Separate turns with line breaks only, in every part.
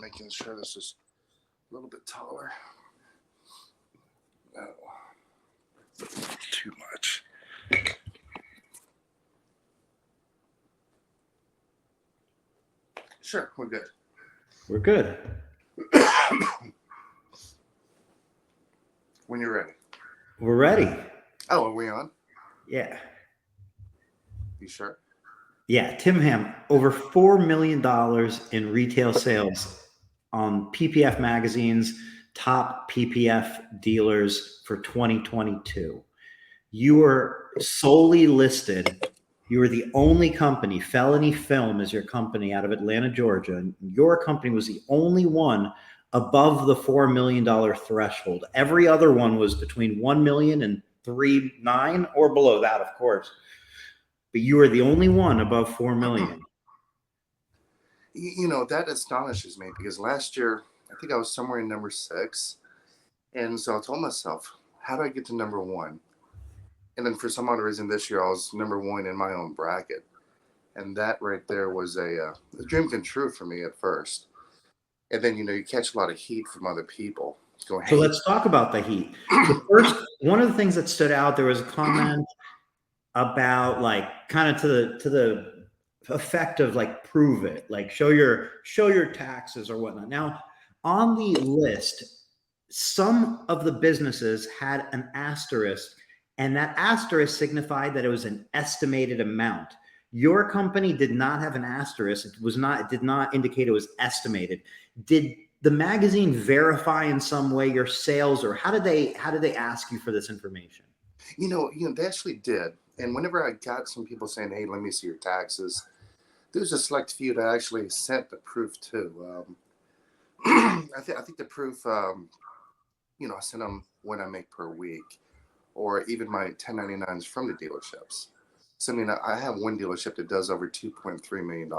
making sure this is a little bit taller. No, too much. Sure, we're good.
We're good.
When you're ready.
We're ready.
Oh, are we on?
Yeah.
You sure?
Yeah. Tim Ham, over $4 million in retail sales on PPF Magazine's top PPF dealers for 2022. You were solely listed. You were the only company, Felony Film is your company out of Atlanta, Georgia. And your company was the only one above the $4 million threshold. Every other one was between 1 million and 3.9 or below that, of course. But you were the only one above 4 million.
You know, that astonishes me because last year, I think I was somewhere in number 6. And so I told myself, how do I get to number 1? And then for some odd reason this year, I was number 1 in my own bracket. And that right there was a dream come true for me at first. And then, you know, you catch a lot of heat from other people. Going, hey.
So let's talk about the heat. One of the things that stood out, there was a comment about like kind of to the effect of like prove it, like show your taxes or whatnot. Now on the list, some of the businesses had an asterisk, and that asterisk signified that it was an estimated amount. Your company did not have an asterisk. It did not indicate it was estimated. Did the magazine verify in some way your sales, or how did they ask you for this information?
You know, they actually did. And whenever I got some people saying, hey, let me see your taxes, there was a select few that actually sent the proof to. I think the proof, you know, I sent them what I make per week, or even my 1099s from the dealerships. So, I mean, I have one dealership that does over $2.3 million,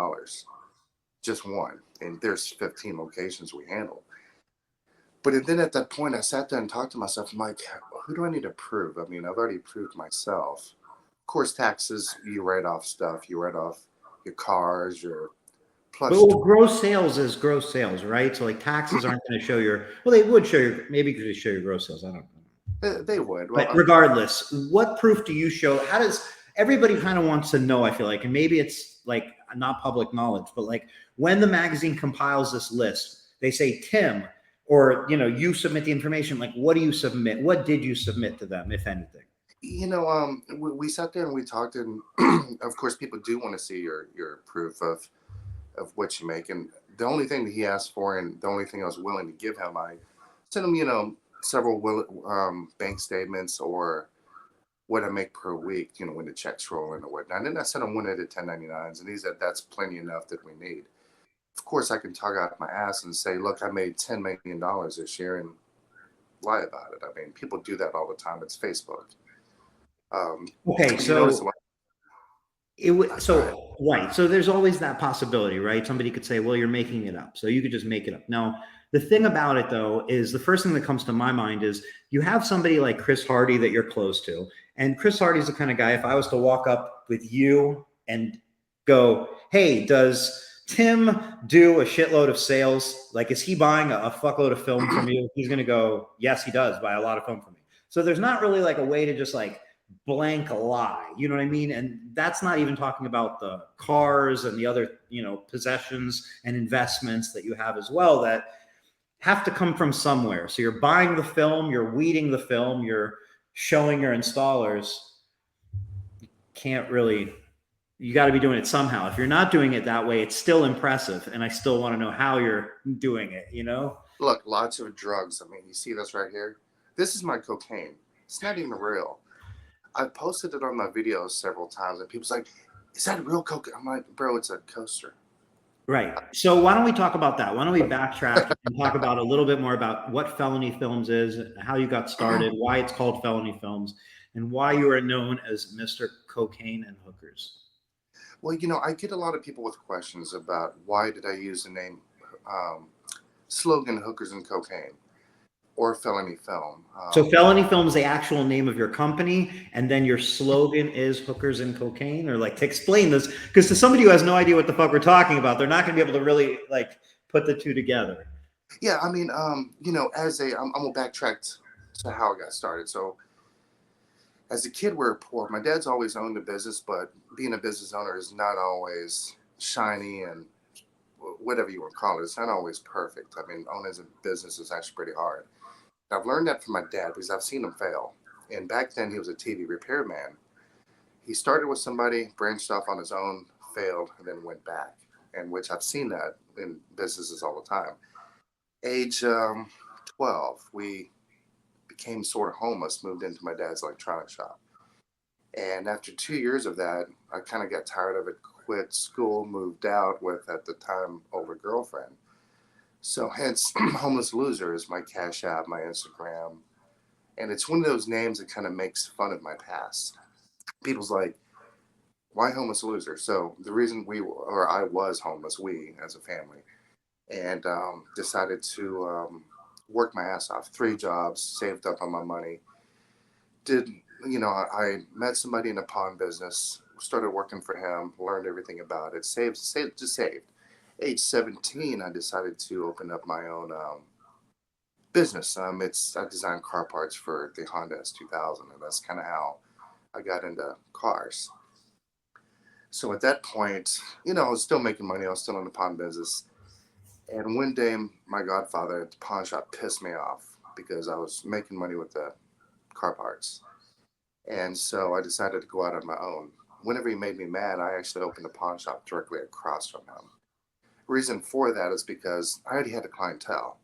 just one. And there's 15 locations we handle. But then at that point, I sat there and talked to myself. I'm like, who do I need to prove? I mean, I've already proved myself. Of course, taxes, you write off stuff. You write off your cars, your plush.
Well, gross sales is gross sales, right? So like taxes aren't going to show your, well, they would show your, maybe because they show your gross sales. I don't know.
They would.
Well, but regardless, what proof do you show? How does, everybody kind of wants to know, I feel like, and maybe it's like not public knowledge, but like when the magazine compiles this list, they say, Tim, or, you know, you submit the information, like, what do you submit? What did you submit to them, if anything?
You know, we sat there and we talked, and of course, people do want to see your proof of what you make. And the only thing that he asked for, and the only thing I was willing to give him, I sent him, you know, several bank statements or what I make per week, you know, when the checks roll in or whatnot. And then I sent him one of the 1099s, and he said that's plenty enough that we need. Of course, I can talk out my ass and say, look, I made $10 million this year, and lie about it. I mean, people do that all the time. It's Facebook.
Okay, so right. So there's always that possibility, right? Somebody could say, well, you're making it up. So you could just make it up. Now, the thing about it, though, is the first thing that comes to my mind is you have somebody like Chris Hardy that you're close to. And Chris Hardy's the kind of guy, if I was to walk up with you and go, hey, does Tim do a shitload of sales? Like, is he buying a fuckload of film from you? He's going to go, yes, he does buy a lot of film from me. So there's not really like a way to just like blank lie, you know what I mean? And that's not even talking about the cars and the other, you know, possessions and investments that you have as well that have to come from somewhere. So you're buying the film, you're weeding the film, you're showing your installers. You can't really, you got to be doing it somehow. If you're not doing it that way, it's still impressive. And I still want to know how you're doing it, you know? Look,
lots of drugs. I mean, you see this right here? This is my cocaine. It's not even real. I've posted it on my videos several times, and people's like, is that real cocaine? I'm like, bro, it's a coaster.
Right. So why don't we talk about that? Why don't we backtrack and talk about a little bit more about what Felony Films is, how you got started, why it's called Felony Films, and why you are known as Mr. Cocaine and Hookers.
Well, you know, I get a lot of people with questions about why did I use the name slogan Hookers and Cocaine or Felony Film.
So Felony Film is the actual name of your company, and then your slogan is Hookers and Cocaine? Or like, to explain this, because to somebody who has no idea what the fuck we're talking about, they're not going to be able to really like put the two together.
Yeah, I mean, I'm gonna backtrack to how I got started. So, as a kid, we were poor. My dad's always owned a business, but being a business owner is not always shiny and whatever you want to call it. It's not always perfect. I mean, owning a business is actually pretty hard. I've learned that from my dad because I've seen him fail. And back then, he was a TV repairman. He started with somebody, branched off on his own, failed, and then went back. And which I've seen that in businesses all the time. Age 12, we became sort of homeless, moved into my dad's electronics shop. And after 2 years of that, I kind of got tired of it, quit school, moved out with, at the time, older girlfriend. So hence, Homeless Loser is my Cash App, my Instagram. And it's one of those names that kind of makes fun of my past. People's like, why Homeless Loser? So the reason I was homeless, we as a family, and decided to work my ass off. 3 jobs, saved up on my money. I met somebody in the pawn business, started working for him, learned everything about it, saved. Age 17, I decided to open up my own business. I design car parts for the Honda S2000, and that's kind of how I got into cars. So at that point, I was still making money. I was still in the pawn business. And one day, my godfather at the pawn shop pissed me off because I was making money with the car parts. And so I decided to go out on my own. Whenever he made me mad, I actually opened a pawn shop directly across from him. Reason for that is because I already had the clientele.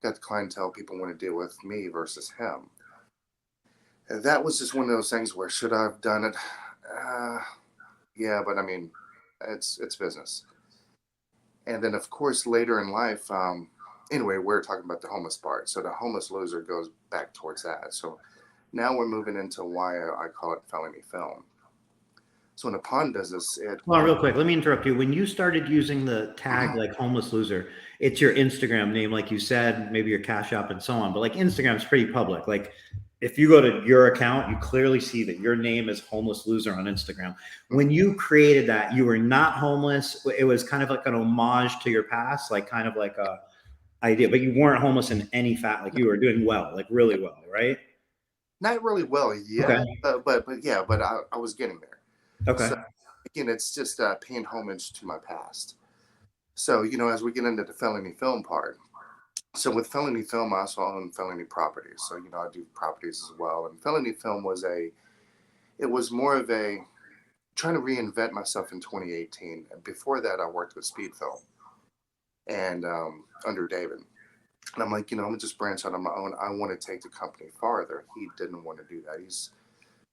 Got the clientele, people want to deal with me versus him. And that was just one of those things where should I have done it? Yeah, but I mean, it's business. And then, of course, later in life, anyway, we're talking about the homeless part. So the Homeless Loser goes back towards that. So now we're moving into why I call it Felony Film. So in the pawn business,
Well, real quick, let me interrupt you. When you started using the tag like Homeless Loser, it's your Instagram name, like you said, maybe your Cash App and so on. But like Instagram's pretty public. Like if you go to your account, you clearly see that your name is Homeless Loser on Instagram. When you created that, you were not homeless. It was kind of like an homage to your past, like kind of like a idea, but you weren't homeless in any fact. Like you were doing well, like really well, right?
not really well yet,
Okay.
but I was getting there.
Okay.
So again, it's just paying homage to my past. So as we get into the felony film part, so with felony film, I also own felony properties. So I do properties as well. And felony film it was more of a trying to reinvent myself in 2018. And before that, I worked with Speed Film and under David. And I'm like, I'm gonna just branch out on my own. I want to take the company farther. He didn't want to do that. He's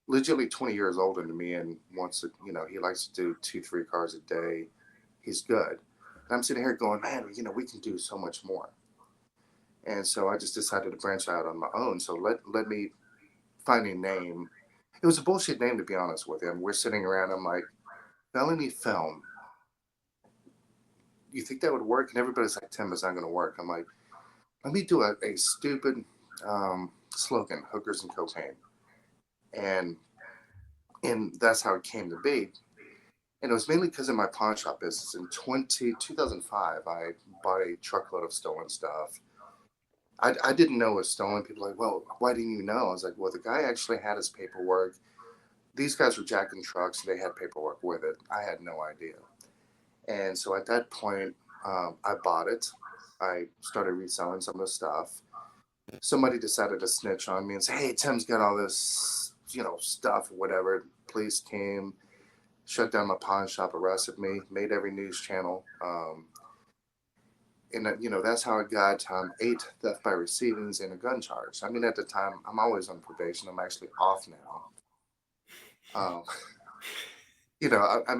legitimately 20 years older than me and wants to, he likes to do 2-3 cars a day. He's good. And I'm sitting here going, man, we can do so much more. And so I just decided to branch out on my own. So let me find a name. It was a bullshit name, to be honest with him. We're sitting around. I'm like, Felony Film. You think that would work? And everybody's like, Tim, it's not going to work. I'm like, let me do a stupid slogan, hookers and cocaine. And that's how it came to be. And it was mainly because of my pawn shop business. In 2005, I bought a truckload of stolen stuff. I didn't know it was stolen. People were like, well, why didn't you know? I was like, well, the guy actually had his paperwork. These guys were jacking trucks. They had paperwork with it. I had no idea. And so at that point, I bought it. I started reselling some of the stuff. Somebody decided to snitch on me and say, hey, Tim's got all this, stuff or whatever. Police came, shut down my pawn shop, arrested me, made every news channel. And that's how I got 8 theft by receivings and a gun charge. I mean, at the time, I'm always on probation. I'm actually off now. I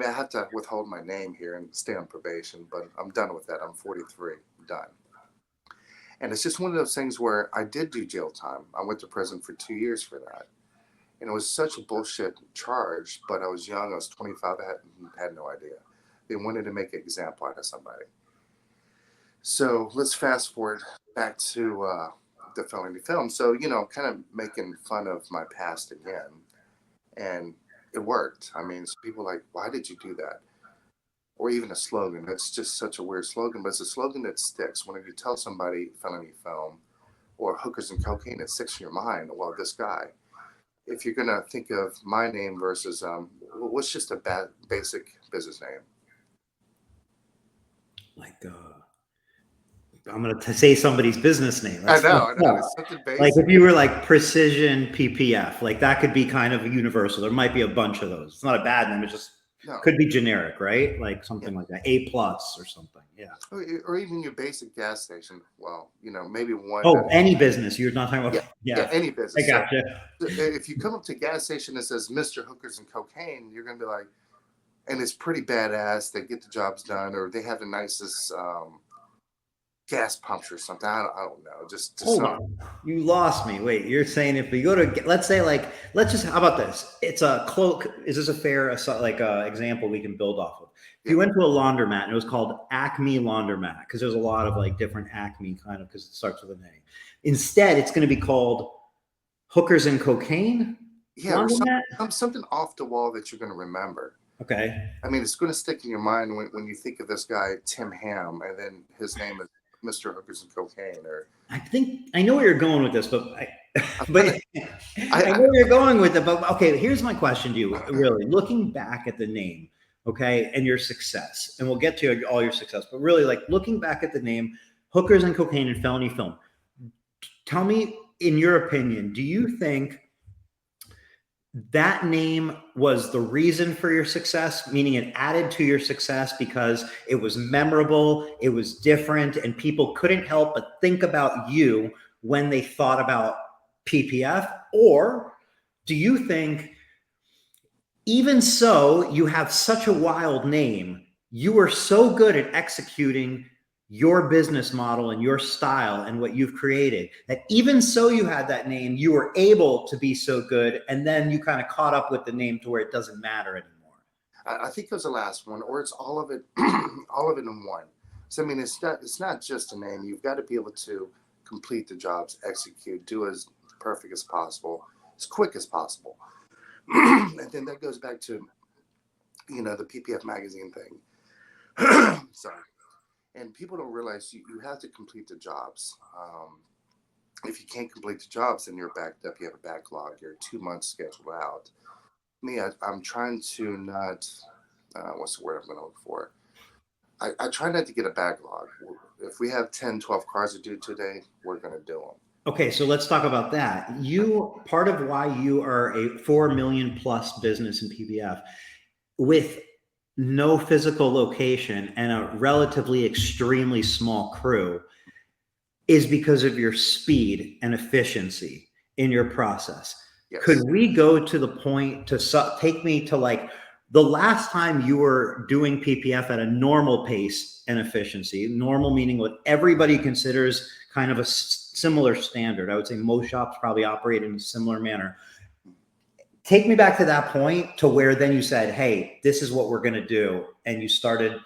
have to withhold my name here and stay on probation, but I'm done with that. I'm 43, done. And it's just one of those things where I did do jail time. I went to prison for 2 years for that. And it was such a bullshit charge, but I was young. I was 25. I had no idea. They wanted to make an example out of somebody. So let's fast forward back to the felony film. So, kind of making fun of my past again. And it worked. I mean, so people were like, why did you do that? or even a slogan. That's just such a weird slogan, but it's a slogan that sticks. When you tell somebody Felony Film or hookers and cocaine, it sticks in your mind. Well, this guy. If you're gonna think of my name versus what's just a basic business name?
Like, I'm going to say somebody's business name.
I
That's
know,
fucked
I know.
up.
It's something
Like
basic.
if you were like Precision PPF, like that could be kind of universal. There might be a bunch of those. It's not a bad name. It just
No,
could be generic, right? Like
yeah.
something like that, A plus or something. Yeah.
Or even your basic gas station. Well, maybe one
Oh,
that.
any business. You're not talking
Yeah,
about.
yeah,
Yeah,
any
I
business. So
gotcha.
if you come up to a gas station that says Mr. Hookers and Cocaine, you're gonna be like, and it's pretty badass. They get the jobs done, or they have the nicest gas pumps or something. I don't know. Just
Hold
something.
on. You lost me. Wait, you're saying if we go to, let's say like, how about this? It's a cloak. Is this a fair, example we can build off of? If you
Yeah.
went to a laundromat and it was called Acme Laundromat, because there's a lot of like different Acme kind of, because it starts with an A. Instead, it's going to be called Hookers and Cocaine
Yeah, or
Laundromat.
something off the wall that you're gonna remember.
Okay.
I mean, it's going to stick in your mind when you think of this guy, Tim Ham, and then his name is Mr. Hookers and Cocaine. Or
I think I know where you're going with this, but
I'm
but
kinda,
I know where you're going with it. But okay, here's my question to you. Really, looking back at the name, okay, and your success, and we'll get to all your success, but really, like looking back at the name, Hookers and Cocaine and Felony Film. Tell me, in your opinion, do you think that name was the reason for your success, meaning it added to your success because it was memorable, it was different, and people couldn't help but think about you when they thought about PPF? Or do you think, even so, you have such a wild name, you were so good at executing your business model and your style and what you've created that even so you had that name, you were able to be so good, and then you kind of caught up with the name to where it doesn't matter anymore?
I think it was the last one, or it's all of it, all of it in one. So I mean, it's not just a name. You've got to be able to complete the jobs, execute, do as perfect as possible, as quick as possible, and then that goes back to the PPF magazine thing. Sorry. And people don't realize you have to complete the jobs. If you can't complete the jobs, then you're backed up. You have a backlog. You're 2 months scheduled out. Me, I'm trying to not. What's the word I'm going to look for? I try not to get a backlog. If we have 10, 12 cars to do today, we're going to do them.
Okay, so let's talk about that. Part of why you are a 4 million plus business in PPF with no physical location and a relatively extremely small crew is because of your speed and efficiency in your process.
Yes.
Could we go to the point to take me to like the last time you were doing PPF at a normal pace and efficiency? Normal meaning what everybody considers kind of a similar standard. I would say most shops probably operate in a similar manner. Take me back to that point to where then you said, hey, this is what we're going to do. And you started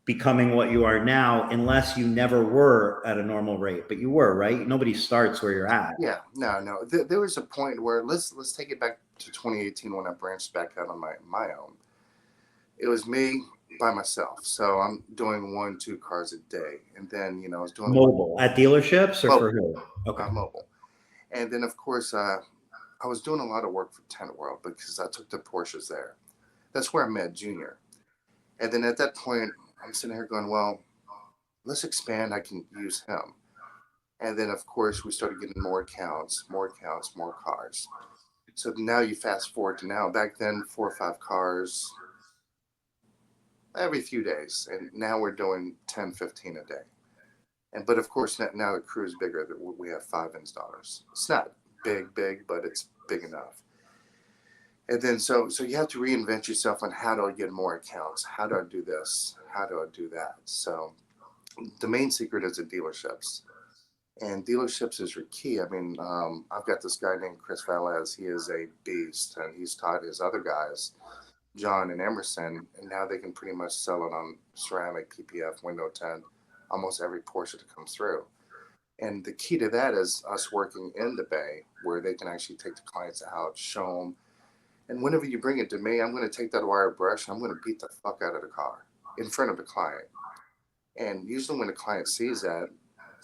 becoming what you are now, unless you never were at a normal rate, but you were, right? Nobody starts where you're at.
Yeah, no. There was a point where let's take it back to 2018 when I branched back out on my own. It was me by myself, so I'm doing 1-2 cars a day, and then I was doing
Mobile at dealerships or for who? Okay.
Mobile, and then of course I was doing a lot of work for Tint World because I took the Porsches there. That's where I met Junior, and then at that point I'm sitting here going, well, let's expand. I can use him. And then, of course, we started getting more accounts, more cars. So now you fast forward to now. Back then, 4 or 5 cars every few days. And now we're doing 10, 15 a day. But of course, now the crew is bigger. We have 5 installers. It's not big, but it's big enough. And then so you have to reinvent yourself on how do I get more accounts? How do I do this? How do I do that? So the main secret is the dealerships. And dealerships is your key. I mean, I've got this guy named Chris Valez. He is a beast, and he's taught his other guys, John and Emerson, and now they can pretty much sell it on ceramic, PPF, window tint, almost every Porsche that comes through. And the key to that is us working in the Bay, where they can actually take the clients out, show them, And whenever you bring it to me, I'm going to take that wire brush and I'm going to beat the fuck out of the car in front of the client. And usually when the client sees that,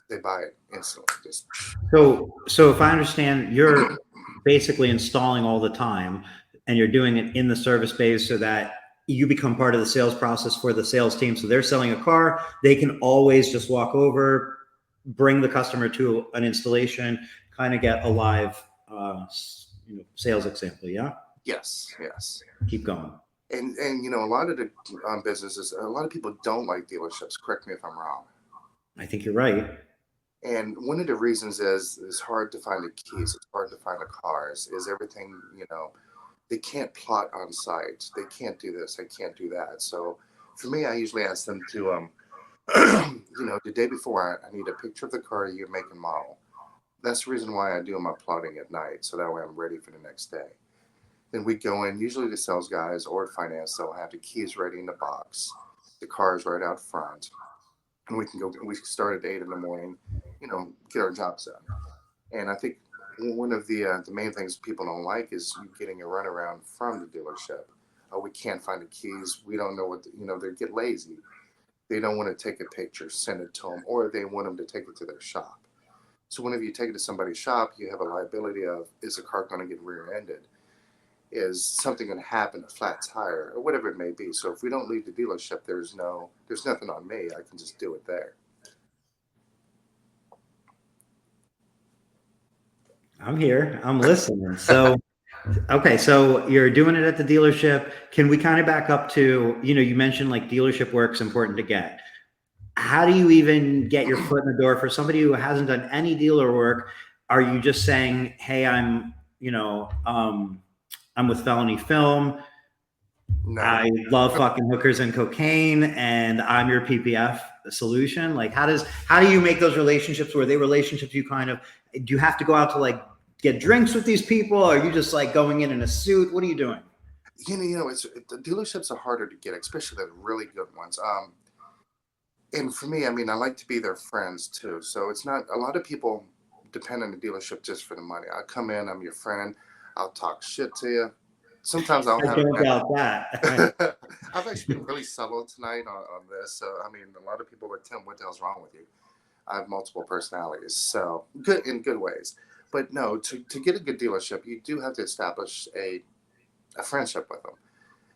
they buy it instantly. Just
So if I understand, you're basically installing all the time and you're doing it in the service base so that you become part of the sales process for the sales team. So they're selling a car, they can always just walk over, bring the customer to an installation, kind of get a live sales example. Yeah.
yes, yes.
Keep going.
And you know, a lot of the businesses, a lot of people don't like dealerships. Correct me if I'm wrong.
I think you're right.
And one of the reasons is it's hard to find the keys. It's hard to find the cars. Is everything, you know, they can't plot on site. They can't do this. They can't do that. So for me, I usually ask them to, you know, the day before, I need a picture of the car, year, make, and model. That's the reason why I do my plotting at night, so that way I'm ready for the next day. Then we go in. Usually the sales guys or finance, they'll have the keys ready in the box. The car's right out front, and we can go. We start at 8 in the morning. You know, get our jobs done. And I think one of the main things people don't like is you getting a runaround from the dealership. Oh, we can't find the keys. We don't know what you know. They get lazy. They don't want to take a picture, send it to them, or they want them to take it to their shop. So whenever you take it to somebody's shop, you have a liability of, is the car going to get rear-ended? Is something going to happen, a flat tire, or whatever it may be? So if we don't leave the dealership, there's nothing on me. I can just do it there.
I'm here. I'm listening. So, okay. So you're doing it at the dealership. Can we kind of back up to, you mentioned like dealership work's important to get. How do you even get your foot in the door for somebody who hasn't done any dealer work? Are you just saying, hey, I'm with Felony Film.
No.
I love fucking hookers and cocaine, and I'm your PPF solution. Like, how do you make those relationships? Were they relationships you kind of, do you have to go out to like get drinks with these people? Or are you just like going in a suit? What are you doing?
The dealerships are harder to get, especially the really good ones. And for me, I mean, I like to be their friends too. So it's not, a lot of people depend on the dealership just for the money. I come in, I'm your friend, I'll talk shit to you. Sometimes I'll
I
have
don't doubt that.
I've actually been really subtle tonight on this. So I mean, a lot of people would tell me, what the hell's wrong with you? I have multiple personalities, so good in good ways. But no, to get a good dealership, you do have to establish a friendship with them.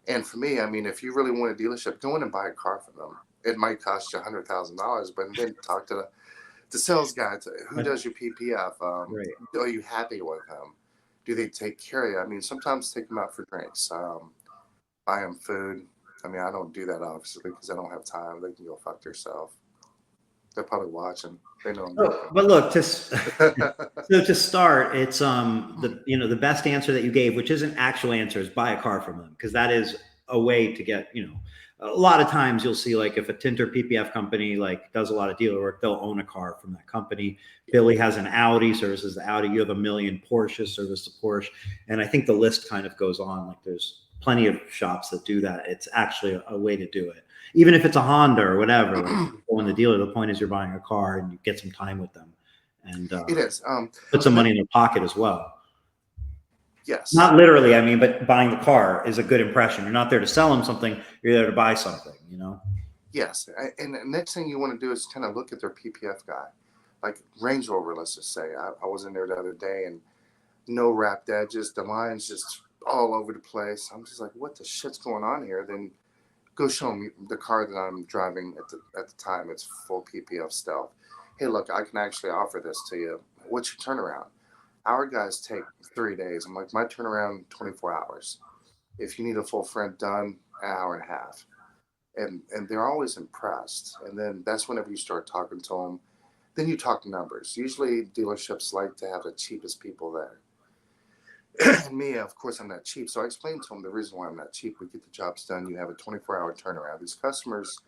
And for me, I mean, if you really want a dealership, go in and buy a car from them. It might cost you $100,000, but then talk to the sales guy. Who does your PPF?
Right.
Are you happy with him? Do they take care of you? I mean, sometimes take them out for drinks, buy them food. I mean, I don't do that obviously because I don't have time. They can go fuck themselves. They're probably watching. They know I'm
But look, so to start, it's the best answer that you gave, which isn't actual answer, is buy a car from them, because that is a way to get, a lot of times you'll see like if a tint or PPF company like does a lot of dealer work, they'll own a car from that company. Billy has an Audi, services the Audi. You have a million Porsche, service the Porsche. And I think the list kind of goes on. Like there's plenty of shops that do that. It's actually a way to do it. Even if it's a Honda or whatever, like when the dealer, the point is you're buying a car and you get some time with them, and
it is
put some money in their pocket as well.
Yes,
not literally. I mean, but buying the car is a good impression. You're not there to sell them something. You're there to buy something.
Yes, and the next thing you want to do is kind of look at their PPF guy, like Range Rover. Let's just say I was in there the other day and no wrapped edges, the lines just all over the place. I'm just like, what the shit's going on here? Then go show me the car that I'm driving at the time. It's full PPF Stealth. Hey, look, I can actually offer this to you. What's your turnaround? Our guys take 3 days. I'm like, my turnaround 24 hours. If you need a full front done, an hour and a half. And they're always impressed. And then that's whenever you start talking to them. Then you talk numbers. Usually dealerships like to have the cheapest people there. And me, of course, I'm not cheap. So I explained to them the reason why I'm not cheap. We get the jobs done. You have a 24-hour turnaround. These customers,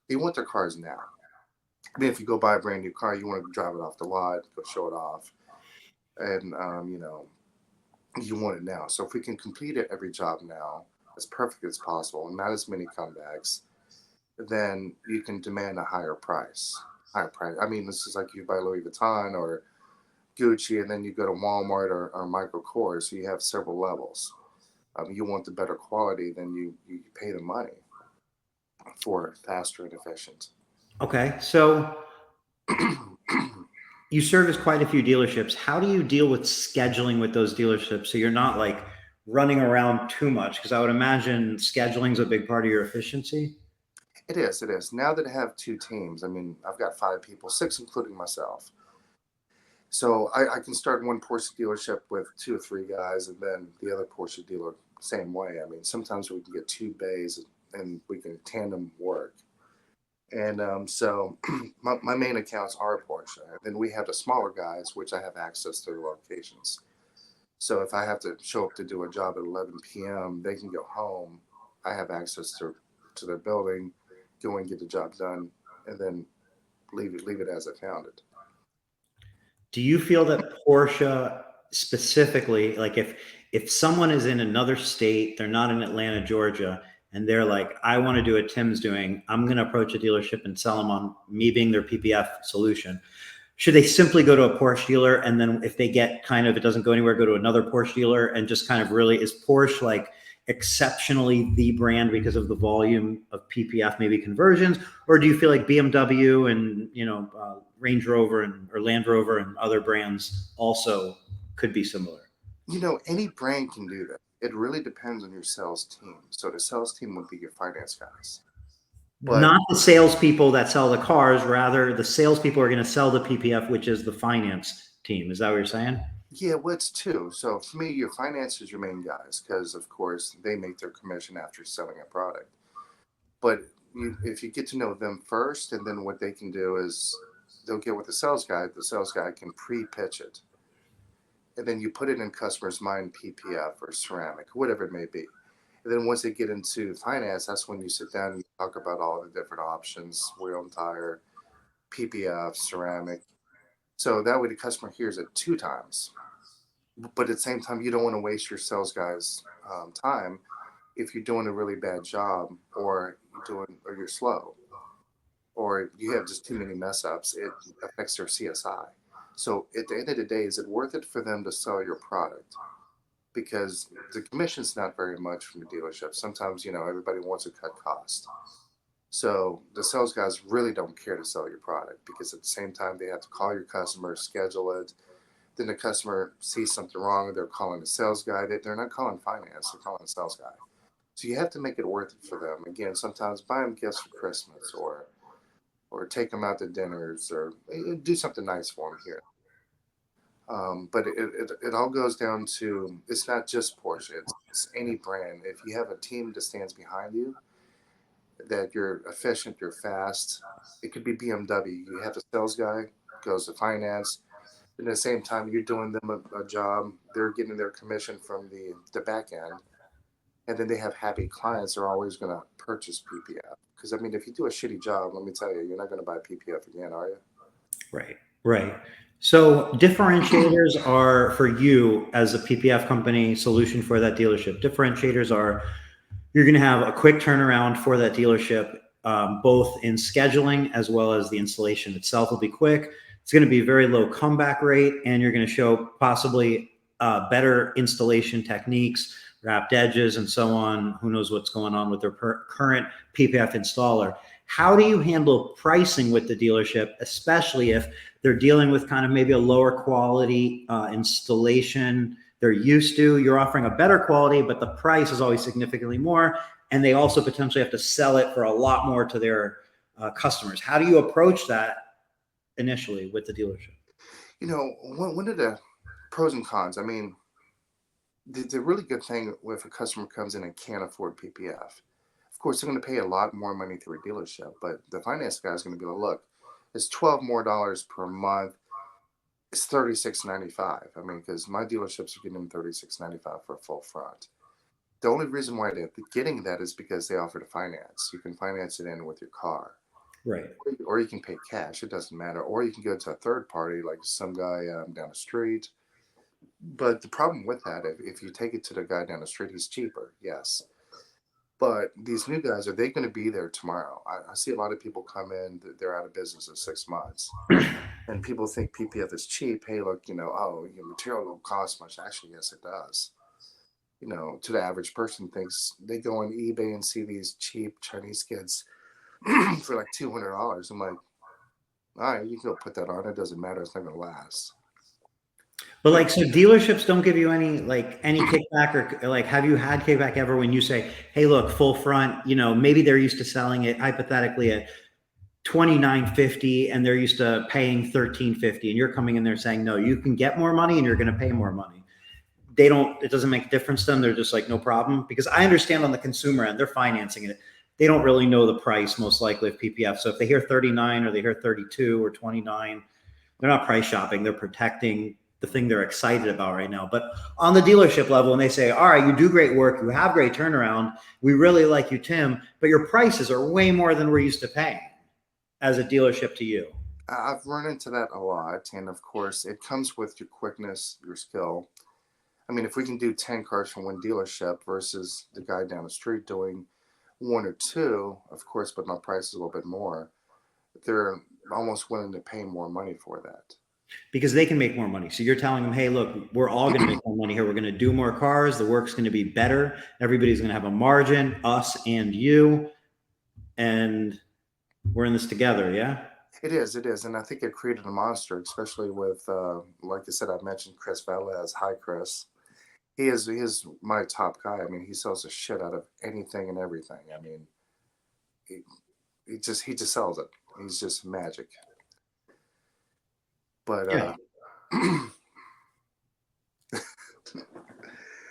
they want their cars now. I mean, if you go buy a brand new car, you want to drive it off the lot, go show it off. And, you want it now. So if we can complete every job now, as perfect as possible, and not as many comebacks, then you can demand a higher price. Higher price. I mean, this is like you buy Louis Vuitton or Gucci, and then you go to Walmart or Michael Kors. So you have several levels. You want the better quality, then you pay the money for faster and efficient.
Okay. So you service quite a few dealerships. How do you deal with scheduling with those dealerships so you're not like running around too much? Because I would imagine scheduling is a big part of your efficiency.
It is. It is. Now that I have two teams, I mean, I've got 5 people, 6 including myself. So I can start one Porsche dealership with 2 or 3 guys, and then the other Porsche dealer same way. I mean, sometimes we can get 2 bays and we can tandem work. And so my main accounts are Porsche. And then we have the smaller guys, which I have access to their locations. So if I have to show up to do a job at 11 p.m., they can go home. I have access to their building, go and get the job done, and then leave it as I found it.
Do you feel that Porsche specifically, like if someone is in another state, they're not in Atlanta, Georgia, and they're like, I want to do what Tim's doing, I'm going to approach a dealership and sell them on me being their PPF solution. Should they simply go to a Porsche dealer, and then if they get kind of, it doesn't go anywhere, go to another Porsche dealer, and just kind of really, is Porsche like exceptionally the brand because of the volume of PPF maybe conversions? Or do you feel like BMW and, Range Rover or Land Rover and other brands also could be similar?
Any brand can do that. It really depends on your sales team. So the sales team would be your finance guys. But
Not the salespeople that sell the cars, rather the salespeople are going to sell the PPF, which is the finance team. Is that what you're saying?
yeah, well, it's two. So for me, your finance is your main guys because, of course, they make their commission after selling a product. But if you get to know them first, and then what they can do is they'll get with the sales guy. The sales guy can pre-pitch it, and then you put it in customer's mind, PPF or ceramic, whatever it may be. And then once they get into finance, that's when you sit down and you talk about all the different options: wheel and tire, PPF, ceramic. So that way the customer hears it 2 times. But at the same time, you don't want to waste your sales guys' time if you're doing a really bad job, or you're slow, or you have just too many mess ups. It affects their CSI. So at the end of the day, is it worth it for them to sell your product? Because the commission's not very much from the dealership. Sometimes, everybody wants to cut cost. So the sales guys really don't care to sell your product, because at the same time they have to call your customer, schedule it. Then the customer sees something wrong, they're calling the sales guy. They're not calling finance, they're calling the sales guy. So you have to make it worth it for them. Again, sometimes buy them gifts for Christmas, or take them out to dinners, or do something nice for them here. But it all goes down to, it's not just Porsche, it's any brand. If you have a team that stands behind you, that you're efficient, you're fast. It could be BMW. You have the sales guy, goes to finance. And at the same time, you're doing them a job. They're getting their commission from the back end. And then they have happy clients. They're always going to purchase PPF. Because, I mean, if you do a shitty job, let me tell you, you're not going to buy PPF again, are you?
Right, right. So differentiators are for you as a PPF company solution for that dealership. Differentiators are, you're going to have a quick turnaround for that dealership, both in scheduling as well as the installation itself will be quick. It's going to be very low comeback rate, and you're going to show possibly better installation techniques, wrapped edges, and so on. Who knows what's going on with their current PPF installer. How do you handle pricing with the dealership, especially if they're dealing with kind of maybe a lower quality installation they're used to? You're offering a better quality, but the price is always significantly more, and they also potentially have to sell it for a lot more to their customers. How do you approach that initially with the dealership?
One of the pros and cons, I mean, the really good thing if a customer comes in and can't afford PPF, of course, they're going to pay a lot more money through a dealership, but the finance guy is going to be like, look, it's $12 more per month. It's $36.95. I mean, because my dealerships are getting $36.95 for a full front. The only reason why they're getting that is because they offer to finance. You can finance it in with your car.
Right.
Or you can pay cash. It doesn't matter. Or you can go to a third party, like some guy down the street. But the problem with that, if you take it to the guy down the street, he's cheaper, yes. But these new guys, are they going to be there tomorrow? I see a lot of people come in, they're out of business in 6 months. And people think PPF is cheap. Hey, look, your material don't cost much. Actually, yes, it does. to the average person thinks they go on eBay and see these cheap Chinese kids for like $200. I'm like, all right, you can go put that on. It doesn't matter. It's not going to last.
But like, so dealerships don't give you any kickback, or like, have you had kickback ever when you say, hey, look, full front, maybe they're used to selling it hypothetically at $29.50 and they're used to paying $13.50, and you're coming in there saying, no, you can get more money and you're going to pay more money. It doesn't make a difference to them. They're just like, no problem. Because I understand on the consumer end, they're financing it. They don't really know the price, most likely, of PPF. So if they hear 39 or they hear 32 or 29, they're not price shopping. They're protecting the thing they're excited about right now. But on the dealership level, and they say, all right, you do great work, you have great turnaround, we really like you, Tim, but your prices are way more than we're used to paying as a dealership to you.
I've run into that a lot. And of course, it comes with your quickness, your skill. I mean, if we can do 10 cars from one dealership versus the guy down the street doing 1 or 2, of course, but my price is a little bit more, they're almost willing to pay more money for that.
Because they can make more money. So you're telling them, hey, look, we're all going to make more money here. We're going to do more cars. The work's going to be better. Everybody's going to have a margin, us and you. And we're in this together, yeah?
It is. And I think it created a monster, especially with, like I said, I mentioned Chris Velez. Hi, Chris. He is my top guy. I mean, he sells the shit out of anything and everything. I mean, he just sells it. He's just magic. But
Yeah.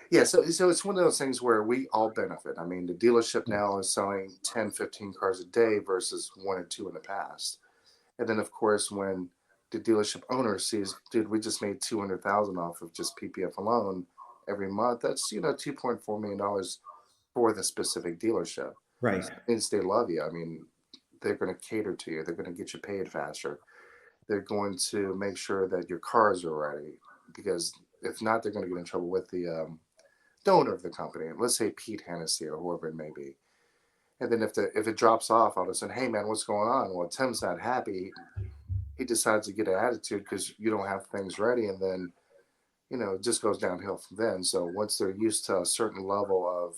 Yeah, so it's one of those things where we all benefit. I mean, the dealership now is selling 10, 15 cars a day versus 1 or 2 in the past. And then, of course, when the dealership owner sees, dude, we just made $200,000 off of just PPF alone every month. That's $2.4 million for the specific dealership.
Right.
So it means they love you. I mean, they're going to cater to you. They're going to get you paid faster. They're going to make sure that your cars are ready, because if not, they're going to get in trouble with the owner of the company. Let's say Pete Hennessy or whoever it may be. And then if it drops off, all of a sudden, hey man, what's going on? Well, Tim's not happy. He decides to get an attitude because you don't have things ready, and then it just goes downhill from then. So once they're used to a certain level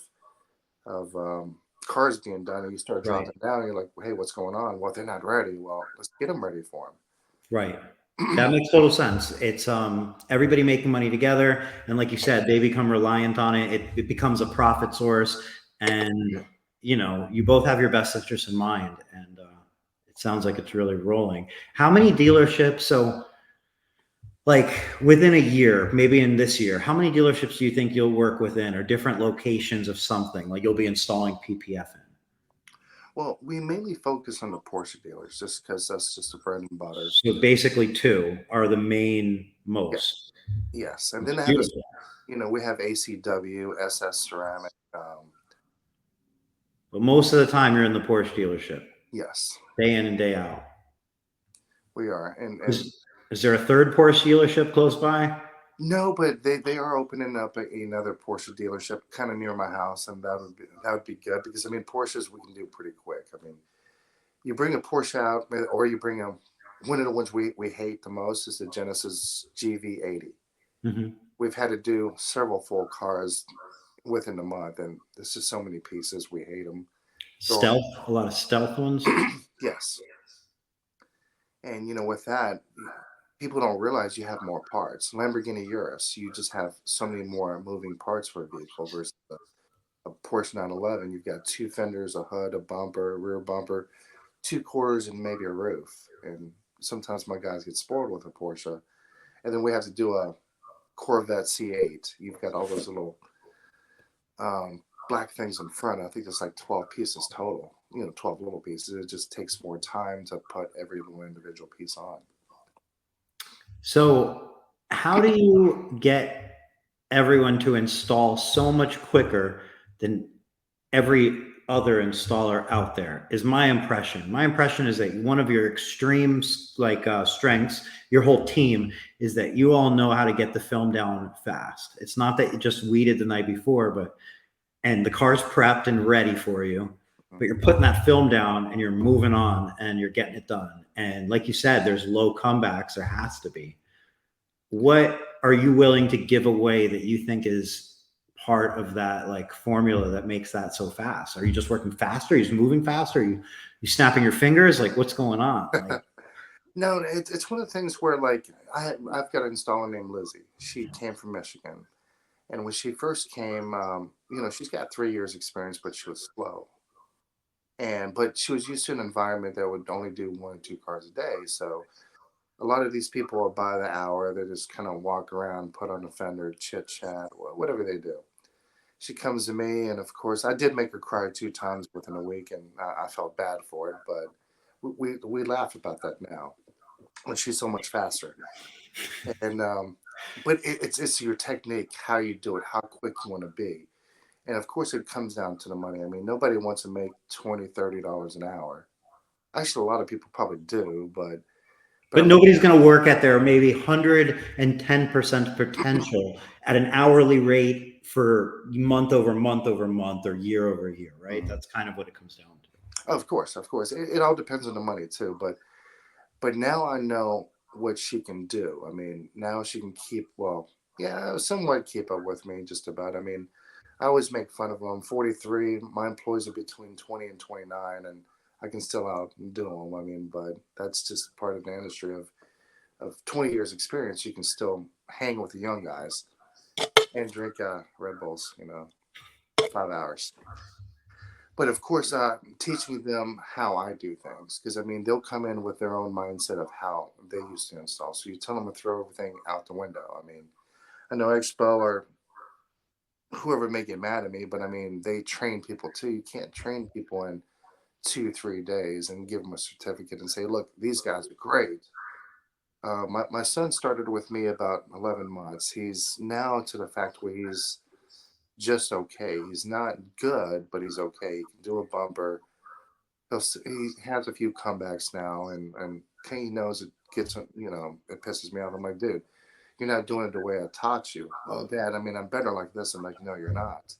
of cars being done, and you start dropping down, you're like, hey, what's going on? Well, they're not ready. Well, let's get them ready for them.
Right. That makes total sense. It's everybody making money together, and like you said, they become reliant on it. It becomes a profit source, and you both have your best interests in mind, and it sounds like it's really rolling. How many dealerships? So, like within a year, maybe in this year, how many dealerships do you think you'll work within, or different locations of something like you'll be installing PPF in?
Well, we mainly focus on the Porsche dealers just because that's just the bread and butter.
So basically 2 are the main most.
Yes. And then I have we have ACW, SS Ceramic.
But most of the time you're in the Porsche dealership.
Yes.
Day in and day out.
We are. And
is there a third Porsche dealership close by?
No, but they are opening up another Porsche dealership kind of near my house, and that would be good, because I mean, Porsches we can do pretty quick. I mean, you bring a Porsche out, or you bring one of the ones we hate the most is the Genesis GV80.
Mm-hmm.
We've had to do several full cars within a month, and there's just so many pieces. We hate them.
Stealth, a lot of stealth ones.
Yes. And with that, people don't realize you have more parts. Lamborghini Urus, you just have so many more moving parts for a vehicle versus a Porsche 911. You've got 2 fenders, a hood, a bumper, a rear bumper, 2 quarters, and maybe a roof. And sometimes my guys get spoiled with a Porsche. And then we have to do a Corvette C8. You've got all those little black things in front. I think there's like 12 pieces total, 12 little pieces. It just takes more time to put every little individual piece on.
So how do you get everyone to install so much quicker than every other installer out there, is my impression. My impression is that one of your extreme strengths, your whole team, is that you all know how to get the film down fast. It's not that you just weeded the night before, and the car's prepped and ready for you, but you're putting that film down and you're moving on and you're getting it done. And like you said, there's low comebacks. There has to be. What are you willing to give away that you think is part of that like formula that makes that so fast? Are you just working faster? Are you just moving faster? Are you snapping your fingers? Like what's going on? Like,
No, it's one of the things where like I've got an installer named Lizzie. She came from Michigan, and when she first came, she's got 3 years experience, but she was slow, but she was used to an environment that would only do 1 or 2 cars a day. So a lot of these people are by the hour. They just kind of walk around, put on a fender, chit chat, whatever they do. She comes to me, and of course, I did make her cry 2 times within a week, and I felt bad for it. But we laugh about that now when she's so much faster. And but it's your technique, how you do it, how quick you want to be, and of course, it comes down to the money. I mean, nobody wants to make $20, $30 an hour. Actually, a lot of people probably do, but
but nobody's going to work at their maybe 110% potential at an hourly rate for month over month over month or year over year, right? That's kind of what it comes down to.
Of course, it all depends on the money too. But now I know what she can do. I mean, now she can somewhat keep up with me, just about. I mean, I always make fun of them. I'm 43. My employees are between 20 and 29, and I can still outdo them. I mean, but that's just part of the industry of 20 years experience. You can still hang with the young guys and drink Red Bulls, 5 hours. But of course, teaching them how I do things, because I mean, they'll come in with their own mindset of how they used to install. So you tell them to throw everything out the window. I mean, I know Expo or whoever may get mad at me, but I mean, they train people too. You can't train people in 2 3 days and give them a certificate and say, look, these guys are great. My son started with me about 11 months. He's now to the fact where he's just okay. He's not good, but he's okay. He can do a bumper. He has a few comebacks now, and he knows it gets, it pisses me off. I'm like, dude, you're not doing it the way I taught you. Oh, Dad, I mean, I'm better like this. I'm like, no, you're not.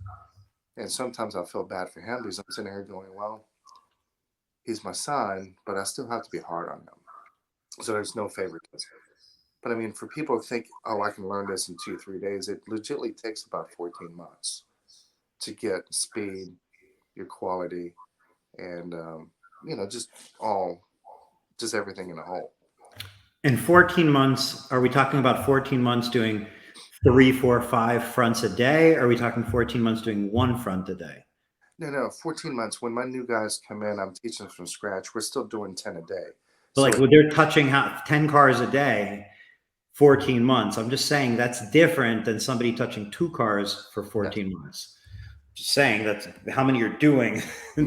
And sometimes I feel bad for him because I'm sitting here going, well, he's my son, but I still have to be hard on him. So there's no favoritism. But I mean, for people to think, oh, I can learn this in 2 3 days, it legitimately takes about 14 months to get speed, your quality, and just everything in a whole.
In 14 months, are we talking about 14 months doing 3, 4, 5 fronts a day? Or are we talking 14 months doing 1 front a day?
No, 14 months. When my new guys come in, I'm teaching from scratch. We're still doing 10 a day.
But like, when they're touching 10 cars a day, 14 months. I'm just saying that's different than somebody touching 2 cars for 14 months. Just saying that's how many you're doing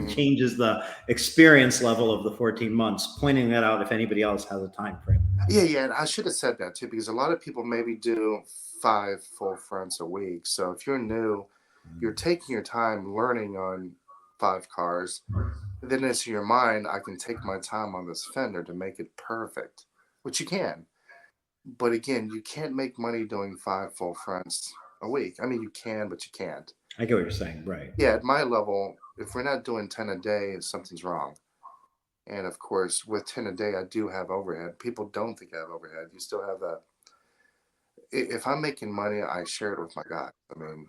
changes the experience level of the 14 months. Pointing that out if anybody else has a time frame.
Yeah. And I should have said that too, because a lot of people maybe do 5 full fronts a week. So if you're new, you're taking your time learning on 5 cars. Then it's in your mind, I can take my time on this fender to make it perfect, which you can. But again, you can't make money doing 5 full fronts a week. I mean, you can, but you can't.
I get what you're saying, right?
Yeah, at my level, if we're not doing 10 a day, something's wrong. And of course, with 10 a day, I do have overhead. People don't think I have overhead. You still have that. If I'm making money, I share it with my guys. I mean,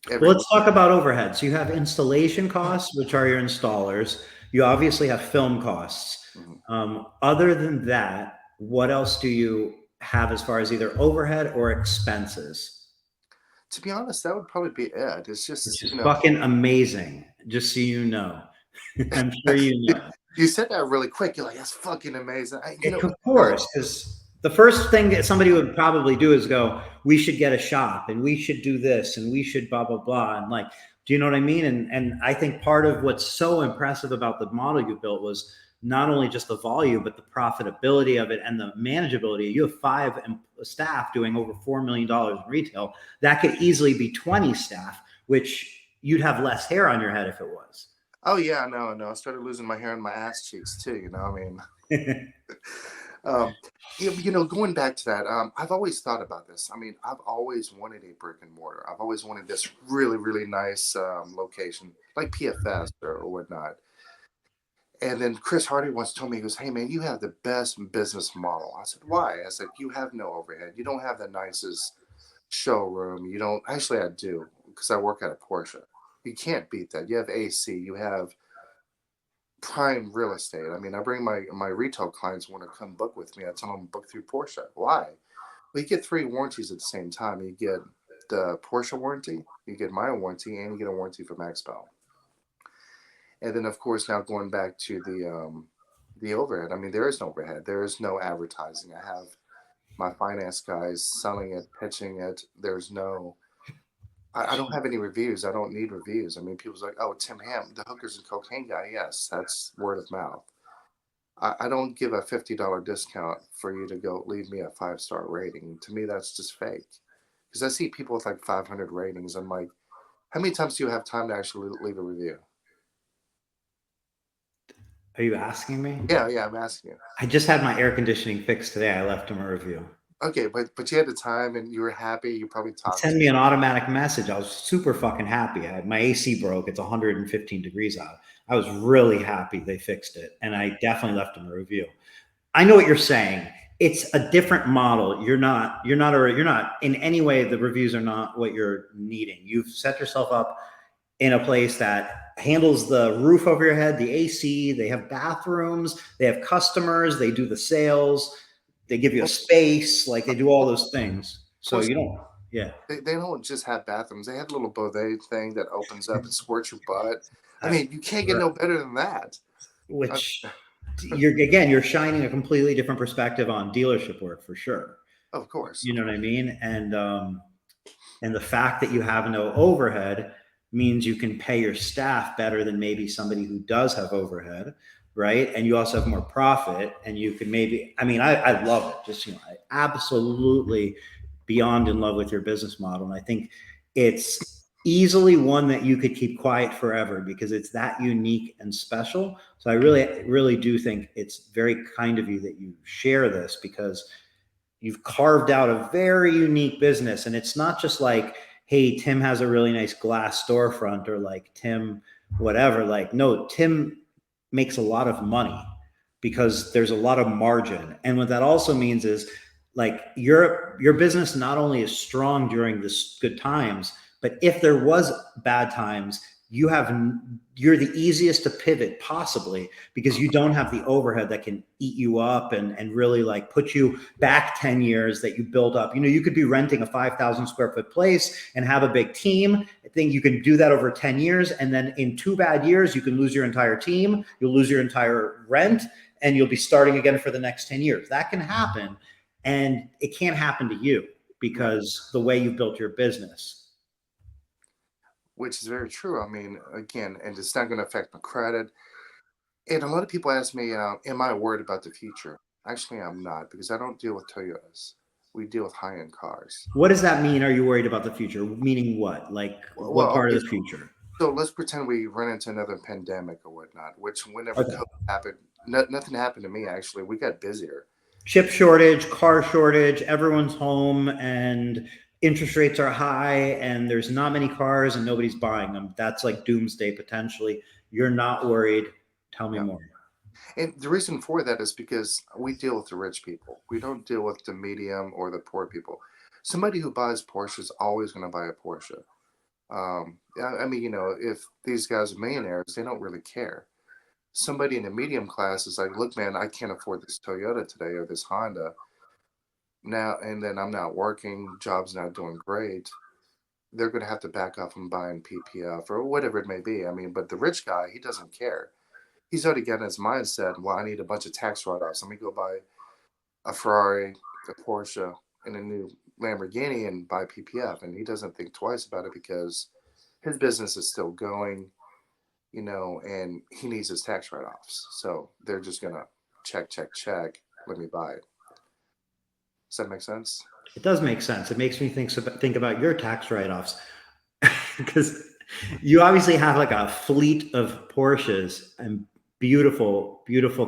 well, let's talk about overhead. So you have installation costs, which are your installers. You obviously have film costs. Other than that, what else do you have as far as either overhead or expenses?
To be honest, that would probably be it. It's just
fucking amazing. Just so you know, I'm sure you know.
You said that really quick. You're like, that's fucking amazing.
Of course, because the first thing that somebody would probably do is go, we should get a shop and we should do this and we should blah, blah, blah. And like, do you know what I mean? And I think part of what's so impressive about the model you built was not only just the volume, but the profitability of it and the manageability. You have 5 staff doing over $4 million in retail. That could easily be 20 staff, which you'd have less hair on your head if it was.
Oh yeah, no. I started losing my hair on my ass cheeks too. I mean, going back to that, I've always thought about this. I mean, I've always wanted a brick and mortar. I've always wanted this really, really nice location, like PFS or whatnot. And then Chris Hardy once told me, he goes, hey man, you have the best business model. I said, why? I said, you have no overhead. You don't have the nicest showroom. You don't, actually I do. because I work at a Porsche. You can't beat that. You have AC, you have prime real estate. I mean, I bring my retail clients want to come book with me. I tell them book through Porsche. Why? Well, you get 3 warranties at the same time. You get the Porsche warranty, you get my warranty, and you get a warranty from Expo. And then, of course, now going back to the overhead. I mean, there is no overhead. There is no advertising. I have my finance guys selling it, pitching it. There's no. I don't have any reviews. I don't need reviews. I mean, people's like, "Oh, Tim Ham, the hookers and cocaine guy." Yes, that's word of mouth. I don't give a $50 discount for you to go leave me a 5-star rating. To me, that's just fake. Because I see people with like 500 ratings. I'm like, how many times do you have time to actually leave a review?
Are you asking me?
Yeah, I'm asking you.
I just had my air conditioning fixed today. I left him a review.
Okay, but you had the time and you were happy. You probably talked.
Send me an automatic message. I was super fucking happy. My AC broke. It's 115 degrees out. I was really happy they fixed it, and I definitely left them a review. I know what you're saying. It's a different model. You're not in any way. The reviews are not what you're needing. You've set yourself up in a place that handles the roof over your head, the AC. They have bathrooms. They have customers. They do the sales. They give you a space, like they do all those things. So you don't, yeah.
They don't just have bathrooms. They have a little bidet thing that opens up and squirts your butt. I mean, you can't get no better than that.
Which you're shining a completely different perspective on dealership work for sure.
Of course.
You know what I mean? And the fact that you have no overhead means you can pay your staff better than maybe somebody who does have overhead. Right. And you also have more profit, and you can maybe, I mean, I love it. Just, I absolutely beyond in love with your business model. And I think it's easily one that you could keep quiet forever because it's that unique and special. So I really do think it's very kind of you that you share this, because you've carved out a very unique business. And it's not just like, hey, Tim has a really nice glass storefront, or like Tim, whatever. Like, no, Tim makes a lot of money because there's a lot of margin. And what that also means is, like, your business not only is strong during this good times, but if there was bad times, you're the easiest to pivot possibly, because you don't have the overhead that can eat you up and really like put you back 10 years that you build up. You could be renting a 5,000 square foot place and have a big team. I think you can do that over 10 years. And then in 2 bad years, you can lose your entire team. You'll lose your entire rent, and you'll be starting again for the next 10 years. That can happen. And it can't happen to you because the way you've built your business.
Which is very true. I mean, again, and it's not going to affect my credit. And a lot of people ask me, am I worried about the future? Actually, I'm not, because I don't deal with Toyotas. We deal with high-end cars.
What does that mean? Are you worried about the future? Meaning what? Like, what part of the future?
So let's pretend we run into another pandemic or whatnot, which whenever COVID happened, nothing happened to me, actually. We got busier.
Chip shortage, car shortage, everyone's home, and interest rates are high, and there's not many cars and nobody's buying them. That's like doomsday potentially. You're not worried. Tell me more.
And the reason for that is because we deal with the rich people. We don't deal with the medium or the poor people. Somebody who buys Porsche is always going to buy a Porsche. I mean, if these guys are millionaires, they don't really care. Somebody in the medium class is like, look, man, I can't afford this Toyota today or this Honda. Now, and then I'm not working, job's not doing great. They're going to have to back off from buying PPF or whatever it may be. I mean, but the rich guy, he doesn't care. He's already got in his mindset, well, I need a bunch of tax write-offs. Let me go buy a Ferrari, a Porsche, and a new Lamborghini and buy PPF. And he doesn't think twice about it because his business is still going, and he needs his tax write-offs. So they're just going to check. Let me buy it. Does that make sense?
It does make sense. It makes me think about your tax write-offs, because you obviously have like a fleet of Porsches and beautiful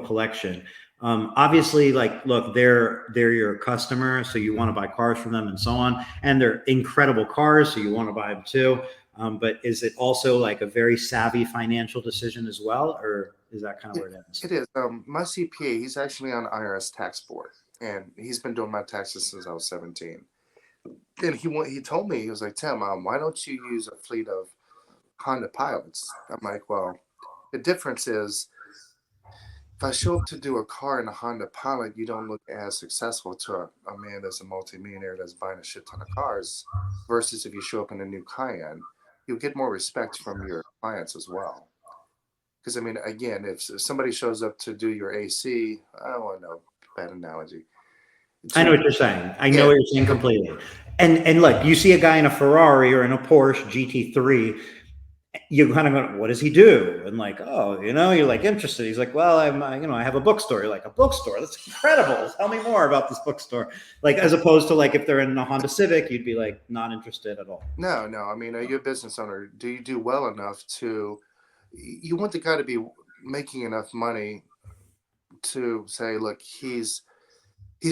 collection. Obviously, like, look, they're your customer, so you want to buy cars from them and so on, and they're incredible cars, so you want to buy them too. But is it also like a very savvy financial decision as well, or is that kind of where it ends?
It is. My CPA, he's actually on IRS tax board, and he's been doing my taxes since I was 17. And he told me, he was like, Tim, why don't you use a fleet of Honda Pilots? I'm like, well, the difference is if I show up to do a car in a Honda Pilot, you don't look as successful to a man that's a multimillionaire that's buying a shit ton of cars, versus if you show up in a new Cayenne, you'll get more respect from your clients as well. Because I mean, again, if somebody shows up to do your AC, I don't want to know, bad analogy.
I know
To
what you're saying. I know
yeah,
what you're saying completely. And look, you see a guy in a Ferrari or in a Porsche GT3, you kind of go, what does he do? And like, oh, you're like interested. He's like, well, I have a bookstore. You're like, a bookstore? That's incredible. Tell me more about this bookstore. Like, as opposed to like, if they're in a Honda Civic, you'd be like, not interested at all.
no. I mean, you're a business owner. Do you do well enough to? You want the guy to be making enough money to say, look, he's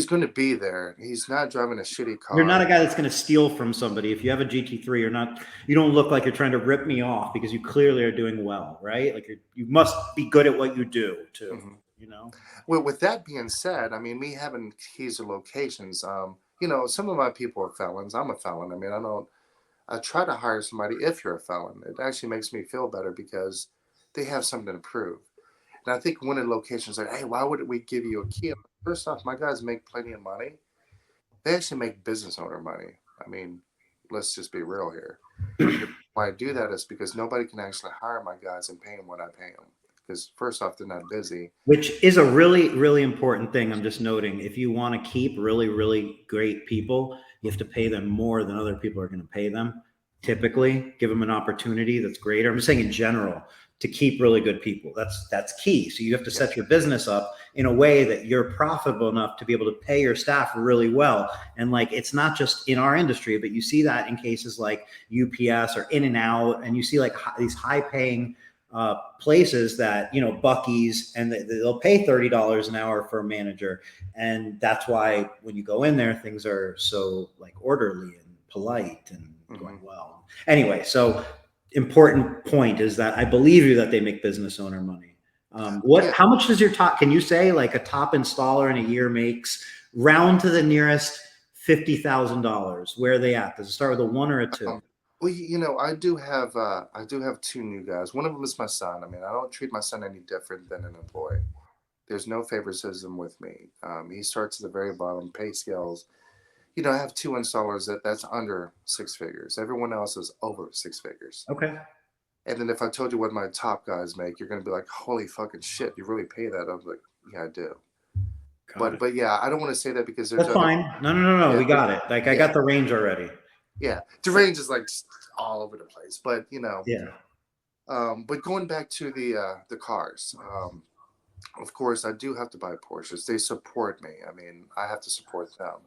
going to be there. He's not driving a shitty
You're not
car.
a guy that's going to steal from somebody. If you have a GT3, you don't look like you're trying to rip me off, because you clearly are doing well, right? Like you must be good at what you do too,
Mhm.
you know?
Well, with that being said, I mean, me having keys to locations, some of my people are felons. I'm a felon. I mean, I try to hire somebody if you're a felon. It actually makes me feel better because they have something to prove. And I think when a location's like, hey, why would we give you a key? First off, my guys make plenty of money. They actually make business owner money. I mean, let's just be real here. And why I do that is because nobody can actually hire my guys and pay them what I pay them. Because first off, they're not busy.
Which is a really, really important thing. I'm just noting, if you want to keep really, really great people, you have to pay them more than other people are going to pay them. Typically, give them an opportunity that's greater. I'm just saying in general, to keep really good people. That's key. So you have to
Yeah.
set your business up in a way that you're profitable enough to be able to pay your staff really well. And like, it's not just in our industry, but you see that in cases like UPS or In and Out, and you see like these high paying places that, Bucky's, and they'll pay $30 an hour for a manager. And that's why when you go in there, things are so like orderly and polite and going well. Anyway, so important point is that I believe you that they make business owner money.
Yeah.
How much does your top, can you say like a top installer in a year makes, round to the nearest $50,000? Where are they at? Does it start with a one or a two?
Well, I do have two new guys. One of them is my son. I mean, I don't treat my son any different than an employee. There's no favoritism with me. He starts at the very bottom, pay scales. I have two installers that's under six figures. Everyone else is over six figures.
Okay.
And then if I told you what my top guys make, you're gonna be like, "Holy fucking shit! You really pay that?" I'm like, "Yeah, I do."
Got
But
it.
but yeah, I don't want to say that because there's
That's
other.
fine. No.
Yeah,
We got it. Like I
yeah,
got the range already.
yeah. The range is like all over the place. But
Yeah.
but going back to the cars, of course I do have to buy Porsches. They support me. I mean, I have to support them.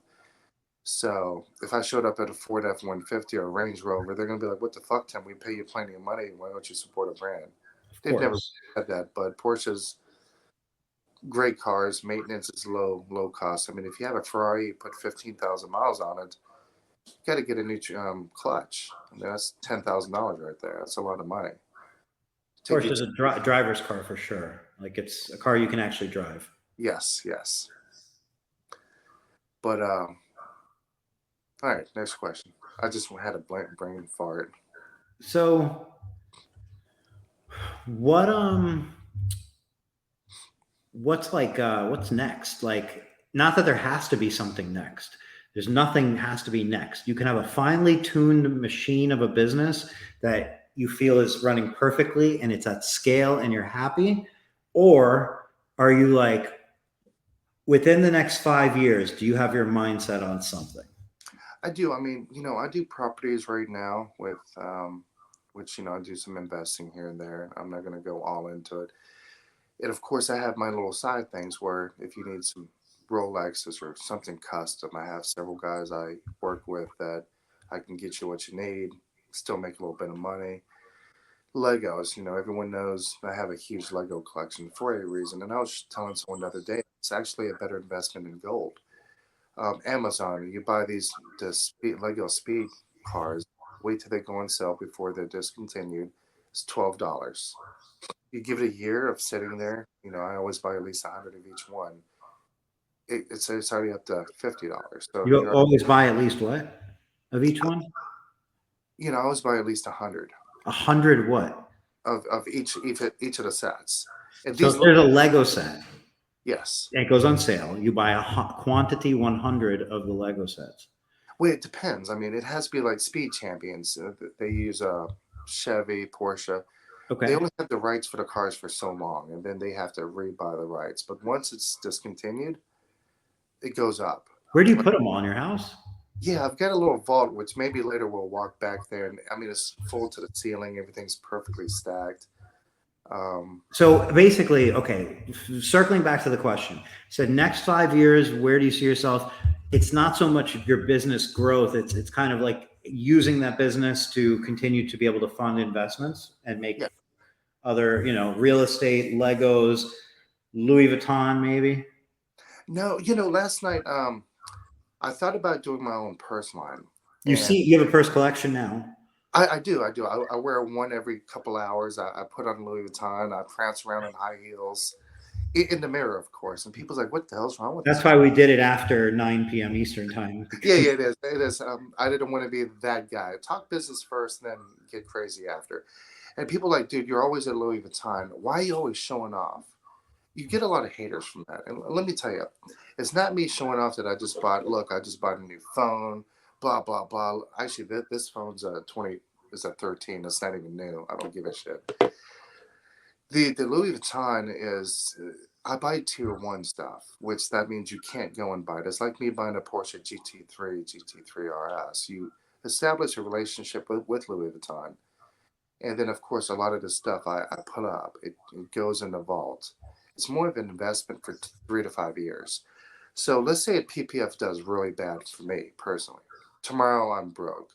So if I showed up at a Ford F-150 or a Range Rover, they're gonna be like, "What the fuck, Tim? We pay you plenty of money. Why don't you support a brand?"
Of
They've never
course.
had that, but Porsche's great cars. Maintenance is low cost. I mean, if you have a Ferrari, you put 15,000 miles on it, you got to get a new clutch. I mean, that's $10,000 right there. That's a lot of money to
Porsche
get.
is a driver's car for sure. Like it's a car you can actually drive.
Yes. But all right, next question. I just had a blank brain fart.
So what what's next? Like, not that there has to be something next. There's nothing has to be next. You can have a finely tuned machine of a business that you feel is running perfectly and it's at scale and you're happy. Or are you like, within the next 5 years, do you have your mindset on something?
I do. I mean, I do properties right now with which I do some investing here and there. I'm not going to go all into it. And of course, I have my little side things where if you need some Rolexes or something custom, I have several guys I work with that I can get you what you need, still make a little bit of money. Legos, everyone knows I have a huge Lego collection for a reason. And I was telling someone the other day, it's actually a better investment in gold. Amazon, you buy Lego speed cars, wait till they go on sale before they're discontinued. It's $12. You give it a year of sitting there. I always buy at least 100 of each one. It's already up to $50. So
You always buy at least what? of each one?
You know, I always buy at least 100
100 what?
of each of the sets. And
So
these
if
look,
there's a Lego set,
yes.
it goes on sale. You buy a quantity 100 of the Lego sets.
Well, it depends. I mean, it has to be like Speed Champions. They use Chevy, Porsche. They
Okay.
only have the rights for the cars for so long, and then they have to rebuy the rights. But once it's discontinued, it goes up.
Where do you
Like,
put them all in your house?
yeah, I've got a little vault, which maybe later we'll walk back there. And I mean, it's full to the ceiling. Everything's perfectly stacked. Um,
So basically, okay, circling back to the question. So next 5 years, where do you see yourself? It's not so much your business growth. It's kind of like using that business to continue to be able to fund investments and make
yeah.
other, real estate, Legos, Louis Vuitton, maybe.
No, last night I thought about doing my own purse line, and
You have a purse collection now.
I do. I wear one every couple hours. I put on Louis Vuitton. I prance around in high heels in the mirror, of course. And people's like, "What the hell's wrong with this?"
That's why we did it after 9 p.m. Eastern time.
Yeah, yeah, it is. It is. I didn't want to be that guy. Talk business first, then get crazy after. And people are like, dude, you're always at Louis Vuitton. Why are you always showing off? You get a lot of haters from that. And let me tell you, it's not me showing off that I just bought. Look, I just bought a new phone. Blah blah blah. Actually, this phone's a 20. It's a 13. It's not even new. I don't give a shit. The Louis Vuitton is I buy tier one stuff, which that means you can't go and buy it. It's like me buying a Porsche GT3, GT3 RS. You establish a relationship with Louis Vuitton, and then of course a lot of the stuff I put up, it goes in the vault. It's more of an investment for 3 to 5 years. So let's say a PPF does really bad for me personally. Tomorrow I'm broke,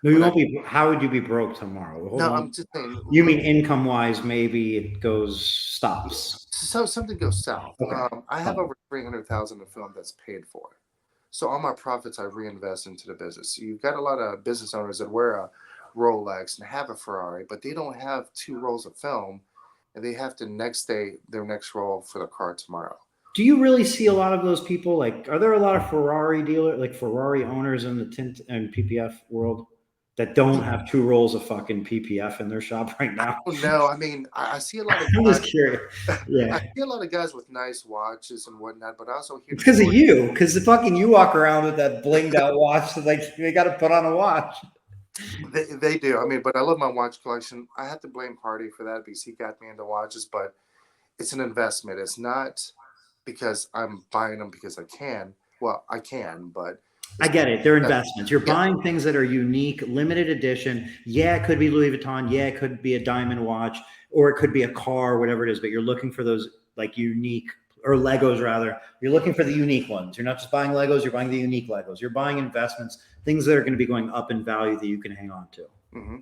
No, you
but I
won't be. How would you be broke tomorrow? Hold
no,
on.
I'm just saying.
You mean income wise? Maybe it goes stops.
So something goes south.
Okay.
I have
Fine.
over 300,000 in film that's paid for. So all my profits I reinvest into the business. So you've got a lot of business owners that wear a Rolex and have a Ferrari, but they don't have 2 rolls of film, and they have to next day their next roll for the car tomorrow.
Do you really see a lot of those people? Like, are there a lot of Ferrari dealer, like Ferrari owners in the tint and PPF world that don't have 2 rolls of fucking PPF in their shop right now?
Oh no, I mean I see a lot of
I'm
guys.
just curious.
I
Yeah.
see a lot of guys with nice watches and whatnot, but I also hear
It's
the
because of
story.
you. Because the fucking you walk around with that blinged out watch. So like they got to put on a watch.
They do. I mean, but I love my watch collection. I have to blame Hardy for that because he got me into watches, but it's an investment. It's not because I'm buying them because I can. Well, I can, but
I
it's
get it. They're
that,
investments. You're
yeah.
buying things that are unique, limited edition. Yeah, it could be Louis Vuitton. Yeah, it could be a diamond watch, or it could be a car, whatever it is. But you're looking for those like unique or Legos rather. You're looking for the unique ones. You're not just buying Legos. You're buying the unique Legos. You're buying investments, things that are going to be going up in value that you can hang on to.
hmm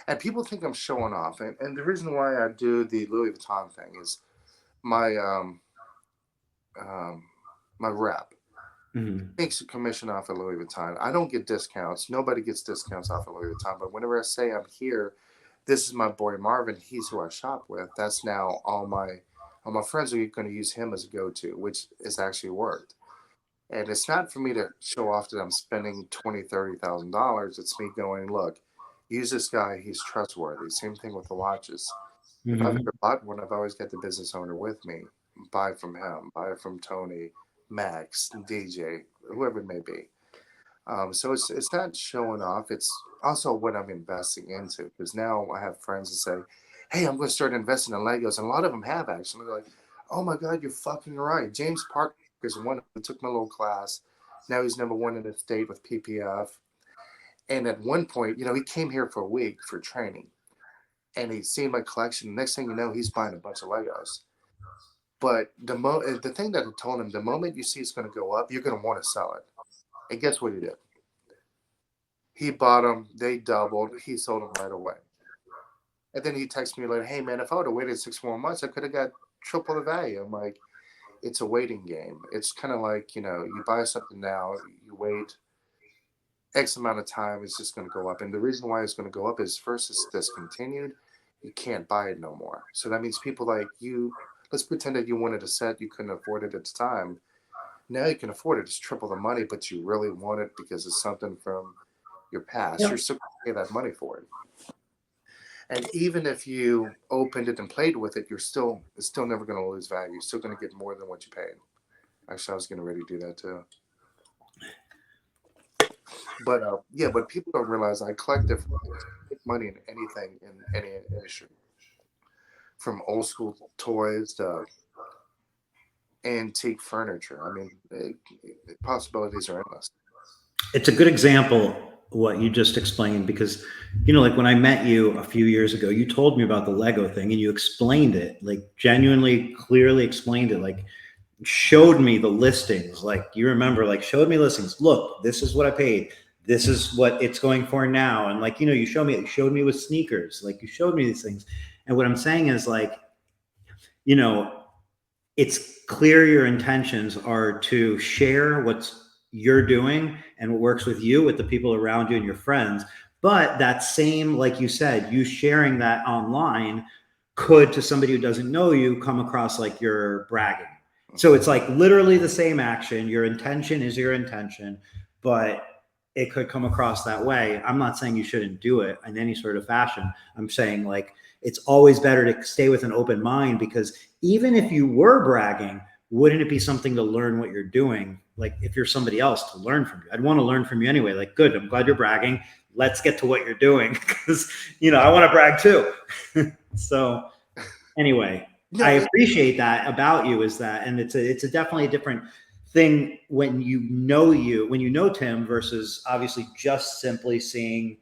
And people think I'm showing off, and the reason why I do the Louis Vuitton thing is my um, my rep
Mm-hmm.
makes a commission off of Louis Vuitton. I don't get discounts. Nobody gets discounts off of Louis Vuitton. But whenever I say I'm here, this is my boy Marvin. He's who I shop with. That's now all my friends are going to use him as a go-to, which has actually worked. And it's not for me to show off that I'm spending $20,000, $30,000. It's me going, look, use this guy. He's trustworthy. Same thing with the watches. If I've
Mm-hmm.
ever bought one, I've always got the business owner with me. Buy from him, buy from Tony, Max, DJ, whoever it may be. So it's not showing off. It's also what I'm investing into because now I have friends that say, "Hey, I'm going to start investing in Legos," and a lot of them have actually. They're like, "Oh my God, you're fucking right." James Parker is one who took my little class. Now he's number one in the state with PPF. And at one point, he came here for a week for training, and he's seen my collection. Next thing you know, he's buying a bunch of Legos. But the thing that I told him, the moment you see it's going to go up, you're going to want to sell it. And guess what he did? He bought them. They doubled. He sold them right away. And then he texted me like, "Hey man, if I would have waited 6 more months, I could have got triple the value." I'm like, it's a waiting game. It's kind of like you buy something now, you wait X amount of time, it's just going to go up. And the reason why it's going to go up is first it's discontinued. You can't buy it no more. So that means people like you. Let's pretend that you wanted a set, you couldn't afford it at the time. Now you can afford it. It's triple the money, but you really want it because it's something from your past,
Yep.
you're still going to pay that money for it. And even if you opened it and played with it, it's still never going to lose value. You're still going to get more than what you paid. Actually, I was getting ready to do that too. But yeah, but people don't realize I collect different things. I make money in anything in any industry, from old school toys to antique furniture. I mean, possibilities are endless.
It's a good example what you just explained, because like when I met you a few years ago, you told me about the Lego thing and you explained it, like genuinely clearly explained it, like showed me the listings, like you remember, like showed me listings, look, this is what I paid, this is what it's going for now. And like you showed me with sneakers, like you showed me these things. And what I'm saying is, like, it's clear your intentions are to share what's you're doing and what works with you, with the people around you and your friends. But that same, like you said, you sharing that online could, to somebody who doesn't know you, come across like you're bragging. So it's like literally the same action. Your intention is your intention, but it could come across that way. I'm not saying you shouldn't do it in any sort of fashion. I'm saying, like, it's always better to stay with an open mind, because even if you were bragging, wouldn't it be something to learn what you're doing? Like, if you're somebody else, to learn from you. I'd want to learn from you anyway. Like, good, I'm glad you're bragging. Let's get to what you're doing, because, I want to brag too. So anyway, I appreciate that about you, is that, and it's a definitely a different thing when you know Tim, versus obviously just simply seeing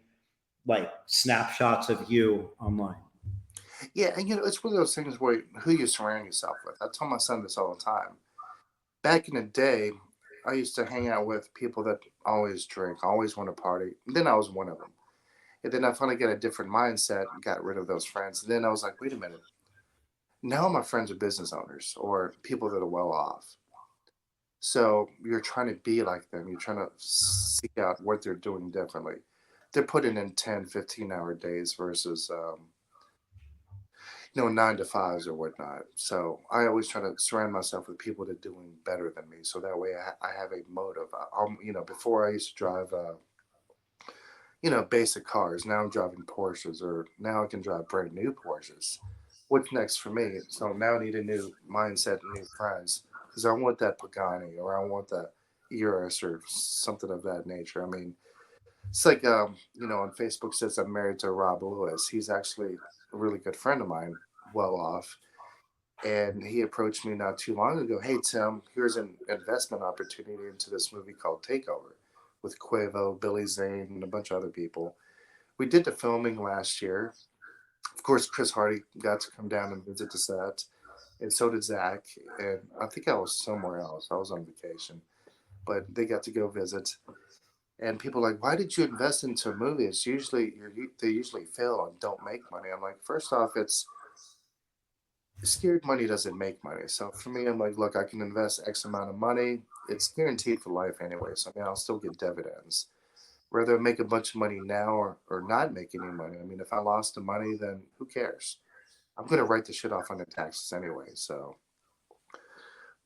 like snapshots of you online.
Yeah, and it's one of those things where who you surround yourself with. I tell my son this all the time. Back in the day, I used to hang out with people that always drink, always want to party. And then I was one of them. And then I finally got a different mindset and got rid of those friends. And then I was like, wait a minute. Now my friends are business owners or people that are well off. So you're trying to be like them. You're trying to seek out what they're doing differently. They're putting in 10, 15-hour days versus 9 to 5s or whatnot. So I always try to surround myself with people that are doing better than me. So that way I have a motive. Before I used to drive, basic cars. Now I'm driving Porsches, or now I can drive brand new Porsches. What's next for me? So now I need a new mindset and new friends, because I want that Pagani, or I want that Urus or something of that nature. I mean, it's like, on Facebook says I'm married to Rob Lewis. He's actually a really good friend of mine, well off. And he approached me not too long ago. Hey, Tim, here's an investment opportunity into this movie called Takeover with Quavo, Billy Zane, and a bunch of other people. We did the filming last year. Of course, Chris Hardy got to come down and visit the set, and so did Zach. And I think I was somewhere else. I was on vacation, but they got to go visit. And people are like, why did you invest into a movie? It's usually they usually fail and don't make money. I'm like, first off, it's scared money doesn't make money. So for me, I'm like, look, I can invest X amount of money. It's guaranteed for life anyway. So I mean, I'll still get dividends. Whether I make a bunch of money now or not make any money. I mean, if I lost the money, then who cares? I'm going to write the shit off on the taxes anyway. So,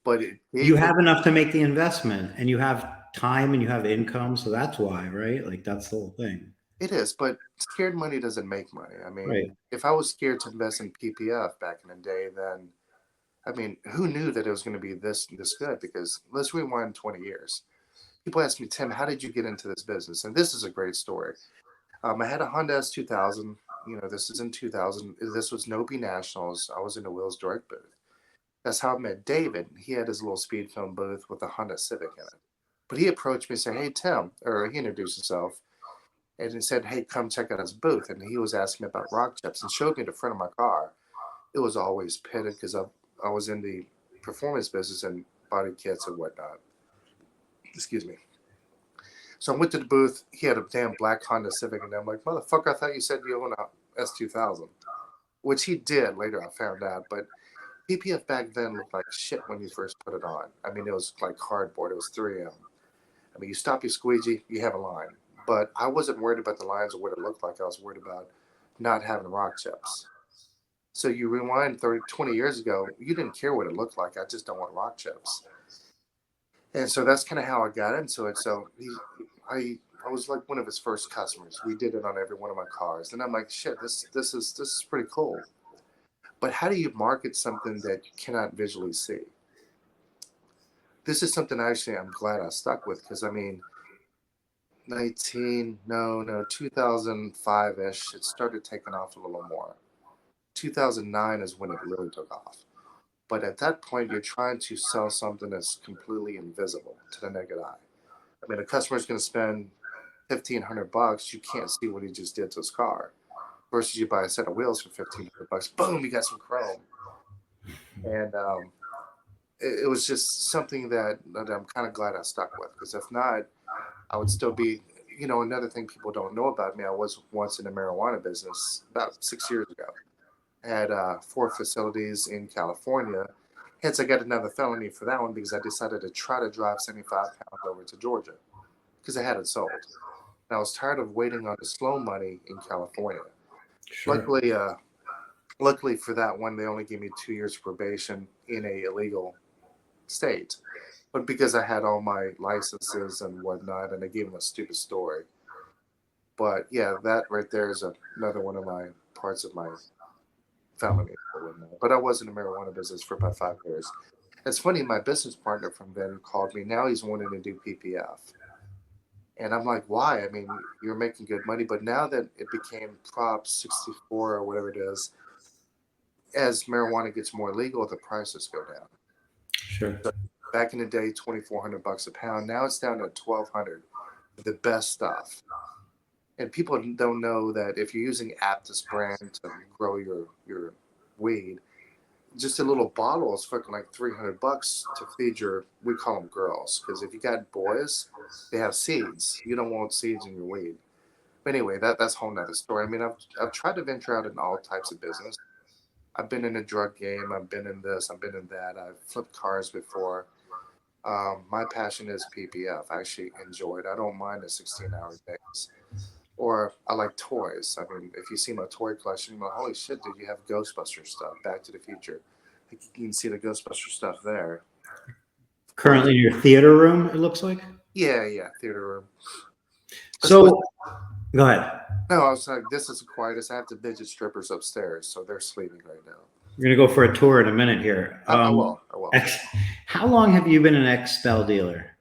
but
you have enough to make the investment, and you have time and you have income. So that's why, right? Like, that's the whole thing.
It is, but scared money doesn't make money. I mean,
right.
If I was scared to invest in PPF back in the day, then, I mean, who knew that it was going to be this good? Because let's rewind 20 years. People ask me, Tim, how did you get into this business? And this is a great story. I had a Honda S2000. This is in 2000. This was Nobi Nationals. I was in the Wheels Direct booth. That's how I met David. He had his little speed film booth with a Honda Civic in it. But he approached me and said, hey, Tim, or he introduced himself. And he said, hey, come check out his booth. And he was asking me about rock chips and showed me the front of my car. It was always pitted because I was in the performance business and body kits and whatnot. Excuse me. So I went to the booth. He had a damn black Honda Civic. And I'm like, motherfucker, I thought you said you own a S2000. Which he did later, I found out. But PPF back then looked like shit when you first put it on. I mean, it was like cardboard. It was 3M. I mean, you stop your squeegee, you have a line. But I wasn't worried about the lines or what it looked like. I was worried about not having rock chips. So you rewind 20 years ago, you didn't care what it looked like. I just don't want rock chips. And so that's kind of how I got into it. So I I was like one of his first customers. We did it on every one of my cars, and I'm like, shit, this is pretty cool. But how do you market something that you cannot visually see? This is something actually I'm glad I stuck with, because I mean, 2005 ish, it started taking off a little more. 2009 is when it really took off. But at that point, you're trying to sell something that's completely invisible to the naked eye. I mean, a customer's going to spend $1,500. You can't see what he just did to his car. Versus you buy a set of wheels for $1,500. Boom, you got some chrome. And it was just something that I'm kind of glad I stuck with. Because if not, I would still be, another thing people don't know about me, I was once in the marijuana business about 6 years ago. I had 4 facilities in California. Hence, I got another felony for that one because I decided to try to drive 75 pounds over to Georgia because I had it sold. And I was tired of waiting on the slow money in California.
Sure.
Luckily for that one, they only gave me 2 years probation in a illegal state. But because I had all my licenses and whatnot, and they gave them a stupid story. But yeah, that right there is another one of my parts of my felony. But I was in the marijuana business for about 5 years. It's funny, my business partner from then called me. Now he's wanting to do PPF. And I'm like, why? I mean, you're making good money. But now that it became Prop 64 or whatever it is, as marijuana gets more legal, the prices go down.
Sure.
So back in the day, $2,400 a pound. Now it's down to $1,200 for the best stuff. And people don't know that if you're using Aptus brand to grow your weed, just a little bottle is fucking like $300 to feed we call them girls. Because if you got boys, they have seeds. You don't want seeds in your weed. But anyway, that's a whole nother story. I mean, I've tried to venture out in all types of business. I've been in the drug game. I've been in this. I've been in that. I've flipped cars before. My passion is PPF. I actually enjoy it. I don't mind the 16-hour days. Or I like toys. I mean, if you see my toy collection, you're like, holy shit, dude, you have Ghostbuster stuff, Back to the Future. You can see the Ghostbuster stuff there.
Currently in your theater room, it looks like?
Yeah, theater room.
So, go ahead.
No, I was like, this is the quietest. I have the midget strippers upstairs, so they're sleeping right now.
We're going to go for a tour in a minute here.
I will.
How long have you been an Expel dealer?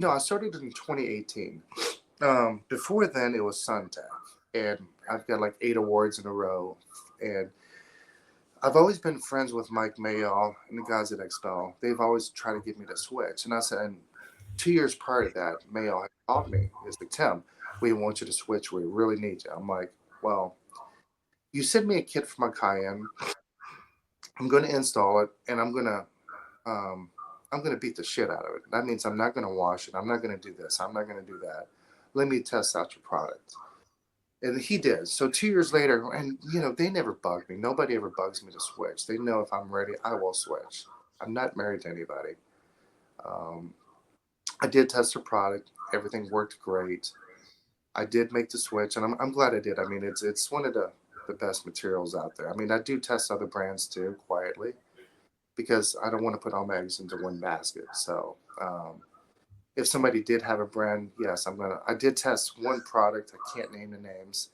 I started in 2018. Before then, it was Suntech, and I've got like 8 awards in a row. And I've always been friends with Mike Mayall and the guys at Expel. They've always tried to get me to switch. And I said, and 2 years prior to that, Mayall had called me. He was like, Tim, we want you to switch. We really need you. I'm like, well, you send me a kit for my Cayenne. I'm going to install it, and I'm going to beat the shit out of it. That means I'm not going to wash it. I'm not going to do this. I'm not going to do that. Let me test out your product. And he did. So 2 years later, and they never bugged me. Nobody ever bugs me to switch. They know if I'm ready, I will switch. I'm not married to anybody. I did test the product. Everything worked great. I did make the switch, and I'm glad I did. I mean, it's one of the best materials out there. I mean, I do test other brands too, quietly, because I don't want to put all my eggs into one basket. So if somebody did have a brand, yes, I did test one product. I can't name the names.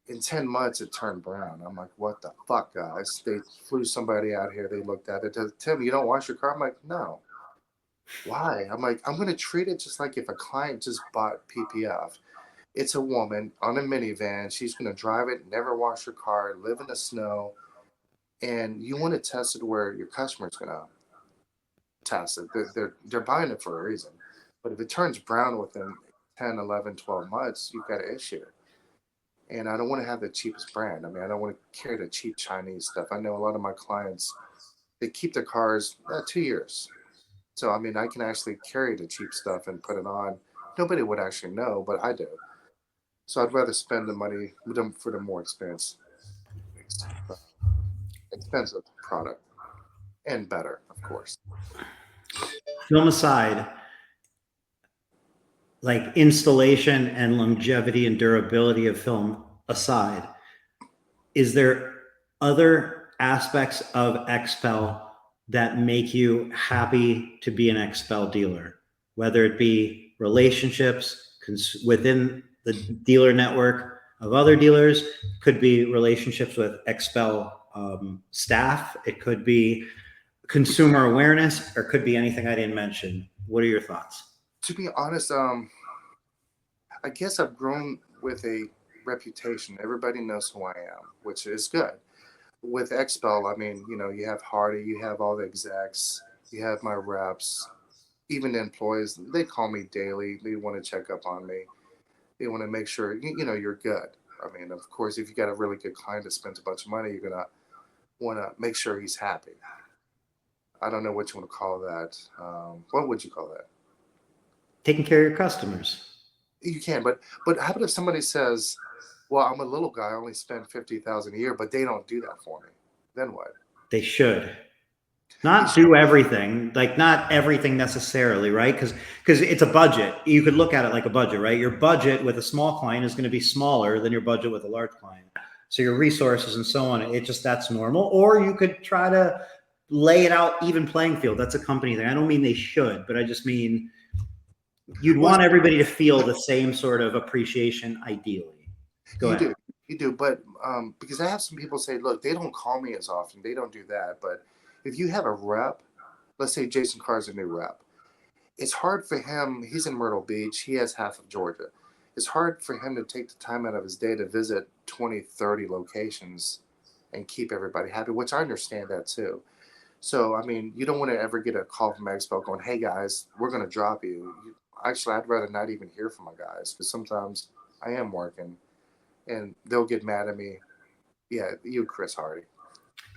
In 10 months, it turned brown. I'm like, what the fuck, guys? They flew somebody out here. They looked at it. Tim, you don't wash your car? I'm like, no. Why? I'm like, I'm going to treat it just like if a client just bought PPF. It's a woman on a minivan. She's going to drive it, never wash her car, live in the snow. And you want to test it where your customer's going to test it. They're buying it for a reason. But if it turns brown within 10, 11, 12 months, you've got an issue. And I don't want to have the cheapest brand. I mean, I don't want to carry the cheap Chinese stuff. I know a lot of my clients, they keep their cars 2 years. So, I mean, I can actually carry the cheap stuff and put it on. Nobody would actually know, but I do. So I'd rather spend the money for the more expensive product, and better, of course.
Film aside, like installation and longevity and durability of film aside, is there other aspects of Expel that make you happy to be an Expel dealer, whether it be relationships, within the dealer network of other dealers. Could be relationships with XPEL staff. It could be consumer awareness, or could be anything I didn't mention. What are your thoughts?
To be honest, I guess I've grown with a reputation. Everybody knows who I am, which is good. With XPEL, I mean, you have Hardy, you have all the execs, you have my reps, even the employees. They call me daily. They want to check up on me. They want to make sure you're good. I mean, of course, if you got a really good client that spends a bunch of money, you're gonna want to make sure he's happy. I don't know what you want to call that. What would you call that?
Taking care of your customers.
You can, but how about if somebody says, "Well, I'm a little guy, I only spend 50,000 a year," but they don't do that for me? Then what?
They should not do everything, like not everything necessarily, right? Because it's a budget. You could look at it like a budget, right? Your budget with a small client is going to be smaller than your budget with a large client. So your resources and so on, that's normal. Or you could try to lay it out even playing field. That's a company thing. I don't mean they should, but I just mean you'd want everybody to feel the same sort of appreciation, ideally. Go ahead.
You do, but because I have some people say, look, they don't call me as often. They don't do that. But if you have a rep, let's say Jason Carr's a new rep, it's hard for him. He's in Myrtle Beach. He has half of Georgia. It's hard for him to take the time out of his day to visit 20, 30 locations and keep everybody happy, which I understand that too. So, I mean, you don't want to ever get a call from Expo going, hey, guys, we're going to drop you. Actually, I'd rather not even hear from my guys because sometimes I am working and they'll get mad at me. Yeah, you, Chris Hardy.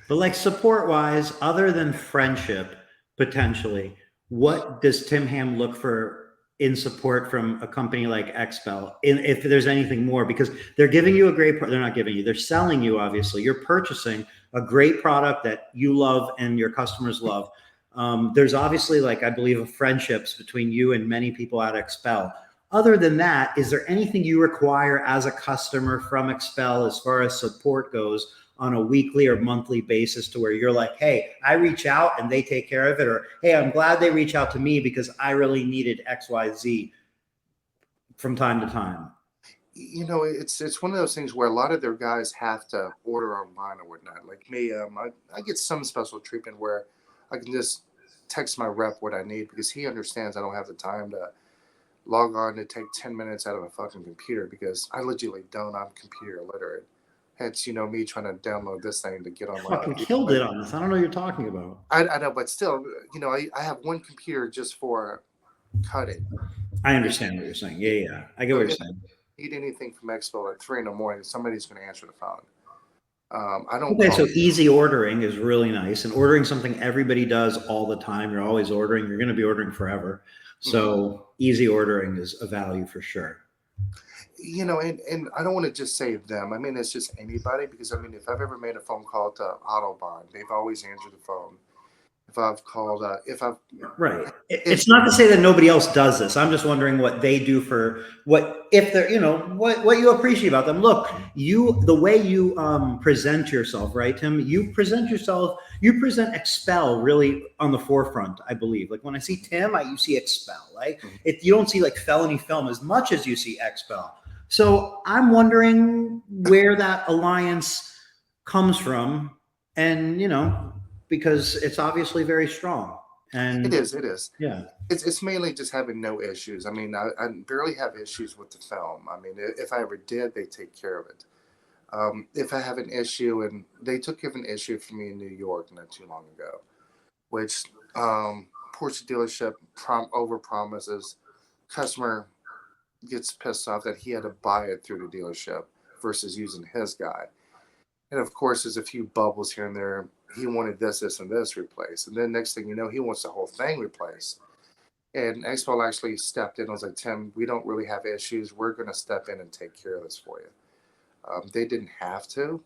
But like support wise, other than friendship, potentially, what does Tim Ham look for in support from a company like XPEL? If there's anything more, because they're giving you a great, they're not giving you, they're selling you, obviously. You're purchasing a great product that you love and your customers love. There's obviously, like, I believe, friendships between you and many people at XPEL. Other than that, is there anything you require as a customer from XPEL as far as support goes on a weekly or monthly basis to where you're like, hey, I reach out and they take care of it, or hey, I'm glad they reach out to me because I really needed XYZ from time to time?
It's one of those things where a lot of their guys have to order online or whatnot. Like me, I get some special treatment where I can just text my rep what I need because he understands I don't have the time to log on to take 10 minutes out of a fucking computer because I legitimately don't. I'm computer illiterate. Hence, me trying to download this thing to get on my
fucking killed it on this. I don't know what you're talking about.
I know, but still, I have one computer just for cutting.
I understand what you're saying. Yeah. I get what you're saying.
Need anything from Expo at 3 a.m, somebody's going to answer the phone. I don't.
Okay, so easy ordering is really nice, and ordering something everybody does all the time. You're always ordering. You're going to be ordering forever. So easy ordering is a value for sure.
And I don't want to just say them. I mean, it's just anybody because I mean, if I've ever made a phone call to Autobahn, they've always answered the phone. If I've called,
right. It's not to say that nobody else does this. I'm just wondering what they do for if they're, what you appreciate about them. Look, the way you present yourself, right, Tim? You present XPEL really on the forefront, I believe. Like when I see Tim, you see XPEL, right? You don't see like Felony Film as much as you see XPEL. So I'm wondering where that alliance comes from, and because it's obviously very strong. And
it is.
Yeah.
It's mainly just having no issues. I mean, I barely have issues with the film. I mean, if I ever did, they take care of it. If I have an issue, and they took care of an issue for me in New York not too long ago, which Porsche dealership over promises, customer gets pissed off that he had to buy it through the dealership versus using his guy. And of course, there's a few bubbles here and there. He wanted this, and this replaced. And then next thing you know, he wants the whole thing replaced. And XPEL actually stepped in and was like, Tim, we don't really have issues. We're going to step in and take care of this for you. They didn't have to.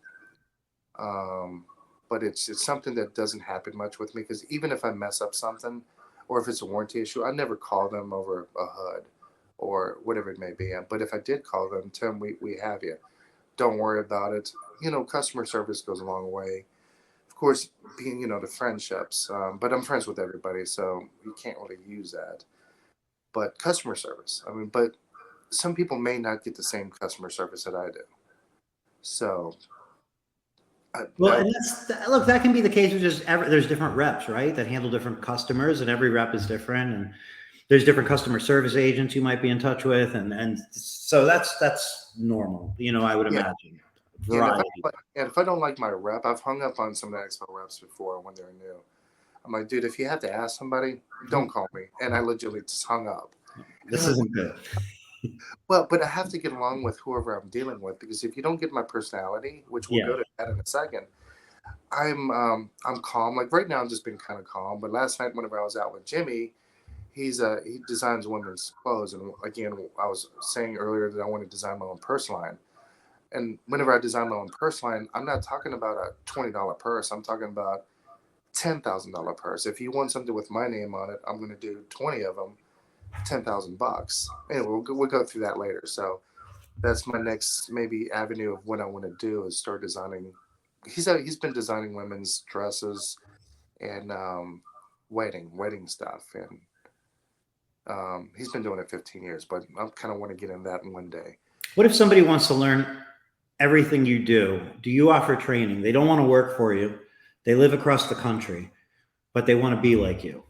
But it's something that doesn't happen much with me because even if I mess up something or if it's a warranty issue, I never call them over a HUD or whatever it may be. But if I did call them, Tim, we have you. Don't worry about it. Customer service goes a long way. Of course, being, the friendships, but I'm friends with everybody, so you can't really use that. But customer service, I mean, but some people may not get the same customer service that I do. So,
Well, and look, that can be the case with just there's different reps, right? That handle different customers, and every rep is different. And there's different customer service agents you might be in touch with. And so that's normal, I would
yeah.
imagine.
Yeah,
Variety.
and if I don't like my rep, I've hung up on some of the expo reps before when they're new. I'm like, dude, if you have to ask somebody, don't call me. And I literally just hung up.
This isn't good.
Well, but I have to get along with whoever I'm dealing with, because if you don't get my personality, which we'll go to that in a second, I'm calm. Like right now, I'm just being kind of calm. But last night, whenever I was out with Jimmy, he designs women's clothes, and again, I was saying earlier that I want to design my own purse line. And whenever I design my own purse line, I'm not talking about a $20 purse. I'm talking about $10,000 purse. If you want something with my name on it, I'm going to do 20 of them, $10,000. Anyway, we'll go through that later. So that's my next maybe avenue of what I want to do, is start designing. He's been designing women's dresses and wedding stuff, and he's been doing it 15 years. But I kind of want to get in that one day.
What if somebody wants to learn everything you do? Do you offer training? They don't want to work for you. They live across the country, but they want to be like you.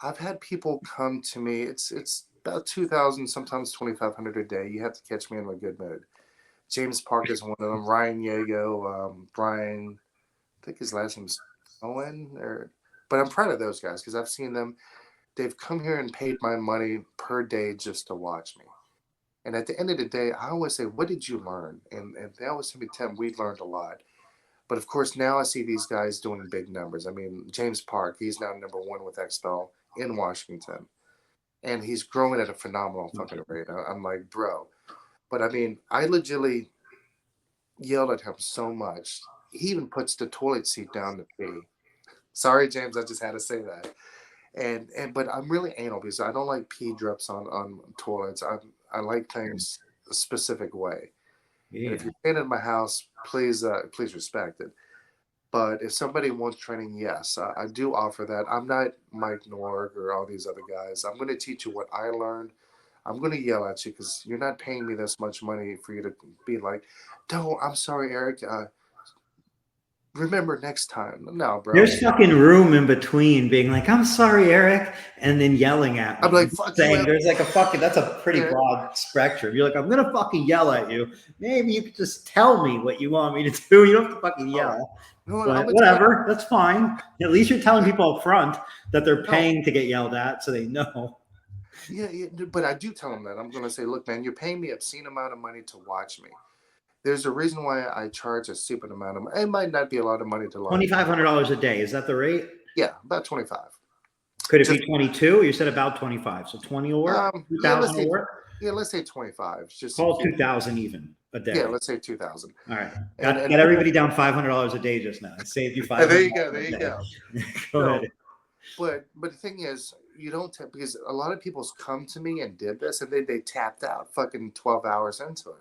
I've had people come to me. It's about 2,000, sometimes 2,500 a day. You have to catch me in a good mood. James Park is one of them. Ryan Yago, Brian, I think his last name's Owen. But I'm proud of those guys because I've seen them. They've come here and paid my money per day just to watch me. And at the end of the day, I always say, what did you learn? And they always tell me, Tim, we learned a lot. But of course, now I see these guys doing big numbers. I mean, James Park, he's now #1 with Expo in Washington. And he's growing at a phenomenal fucking rate. I'm like, bro. But I mean, I legitimately yelled at him so much. He even puts the toilet seat down to pee. Sorry, James, I just had to say that. But I'm really anal because I don't like pee drips on toilets. I like things a specific way.
Yeah.
And if you're staying in my house, please respect it. But if somebody wants training, yes, I do offer that. I'm not Mike Norg or all these other guys. I'm going to teach you what I learned. I'm going to yell at you because you're not paying me this much money for you to be like, I'm sorry, Eric. Remember next time. No, bro.
There's fucking room in between being like, I'm sorry, Eric, and then yelling at me.
I'm like, fuck you.
There's like that's a pretty broad spectrum. You're like, I'm going to fucking yell at you. Maybe you could just tell me what you want me to do. You don't have to fucking yell.
No,
but whatever, that's fine. At least you're telling people up front that they're paying to get yelled at, so they know.
Yeah, but I do tell them that. I'm going to say, look, man, you're paying me an obscene amount of money to watch me. There's a reason why I charge a stupid amount of money. It might not be a lot of money to learn.
$2,500 a day. Is that the rate?
Yeah, about 25.
Could it be 22? You said about 25. So 20 will work? 2,000 will work?
Yeah, let's say 25. Just
call 2,000 even a day.
Yeah, let's say 2,000.
All right. Got everybody down $500 a day just now. I saved you $500.
There you go. There you go.
Go ahead.
But the thing is, you don't because a lot of people come to me and did this and they tapped out fucking 12 hours into it.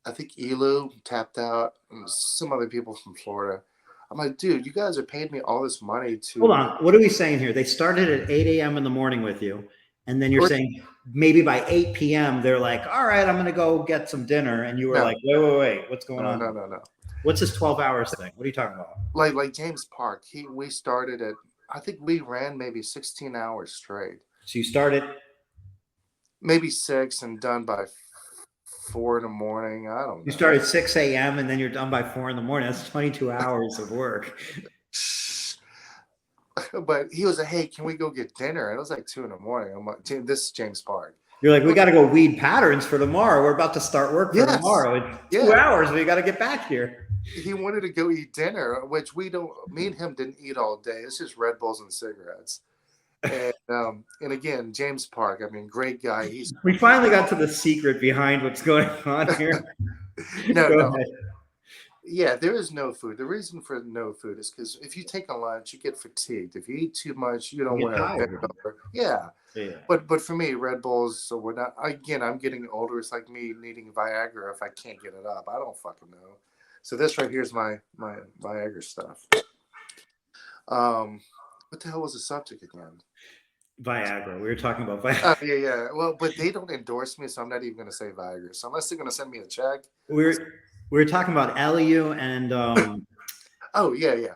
I think Elu tapped out and some other people from Florida. I'm like, dude, you guys are paying me all this money to.
Hold on. What are we saying here? They started at 8 a.m. in the morning with you. And then you're saying maybe by 8 p.m. they're like, all right, I'm going to go get some dinner. And you were like, wait. What's going on?
No.
What's this 12 hours thing? What are you talking about?
Like James Park. We started at, I think we ran maybe 16 hours straight.
So you started?
Maybe 6 and done by 4 in the morning. I don't know.
You start at 6 a.m. and then you're done by 4 in the morning. That's 22 hours of work.
But he was like, hey, can we go get dinner? And it was like 2 in the morning. I'm like, this is James Park.
You're like, we got to go weed patterns for tomorrow. We're about to start work for tomorrow. It's 2 hours. We got to get back here.
He wanted to go eat dinner, which me and him didn't eat all day. It's just Red Bulls and cigarettes. And again, James Park, I mean, great guy.
We finally got to the secret behind what's going on here.
No. Yeah, there is no food. The reason for no food is because if you take a lunch, you get fatigued. If you eat too much, you don't want to. Yeah. But for me, Red Bulls. So we're not. Again, I'm getting older. It's like me needing Viagra if I can't get it up. I don't fucking know. So this right here is my Viagra stuff. What the hell was the subject again?
Viagra. We were talking about Viagra.
Yeah. Well, but they don't endorse me, so I'm not even going to say Viagra. So unless they're going to send me a check.
We were talking about Eliu
Oh, yeah.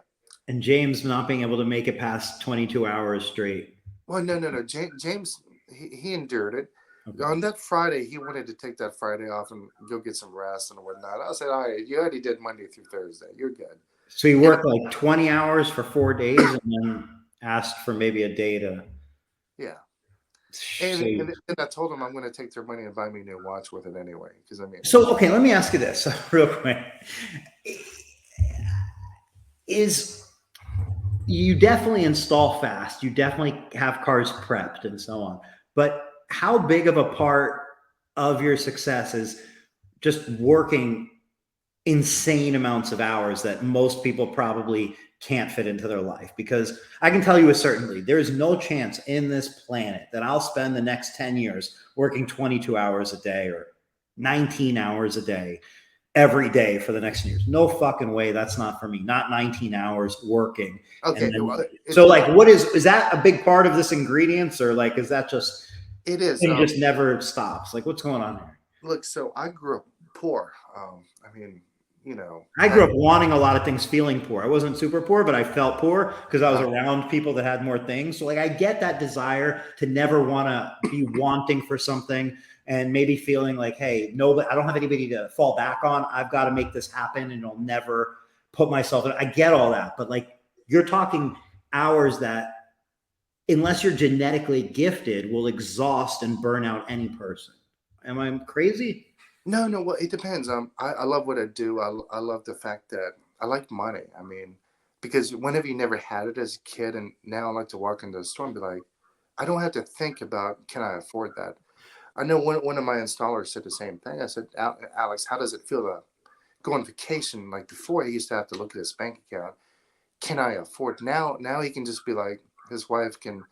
and James not being able to make it past 22 hours straight.
Well, no. James, he endured it.
Okay.
On that Friday, he wanted to take that Friday off and go get some rest and whatnot. I said, all right, you already did Monday through Thursday. You're good.
So he worked like 20 hours for 4 days and then asked for maybe a day to.
Yeah.
So,
And then I told him I'm going to take their money and buy me a new watch with it anyway. Because I mean,
so okay, let me ask you this real quick. Is you definitely install fast, you definitely have cars prepped and so on, but how big of a part of your success is just working insane amounts of hours that most people probably can't fit into their life? Because I can tell you with certainty, there is no chance in this planet that I'll spend the next 10 years working 22 hours a day or 19 hours a day every day for the next years. No fucking way. That's not for me. Not 19 hours working.
okay.
Then,
Well,
so like, what is that a big part of this ingredients, or like, is that just,
it is.
it just never stops? Like, what's going on here?
Look, so I grew up poor. I mean,
I grew up wanting a lot of things, feeling poor. I wasn't super poor, but I felt poor because I was around people that had more things. So like, I get that desire to never want to be wanting for something and maybe feeling like, hey, no, but I don't have anybody to fall back on. I've got to make this happen and I'll never put myself in. I get all that, but like, you're talking hours that, unless you're genetically gifted, will exhaust and burn out any person. Am I crazy?
No. Well, it depends. I love what I do. I love the fact that I like money. I mean, because whenever you never had it as a kid, and now I like to walk into a store and be like, I don't have to think about, can I afford that? I know one of my installers said the same thing. I said, Alex, how does it feel to go on vacation? Like before, he used to have to look at his bank account. Can I afford? Now he can just be like, his wife can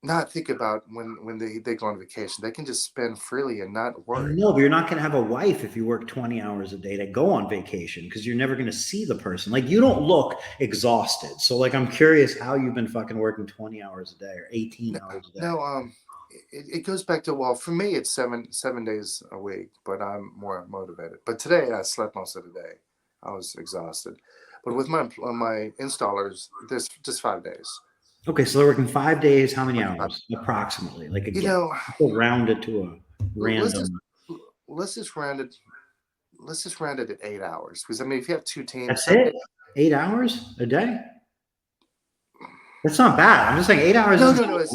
not think about when they go on vacation. They can just spend freely and not
I
worry.
know, but you're not going to have a wife if you work 20 hours a day to go on vacation because you're never going to see the person. Like, you don't look exhausted. So like, I'm curious how you've been fucking working 20 hours a day or 18 hours a day.
No, it goes back to, well, for me it's seven days a week, but I'm more motivated. But today I slept most of the day. I was exhausted. But with my installers, there's just 5 days.
Okay, so they're working 5 days. How many
Like,
hours approximately? Like,
you
again,
know,
round it to a
let's just
random.
let's just round it. Let's just round it at 8 hours. Because I mean, if you have two teams,
That's it. 8 hours a day. That's not bad. I'm just saying 8 hours is
no.
a lot. It's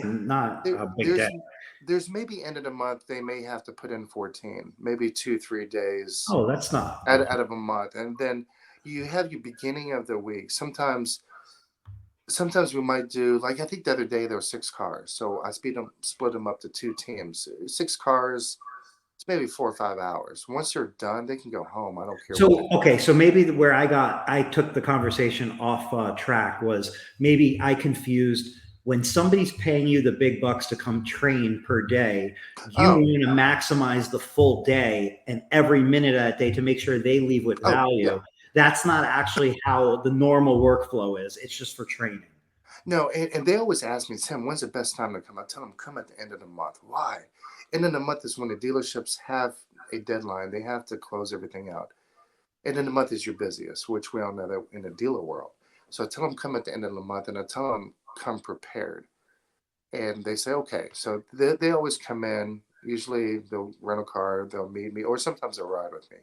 like not a big day.
There's maybe end of the month they may have to put in 14, maybe 2-3 days
Oh, that's not.
out of a month, and then you have your beginning of the week. Sometimes we might do, like, I think the other day there were 6 cars, so I split them up to 2 teams. 6 cars. It's maybe 4 or 5 hours. Once they're done, they can go home. I don't care.
So, okay, so maybe where I took the conversation off track was maybe I confused when somebody's paying you the big bucks to come train per day, you want to maximize the full day and every minute of that day to make sure they leave with value. Yeah. That's not actually how the normal workflow is. It's just for training.
No, and they always ask me, Tim, when's the best time to come? I tell them, come at the end of the month. Why? End of the month is when the dealerships have a deadline. They have to close everything out. End of the month is your busiest, which we all know that in the dealer world. So I tell them, come at the end of the month, and I tell them, come prepared. And they say, okay. So they always come in. Usually they'll rent a car, they'll meet me, or sometimes they'll ride with me.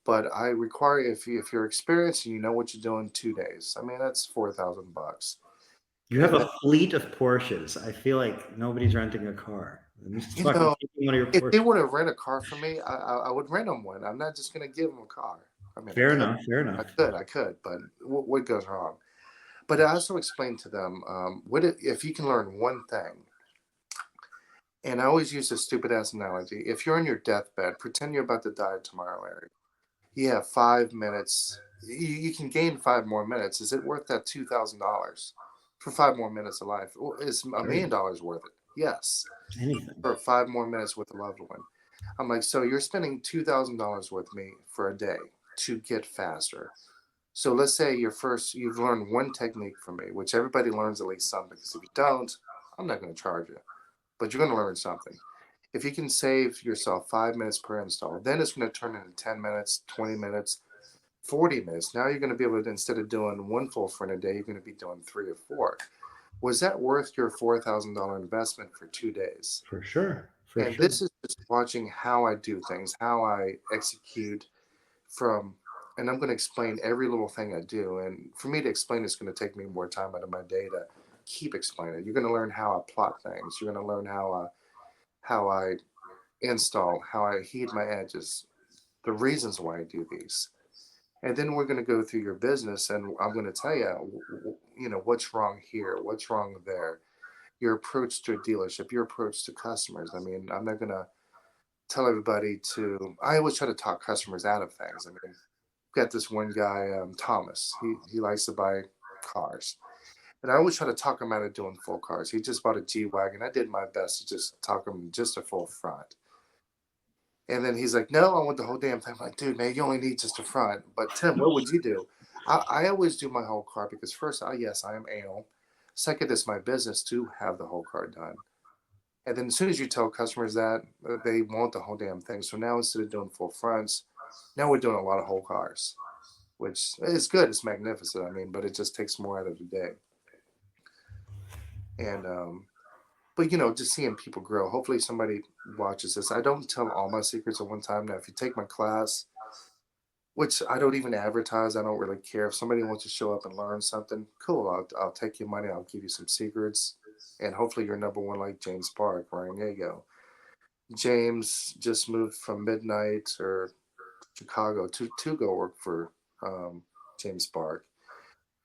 But I require, if you're experienced and you know what you're doing, 2 days. I mean, that's $4,000.
You have a fleet of Porsches. I feel like nobody's renting a car.
If they want to rent a car from me, I would rent them one. I'm not just going to give them a car. I mean,
fair enough.
I could, but what goes wrong? But I also explained to them, if you can learn one thing, and I always use this stupid ass analogy. If you're on your deathbed, pretend you're about to die tomorrow, Larry. You have 5 minutes. You can gain 5 more minutes. Is it worth that $2,000 for 5 more minutes of life? Is $1 million worth it? Yes.
Anything
for 5 more minutes with a loved one. I'm like, so you're spending $2,000 with me for a day to get faster. So let's say you've learned one technique from me, which everybody learns at least something. Because if you don't, I'm not going to charge you, but you're going to learn something. If you can save yourself 5 minutes per install, then it's going to turn into 10 minutes, 20 minutes, 40 minutes. Now you're going to be able to, instead of doing one full front a day, you're going to be doing 3 or 4. Was that worth your $4,000 investment for 2 days?
For sure. For
And
sure.
this is just watching how I do things, how I execute from, and I'm going to explain every little thing I do. And for me to explain, it's going to take me more time out of my day to keep explaining. You're going to learn how I plot things. You're going to learn how I install, how I heat my edges, the reasons why I do these. And then we're going to go through your business, and I'm going to tell you, what's wrong here, what's wrong there, your approach to a dealership, your approach to customers. I mean, I'm not going to tell everybody to, I always try to talk customers out of things. I mean, we've got this one guy, Thomas, he likes to buy cars. And I always try to talk him out of doing full cars. He just bought a G-Wagon. I did my best to just talk him just a full front. And then he's like, no, I want the whole damn thing. I'm like, dude, man, you only need just a front. But Tim, what would you do? I always do my whole car because first, yes, I am anal. Second, it's my business to have the whole car done. And then as soon as you tell customers that, they want the whole damn thing. So now instead of doing full fronts, now we're doing a lot of whole cars, which is good. It's magnificent. I mean, but it just takes more out of the day. And but just seeing people grow. Hopefully somebody watches this. I don't tell all my secrets at one time. Now, if you take my class, which I don't even advertise, I don't really care. If somebody wants to show up and learn something, cool. I'll take your money. I'll give you some secrets, and hopefully you're number one like James Park. Right, there you go. James just moved from Midnight or Chicago to go work for James Park.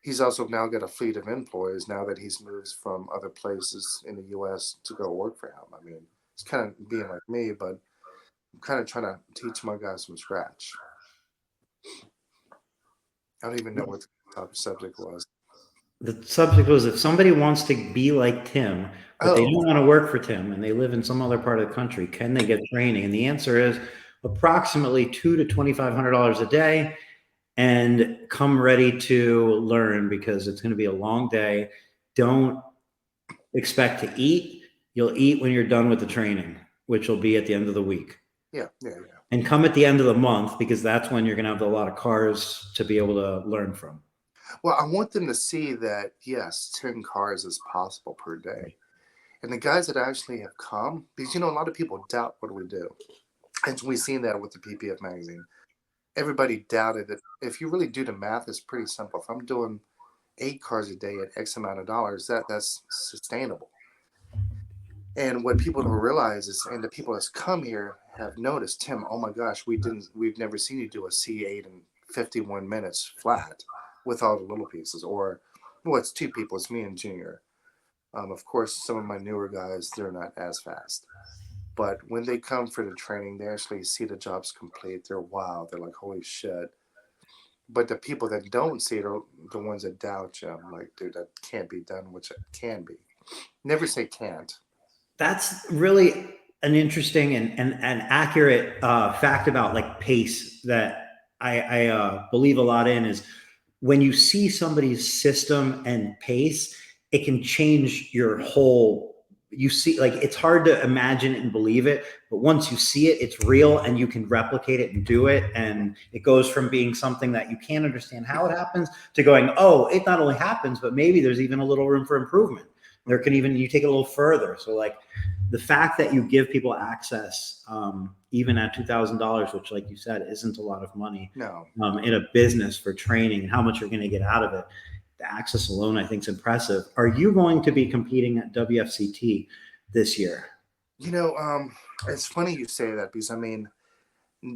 He's also now got a fleet of employees now that he's moved from other places in the U.S. to go work for him. I mean, it's kind of being like me, but I'm kind of trying to teach my guys from scratch. I don't even know what the top subject was.
The subject was, if somebody wants to be like Tim, but they don't want to work for Tim and they live in some other part of the country, can they get training? And the answer is approximately $200 to $2,500 a day. And come ready to learn, because it's going to be a long day. Don't expect to eat. You'll eat when you're done with the training, which will be at the end of the week.
Yeah.
And come at the end of the month, because that's when you're going to have a lot of cars to be able to learn from.
Well, I want them to see that, yes, 10 cars is possible per day. And the guys that actually have come, because, a lot of people doubt what we do. And we've seen that with the PPF magazine. Everybody doubted that. If you really do the math, it's pretty simple. If I'm doing 8 cars a day at X amount of dollars, that's sustainable. And what people don't realize is, and the people that's come here have noticed, Tim, oh my gosh, we've never seen you do a C8 in 51 minutes flat with all the little pieces. Or, well, it's 2 people, it's me and Junior. Of course, some of my newer guys, they're not as fast. But when they come for the training, they actually see the jobs complete. They're wow. They're like, holy shit. But the people that don't see it are the ones that doubt you. I'm like, dude, that can't be done, which it can be. Never say can't.
That's really an interesting and accurate fact about like pace that I believe a lot in, is when you see somebody's system and pace, it can change your whole. You see, like, it's hard to imagine it and believe it, but once you see it, it's real and you can replicate it and do it. And it goes from being something that you can't understand how it happens to going, oh, it not only happens, but maybe there's even a little room for improvement. There can even, you take it a little further. So like the fact that you give people access, even at $2,000, which, like you said, isn't a lot of money,
No.
In a business for training and how much you're going to get out of it. The access alone, I think, is impressive. Are you going to be competing at WFCT this year?
It's funny you say that, because I mean,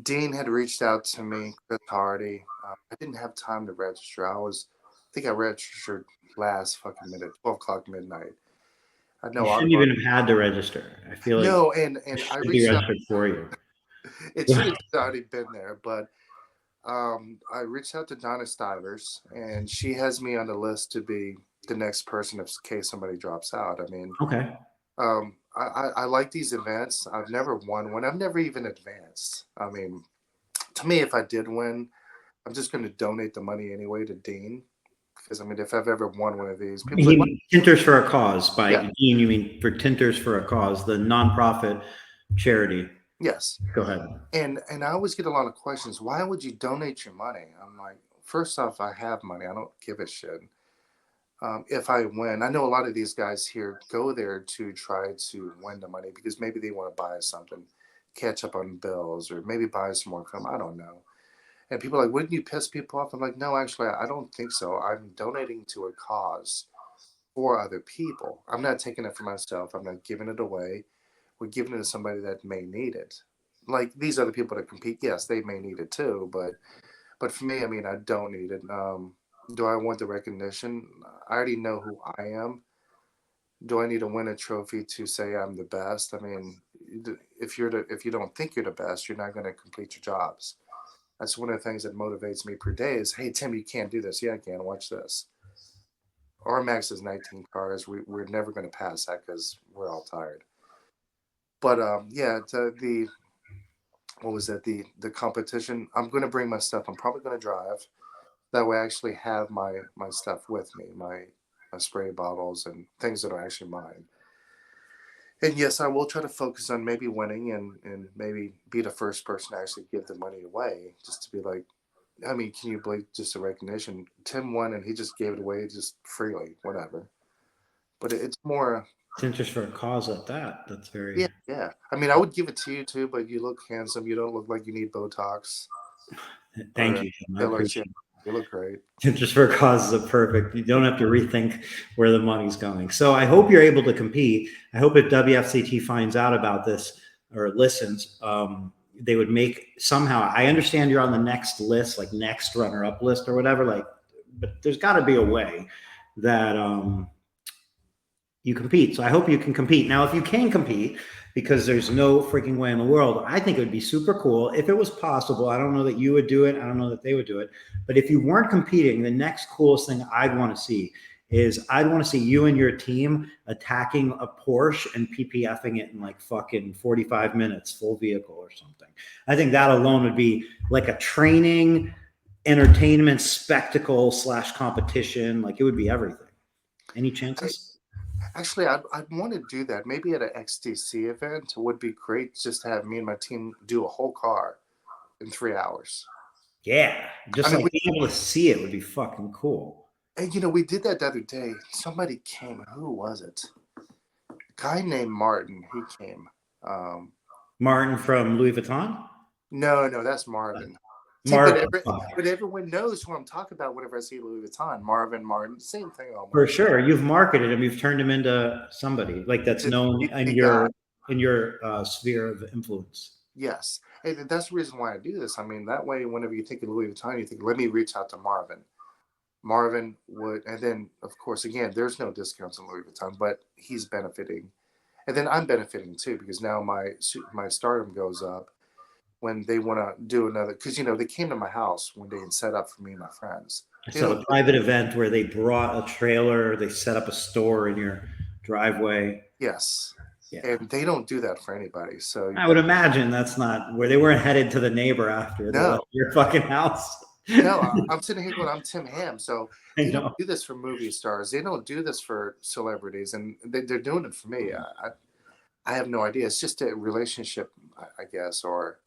Dean had reached out to me, Chris Hardy. I didn't have time to register. I think I registered last fucking minute, 12 o'clock midnight. I know.
You shouldn't even have had to register. I feel like
no, and I reached out
for you.
It should have already been there, but I reached out to Donna Stivers, and she has me on the list to be the next person in case somebody drops out. I mean,
okay.
I like these events. I've never won one. I've never even advanced. I mean, to me, if I did win, I'm just going to donate the money anyway to Dean. Because I mean, if I've ever won one of these,
You
people like,
mean Tinters for a Cause by
yeah,
Dean? You mean for Tinters for a Cause, the nonprofit charity?
yes.
Go ahead.
And I always get a lot of questions. Why would you donate your money? I'm like, first off, I have money. I don't give a shit. If I win, I know a lot of these guys here go there to try to win the money because maybe they want to buy something, catch up on bills, or maybe buy some more film. I don't know. And people are like, wouldn't you piss people off? I'm like, no, actually, I don't think so. I'm donating to a cause for other people. I'm not taking it for myself. I'm not giving it away. We're giving it to somebody that may need it. Like these other people that compete, yes, they may need it too, but for me, I mean, I don't need it. Do I want the recognition? I already know who I am. Do I need to win a trophy to say I'm the best? I mean, if you don't think you're the best, you're not going to complete your jobs. That's one of the things that motivates me per day is, hey, Tim, you can't do this. Yeah, I can. Watch this. Our max is 19 cars. We're never going to pass that because we're all tired. But yeah, the what was that? The competition. I'm going to bring my stuff. I'm probably going to drive. That way, I actually have my stuff with me, my spray bottles and things that are actually mine. And yes, I will try to focus on maybe winning and maybe be the first person to actually give the money away, just to be like, I mean, can you believe just a recognition? Tim won and he just gave it away just freely, whatever. But it's more,
Tinters for a Cause at that. That's very.
yeah, yeah. I mean, I would give it to you too, but you look handsome. You don't look like you need Botox
Thank
or
you, Tim. I
fillers. Yeah,
appreciate it.
you look great.
Tinters for a Cause is a perfect. You don't have to rethink where the money's going. So I hope you're able to compete. I hope if WFCT finds out about this or listens, they would make somehow. I understand you're on the next list, like next runner-up list or whatever. Like, but there's got to be a way that you compete. So I hope you can compete. Now, if you can compete, because there's no freaking way in the world, I think it would be super cool if it was possible. I don't know that you would do it. I don't know that they would do it. But if you weren't competing, the next coolest thing I'd want to see is I'd want to see you and your team attacking a Porsche and PPFing it in like fucking 45 minutes, full vehicle or something. I think that alone would be like a training, entertainment, spectacle / competition. Like it would be everything. Any chances?
Actually, I'd want to do that. Maybe at an XTC event it would be great just to have me and my team do a whole car in 3 hours.
Yeah,
I
just
mean,
like being able to see it would be fucking cool.
and we did that the other day. Somebody came. Who was it? A guy named Martin. He came. Um,
Martin from Louis Vuitton?
no, that's Marvin. See, but
Marvin,
but everyone knows who I'm talking about whenever I see Louis Vuitton. Martin, same thing
for
almost.
sure. You've marketed him. You've turned him into somebody like that's known in
Big guy.
your sphere of influence.
Yes, and that's the reason why I do this. I mean, that way, whenever you think of Louis Vuitton, you think, let me reach out to Marvin. Marvin would, and then of course, again, there's no discounts on Louis Vuitton, but he's benefiting, and then I'm benefiting too because now my stardom goes up when they want to do another. Because they came to my house one day and set up for me and my friends.
I
They
saw
don't
a
do,
private event where they brought a trailer, they set up a store in your driveway.
yes,
Yeah.
and they don't do that for anybody. So
I would imagine that's not where they weren't headed to the neighbor after they
no,
left your fucking house.
no, I'm sitting here going, I'm Tim Ham. So
I
they don't
know.
do this for movie stars. They don't do this for celebrities, and they're doing it for me. I have no idea. It's just a relationship, I guess, or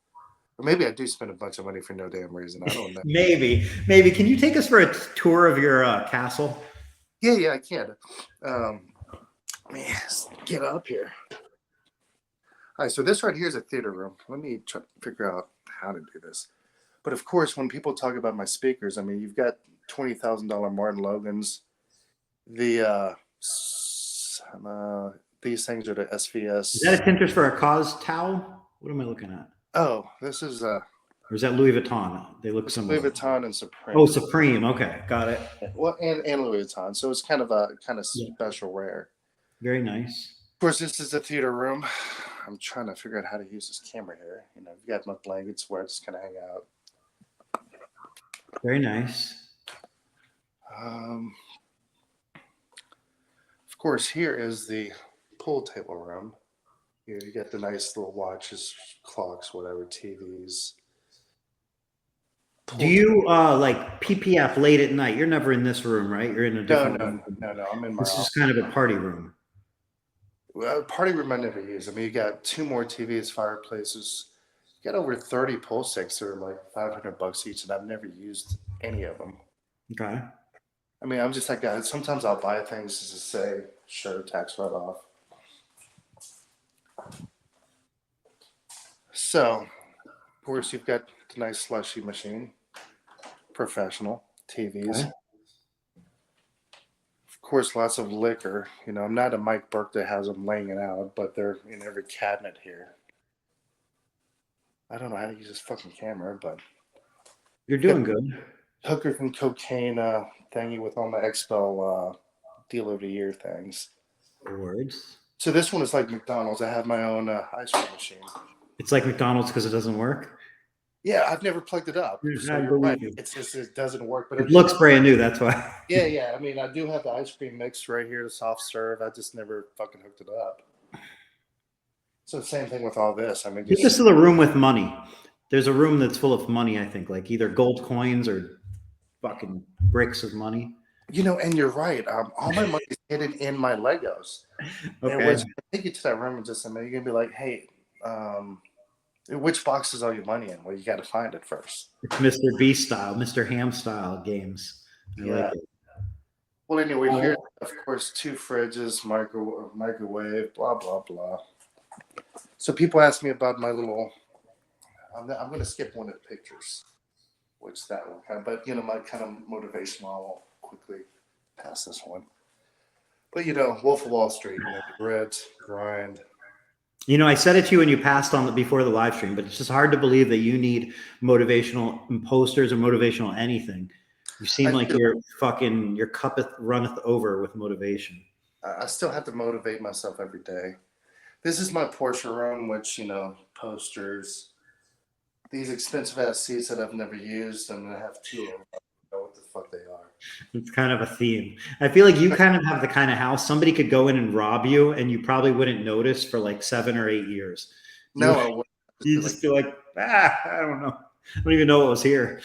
maybe I do spend a bunch of money for no damn reason. I don't know.
Maybe. Can you take us for a tour of your castle?
Yeah, I can. Let me get up here. All right, so this right here is a theater room. Let me try to figure out how to do this. But of course, when people talk about my speakers, I mean, you've got $20,000 Martin Logans. The these things are the SVS.
Is that a Tinters for a Cause towel? What am I looking at?
Oh, this is
Or is that Louis Vuitton? They look similar.
Louis Vuitton and Supreme.
Oh, Supreme. Okay, got it.
Well, and Louis Vuitton. So it's kind of
Yeah.
special rare.
Very nice.
Of course, this is a theater room. I'm trying to figure out how to use this camera here. I've got my blankets where I just kind of hang out.
Very nice.
Of course, here is the pool table room. You get the nice little watches, clocks, whatever, TVs.
Do you like PPF late at night? You're never in this room, right? You're in a
No,
different
no,
room.
no. I'm in my
This is
office.
kind of a party room.
Well, party room I never use. I mean, you got 2 more TVs, fireplaces. You got over 30 pull sticks that are like $500 each, and I've never used any of them.
Okay.
I mean, I'm just that guy. Sometimes I'll buy things just to say, sure, tax write off. So, of course, you've got the nice slushy machine, professional TVs.
Okay.
Of course, lots of liquor. You know, I'm not a Mike Burke that has them laying it out, but they're in every cabinet here. I don't know how to use this fucking camera, but
You're doing good.
hooker and cocaine thingy with all my Expel deal of the year things.
Words.
So this one is like McDonald's. I have my own ice cream machine.
It's like McDonald's because it doesn't work.
Yeah, I've never plugged it up. So
I
you're right.
believe you.
It's just it doesn't work. But
It looks brand new. That's why.
yeah. I mean, I do have the ice cream mix right here, the soft serve. I just never fucking hooked it up. So the same thing with all this. I mean,
Get this to the room with money. There's a room that's full of money. I think like either gold coins or fucking bricks of money.
you know, and you're right. All my money is hidden in my Legos. And
Okay.
which I take you to that room in just a minute. You're gonna be like, hey, which box is all your money in? Well, you got to find it first.
It's Mr. Beast style, Mr. Ham style games. I like it.
Well, anyway, here, of course, 2 fridges, microwave, blah, blah, blah. So people ask me about my little, I'm going to skip one of the pictures, which that one kind of, but, you know, my kind of motivational, I'll quickly pass this one. But, you know, Wolf of Wall Street, you know, grit, grind.
You know, I said it to you when you passed on before the live stream, but it's just hard to believe that you need motivational posters or motivational anything. You seem like your cup runneth over with motivation.
I still have to motivate myself every day. This is my Porsche room, which, you know, posters, these expensive ass seats that I've never used, and I have 2 of them. I don't know what the fuck they are.
It's kind of a theme. I feel like you kind of have the kind of house somebody could go in and rob you, and you probably wouldn't notice for like 7 or 8 years.
No, I wouldn't.
You just feel like, I don't know. I don't even know what was here.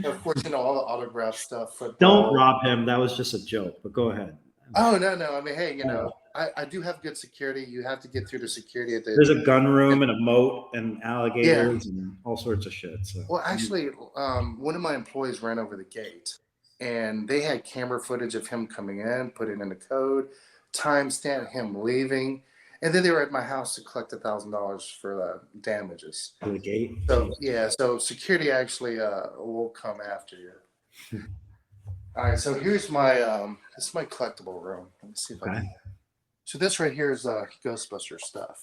Of course, you know, all the autograph stuff. Football.
Don't rob him. That was just a joke, but go ahead.
Oh, no. I mean, hey, you know, I do have good security. You have to get through the security at the.
There's a gun room and a moat and alligators and all sorts of shit. So.
Well, actually, one of my employees ran over the gate, and they had camera footage of him coming in, putting in the code, timestamp him leaving, and then they were at my house to collect $1,000 for the damages.
To the gate.
So yeah, so security actually will come after you. All right, so here's my this is my collectible room. Let me see if I can. So this right here is Ghostbuster stuff.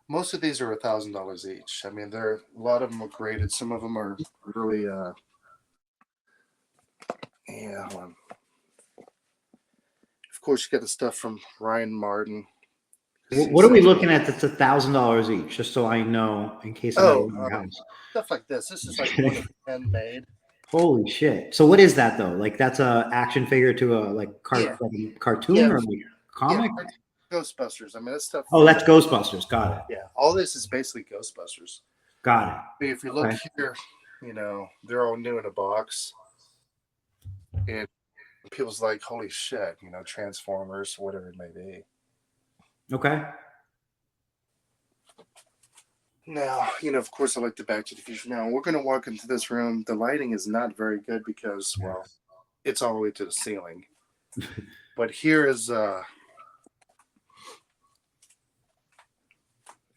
Most of these are $1,000 each. I mean, a lot of them are graded. Some of them are really yeah. Hold on. Of course, you got the stuff from Ryan Martin.
What are we looking at that's $1,000 each? Just so I know, in case
stuff like this. This is like 1 of 10 made.
Holy shit! So what is that though? Like that's a action figure to a like cartoon or like comic?
Yeah, Ghostbusters. I mean, that stuff.
Oh, that's Ghostbusters. Got it.
Yeah, all this is basically Ghostbusters.
Got it.
I mean, if you look here, you know, they're all new in a box. And people's like, holy shit, you know, Transformers, whatever it may be.
Okay.
Now, you know, of course, I like the Back to the Future. Now, we're going to walk into this room. The lighting is not very good because, well, it's all the way to the ceiling. But here is,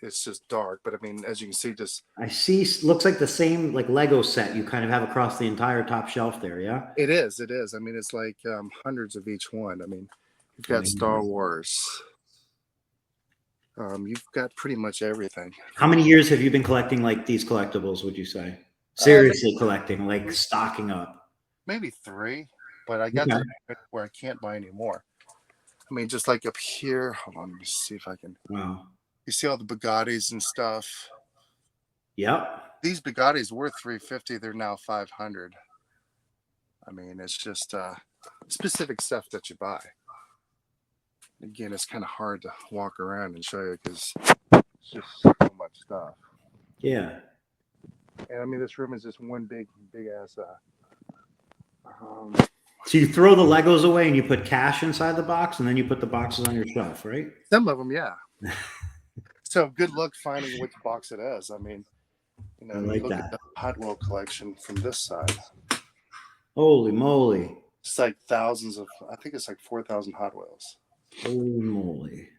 it's just dark. But, I mean, as you can see, just...
I see, looks like the same, like, Lego set you kind of have across the entire top shelf there, yeah?
It is. I mean, it's like hundreds of each one. I mean, you've got Star Wars. You've got pretty much everything.
How many years have you been collecting like these collectibles, would you say? Seriously collecting, like stocking up?
Maybe 3, but I got to the point where I can't buy any more. I mean, just like up here. Hold on, let me see if I can.
Wow.
You see all the Bugattis and stuff?
Yep.
These Bugattis were $350. They're now $500. I mean, it's just specific stuff that you buy. Again, it's kind of hard to walk around and show you because it's just so much stuff.
Yeah.
And I mean, this room is just one big ass.
So you throw the Legos away and you put cash inside the box, and then you put the boxes on your shelf, right?
Some of them, yeah. So good luck finding which box it is. I mean,
I like
look at
that.
the Hot Wheel collection from this side.
Holy moly.
It's like thousands of, I think it's like 4,000 Hot Wheels.
Holy moly.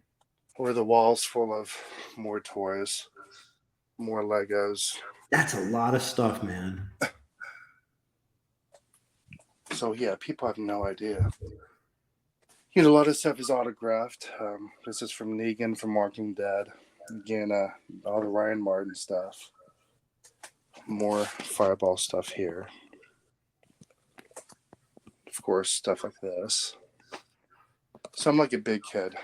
Or the walls full of more toys, more Legos.
That's a lot of stuff, man.
So yeah, people have no idea. A lot of stuff is autographed. This is from Negan from Walking Dead. Again, all the Ryan Martin stuff. More Fireball stuff here. Of course, stuff like this. So I'm like a big kid.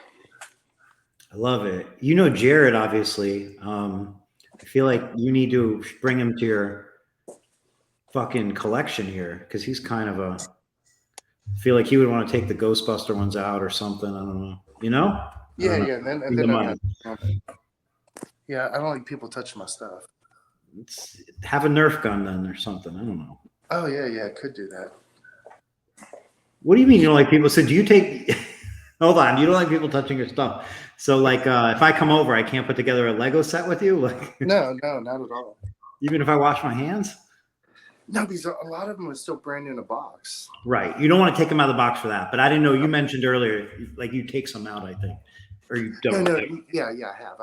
I love it. Jared, obviously. I feel like you need to bring him to your fucking collection here because he's kind of I feel like he would want to take the Ghostbuster ones out or something. I don't know.
Yeah,
I don't know.
yeah. And then I don't like people touching my stuff.
Have a Nerf gun then or something. I don't know.
Oh yeah, could do that.
What do you mean you don't like people? So do you take? Hold on, you don't like people touching your stuff. So like, if I come over, I can't put together a Lego set with you. Like,
no, not at all.
Even if I wash my hands.
No, because a lot of them are still brand new in a box.
Right. You don't want to take them out of the box for that. But I didn't know. You mentioned earlier, like you take some out, I think, or you don't.
No. Yeah, I have.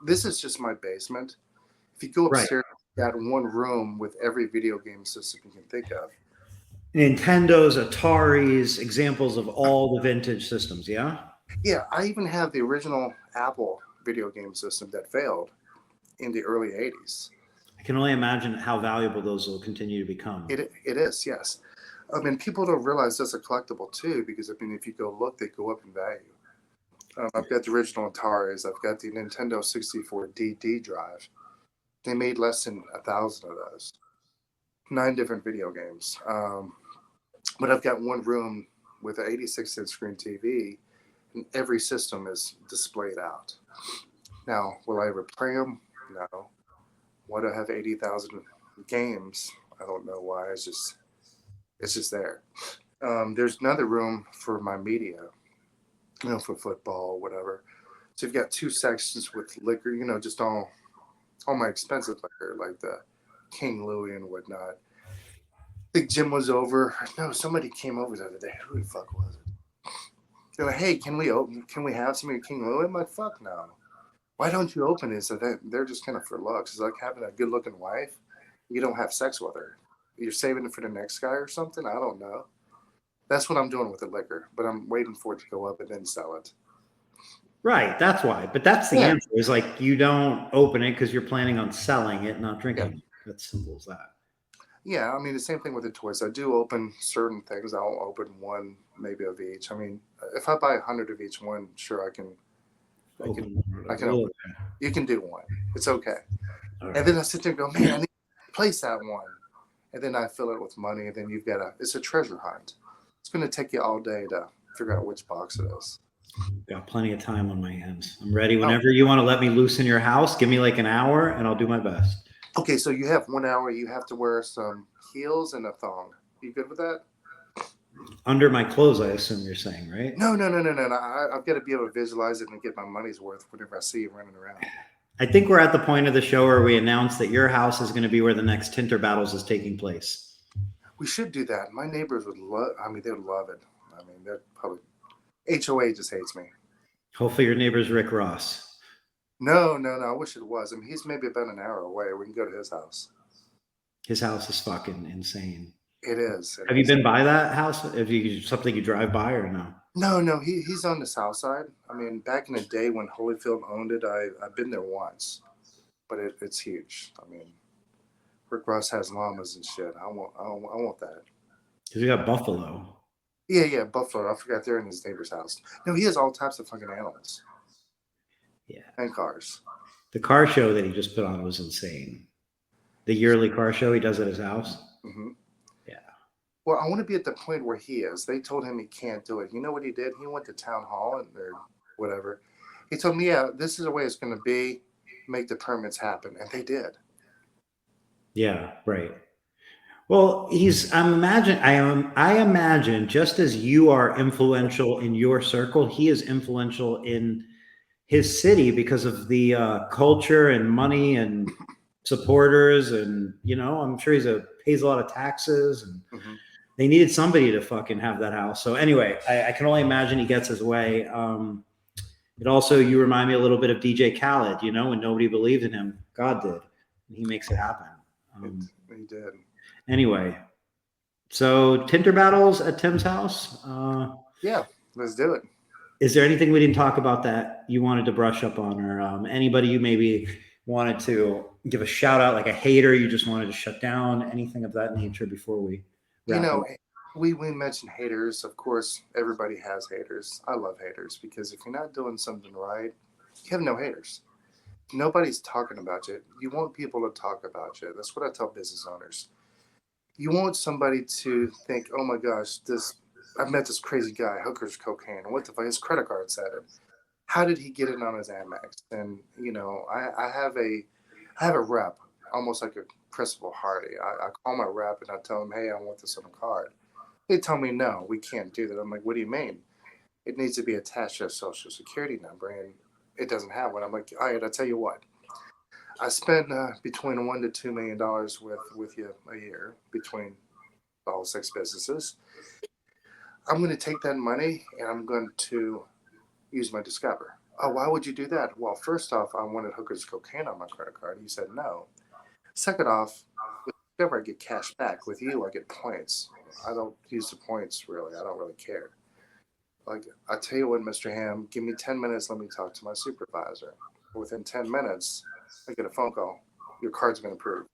This is just my basement. If you go upstairs, you got one room with every video game system you can think of.
Nintendos, Ataris, examples of all the vintage systems. Yeah.
Yeah, I even have the original Apple video game system that failed in the early 80s.
I can only imagine how valuable those will continue to become.
It is, yes. I mean, people don't realize that's a collectible too, because I mean, if you go look, they go up in value. I've got the original Ataris. I've got the Nintendo 64 DD drive. They made less than 1,000 of those. 9 different video games. But I've got one room with an 86-inch screen TV, and every system is displayed out. Now, will I ever play them? No. Why do I have 80,000 games? I don't know why. It's just there. There's another room for my media, for football, whatever. So you've got 2 sections with liquor, just all my expensive liquor, like the King Louis and whatnot. I think Jim was over. No, somebody came over the other day. Who the fuck was it? They're like, hey, can we have some of your King Louis? I'm like, fuck no. Why don't you open it? So they're just kind of for looks. It's like having a good looking wife. You don't have sex with her. You're saving it for the next guy or something. I don't know. That's what I'm doing with the liquor, but I'm waiting for it to go up and then sell it.
Right. That's why. But that's the answer is like, you don't open it because you're planning on selling it, not drinking it. That's simple as that. Yeah.
I mean, the same thing with the toys. I do open certain things. I'll open one, maybe of each. I mean, if I buy 100 of each one, sure, I can open. You can do one. It's okay. Right. And then I sit there and go, man, I need to place that one. And then I fill it with money. And then it's a treasure hunt. It's going to take you all day to figure out which box it is.
Got plenty of time on my hands. I'm ready whenever you want to let me loose in your house. Give me like an hour and I'll do my best.
Okay, so you have 1 hour. You have to wear some heels and a thong. You good with that?
Under my clothes, I assume you're saying, right?
No. I've got to be able to visualize it and get my money's worth whenever I see you running around.
I think we're at the point of the show where we announce that your house is going to be where the next Tinter Battles is taking place.
We should do that. My neighbors would love. I mean, they would love it. I mean, they're probably HOA just hates me.
Hopefully, your neighbor's Rick Ross.
No. I wish it was. I mean, he's maybe about an hour away. We can go to his house.
His house is fucking insane.
It is.
Have you been by that house? Have you something you drive by or no?
No. He's on the south side. I mean, back in the day when Holyfield owned it, I've been there once, but it's huge. I mean, Rick Ross has llamas and shit. I want that.
Because you got buffalo.
Yeah, buffalo. I forgot they're in his neighbor's house. No, he has all types of fucking animals.
Yeah.
And cars.
The car show that he just put on was insane. The yearly car show he does at his house.
Mm-hmm.
Yeah.
Well, I want to be at the point where he is. They told him he can't do it. You know what he did? He went to town hall or whatever. He told me, yeah, this is the way it's going to be. Make the permits happen. And they did.
Yeah, right. Well, I imagine just as you are influential in your circle, he is influential in his city because of the culture and money and supporters, and I'm sure pays a lot of taxes, and
Hmm.
they needed somebody to fucking have that house. So anyway, I can only imagine he gets his way. It also, you remind me a little bit of DJ Khaled, when nobody believed in him, God did, and he makes it happen.
He did.
Anyway, so Tinder battles at Tim's house.
Yeah, let's do it.
Is there anything we didn't talk about that you wanted to brush up on, or anybody you maybe wanted to give a shout out, like a hater you just wanted to shut down, anything of that nature before we
You
wrap
know,
up?
we mentioned haters. Of course, everybody has haters. I love haters because if you're not doing something right, you have no haters. Nobody's talking about you. You want people to talk about you. That's what I tell business owners. You want somebody to think, "Oh my gosh, this I met this crazy guy, hookers, cocaine. What the fuck? His credit card said it. How did he get it on his Amex?" And I have a rep, almost like a Principal Hardy. I call my rep and I tell him, "Hey, I want this on a card." They tell me, "No, we can't do that." I'm like, "What do you mean?" "It needs to be attached to a social security number, and it doesn't have one." I'm like, "All right, I'll tell you what. I spend between $1 to $2 million with you a year between all 6 businesses. I'm going to take that money and I'm going to use my Discover." "Oh, why would you do that?" "Well, first off, I wanted hookers cocaine on my credit card." He said no. "Second off, with Discover, I get cash back. With you, I get points. I don't use the points really. I don't really care." Like, I tell you what, Mr. Ham, give me 10 minutes. Let me talk to my supervisor. Within 10 minutes, I get a phone call. "Your card's been approved."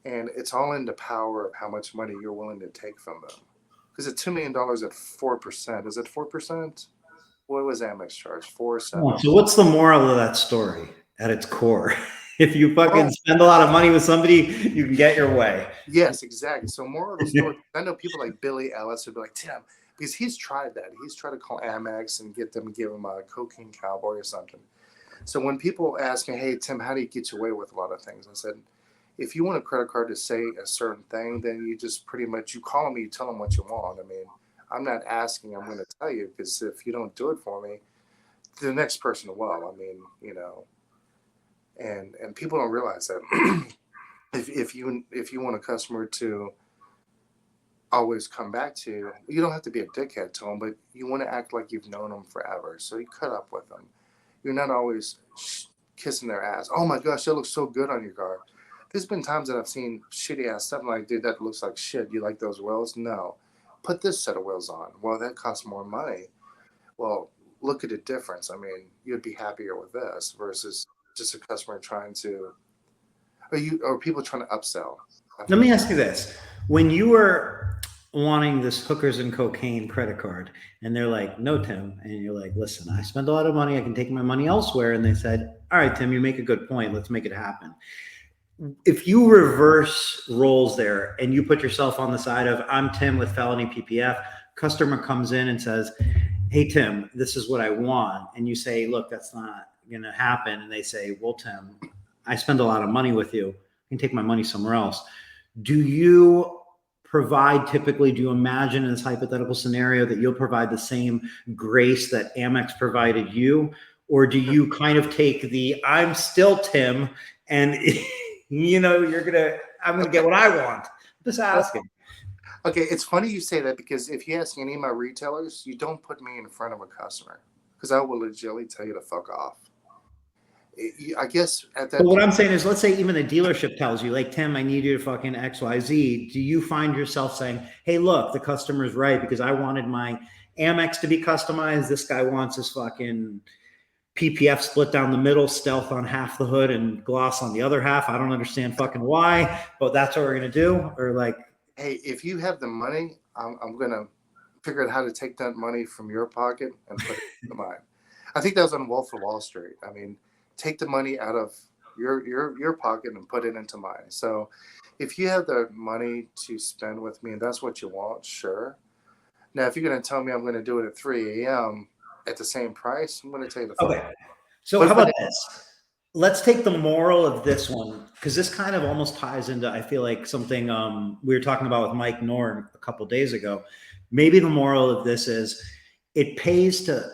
And it's all in the power of how much money you're willing to take from them. Because at $2 million at 4%, is it 4%? What was Amex charge? 4 7.
So what's the moral of that story at its core? If you fucking
Oh,
spend a lot of money with somebody, you can get your way.
yes, exactly. So moral of the story, I know people like Billy Ellis would be like, "Tim," because he's tried that. He's tried to call Amex and get them to give him a cocaine cowboy or something. So when people ask me, "Hey, Tim, how do you get away with a lot of things?" I said, if you want a credit card to say a certain thing, then you just pretty much, you call me, you tell them what you want. I mean, I'm not asking, I'm going to tell you, because if you don't do it for me, the next person will. I mean, and people don't realize that. If you want a customer to always come back to you, you don't have to be a dickhead to them, but you want to act like you've known them forever. So you cut up with them. You're not always kissing their ass. "Oh my gosh, that looks so good on your car." There's been times that I've seen shitty ass stuff. I'm like, "Dude, that looks like shit. You like those wheels?" "No." "Put this set of wheels on." "Well, that costs more money." "Well, look at the difference. I mean, you'd be happier with this versus just a customer trying to, or people trying to upsell. I
Let
think
me ask you this. When you were wanting this hookers and cocaine credit card, and they're like, "No, Tim," and you're like, "Listen, I spend a lot of money. I can take my money elsewhere." And they said, "All right, Tim, you make a good point. Let's make it happen." If you reverse roles there and you put yourself on the side of, "I'm Tim with Felony PPF," customer comes in and says, "Hey, Tim, this is what I want." And you say, "Look, that's not going to happen." And they say, "Well, Tim, I spend a lot of money with you. I can take my money somewhere else." Do you typically, do you imagine in this hypothetical scenario that you'll provide the same grace that Amex provided you? Or do you kind of take the, "I'm still Tim, and I'm going to get what I want"? Just asking.
Okay, it's funny you say that because if you ask any of my retailers, you don't put me in front of a customer because I will legitimately tell you to fuck off. I guess at
But
that
what
point,
I'm saying is, let's say even the dealership tells you, like, "Tim, I need you to fucking XYZ." Do you find yourself saying, "Hey, look, the customer's right because I wanted my Amex to be customized. This guy wants his fucking PPF split down the middle, stealth on half the hood and gloss on the other half. I don't understand fucking why, but that's what we're going to do." Or like,
hey, if you have the money, I'm going to figure out how to take that money from your pocket and put it into mine. I think that was on Wolf of Wall Street. I mean, take the money out of your pocket and put it into mine. So if you have the money to spend with me and that's what you want, sure. Now, if you're going to tell me I'm going to do it at 3 a.m. at the same price, I'm going to tell you to fuck.
okay. So
But
how
if
about
it,
this? let's take the moral of this one, because this kind of almost ties into, I feel like, something we were talking about with Mike Norn a couple of days ago. Maybe the moral of this is it pays to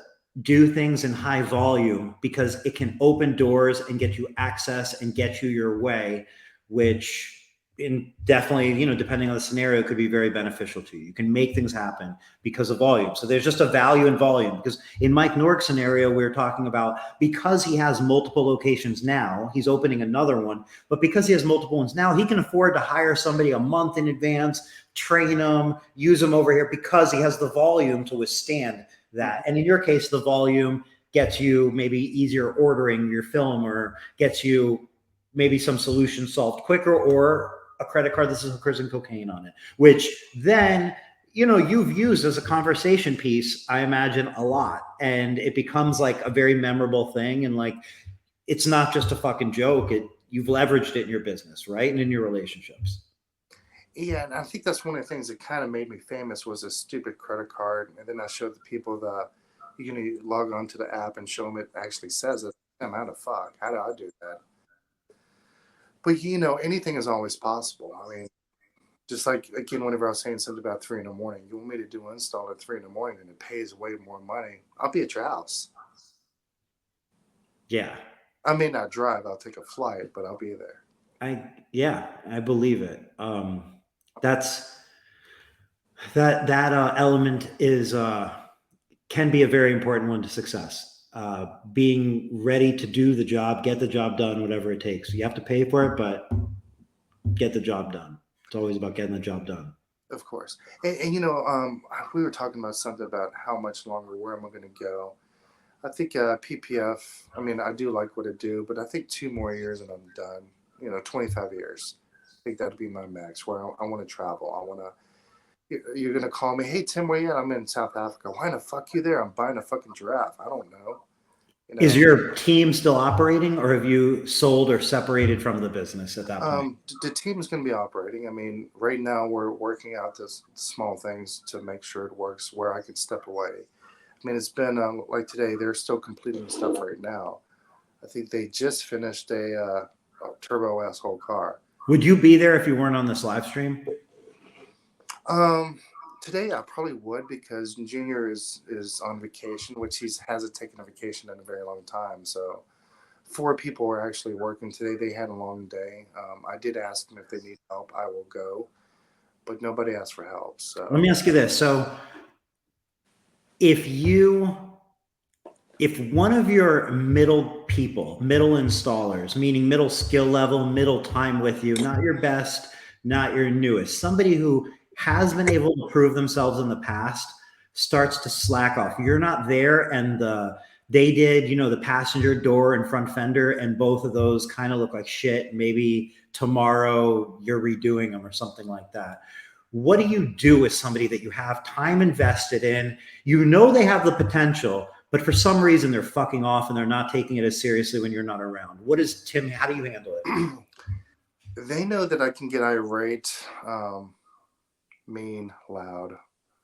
do things in high volume because it can open doors and get you access and get you your way, which in definitely, depending on the scenario, could be very beneficial to you. You can make things happen because of volume. So there's just a value in volume, because in Mike Nork's scenario, we were talking about, because he has multiple locations now, he's opening another one, but because he has multiple ones now, he can afford to hire somebody a month in advance, train them, use them over here, because he has the volume to withstand that. And in your case, the volume gets you maybe easier ordering your film, or gets you maybe some solution solved quicker, or a credit card that says hookers and cocaine on it, which then, you've used as a conversation piece, I imagine, a lot. And it becomes like a very memorable thing. And like, it's not just a fucking joke. You've leveraged it in your business, right? And in your relationships.
Yeah, and I think that's one of the things that kind of made me famous was a stupid credit card. And then I showed the people that you can log on to the app and show them it actually says it. I'm out of fuck. How do I do that? But anything is always possible. I mean, just like, again, whenever I was saying something about 3 a.m, you want me to do install at 3 a.m, and it pays way more money, I'll be at your house.
Yeah.
I may not drive, I'll take a flight, but I'll be there.
I believe it. That element is, can be a very important one to success. Being ready to do the job, get the job done, whatever it takes. You have to pay for it, but get the job done. It's always about getting the job done.
Of course. And we were talking about something about how much longer, where am I going to go? I think PPF, I mean, I do like what I do, but I think 2 more years and I'm done. 25 years. I think that'd be my max, where I want to travel. I want to, you're going to call me, hey, Tim, where you at? I'm in South Africa. Why the fuck you there? I'm buying a fucking giraffe. I don't know.
Is your team still operating, or have you sold or separated from the business at that point?
The team is going to be operating. I mean, right now we're working out this small things to make sure it works where I could step away. I mean, it's been like today, they're still completing stuff right now. I think they just finished a turbo asshole car.
Would you be there if you weren't on this live stream?
Today I probably would, because Junior is on vacation, which he hasn't taken a vacation in a very long time. So 4 people were actually working today. They had a long day. I did ask them if they need help. I will go, but nobody asked for help. So
let me ask you this. So if one of your middle installers, meaning middle skill level, middle time with you, not your best, not your newest, somebody who has been able to prove themselves in the past, starts to slack off, you're not there, and they did, the passenger door and front fender, and both of those kind of look like shit. Maybe tomorrow you're redoing them or something like that. What do you do with somebody that you have time invested in? They have the potential, but for some reason they're fucking off and they're not taking it as seriously when you're not around. How do you handle it?
They know that I can get irate, mean, loud.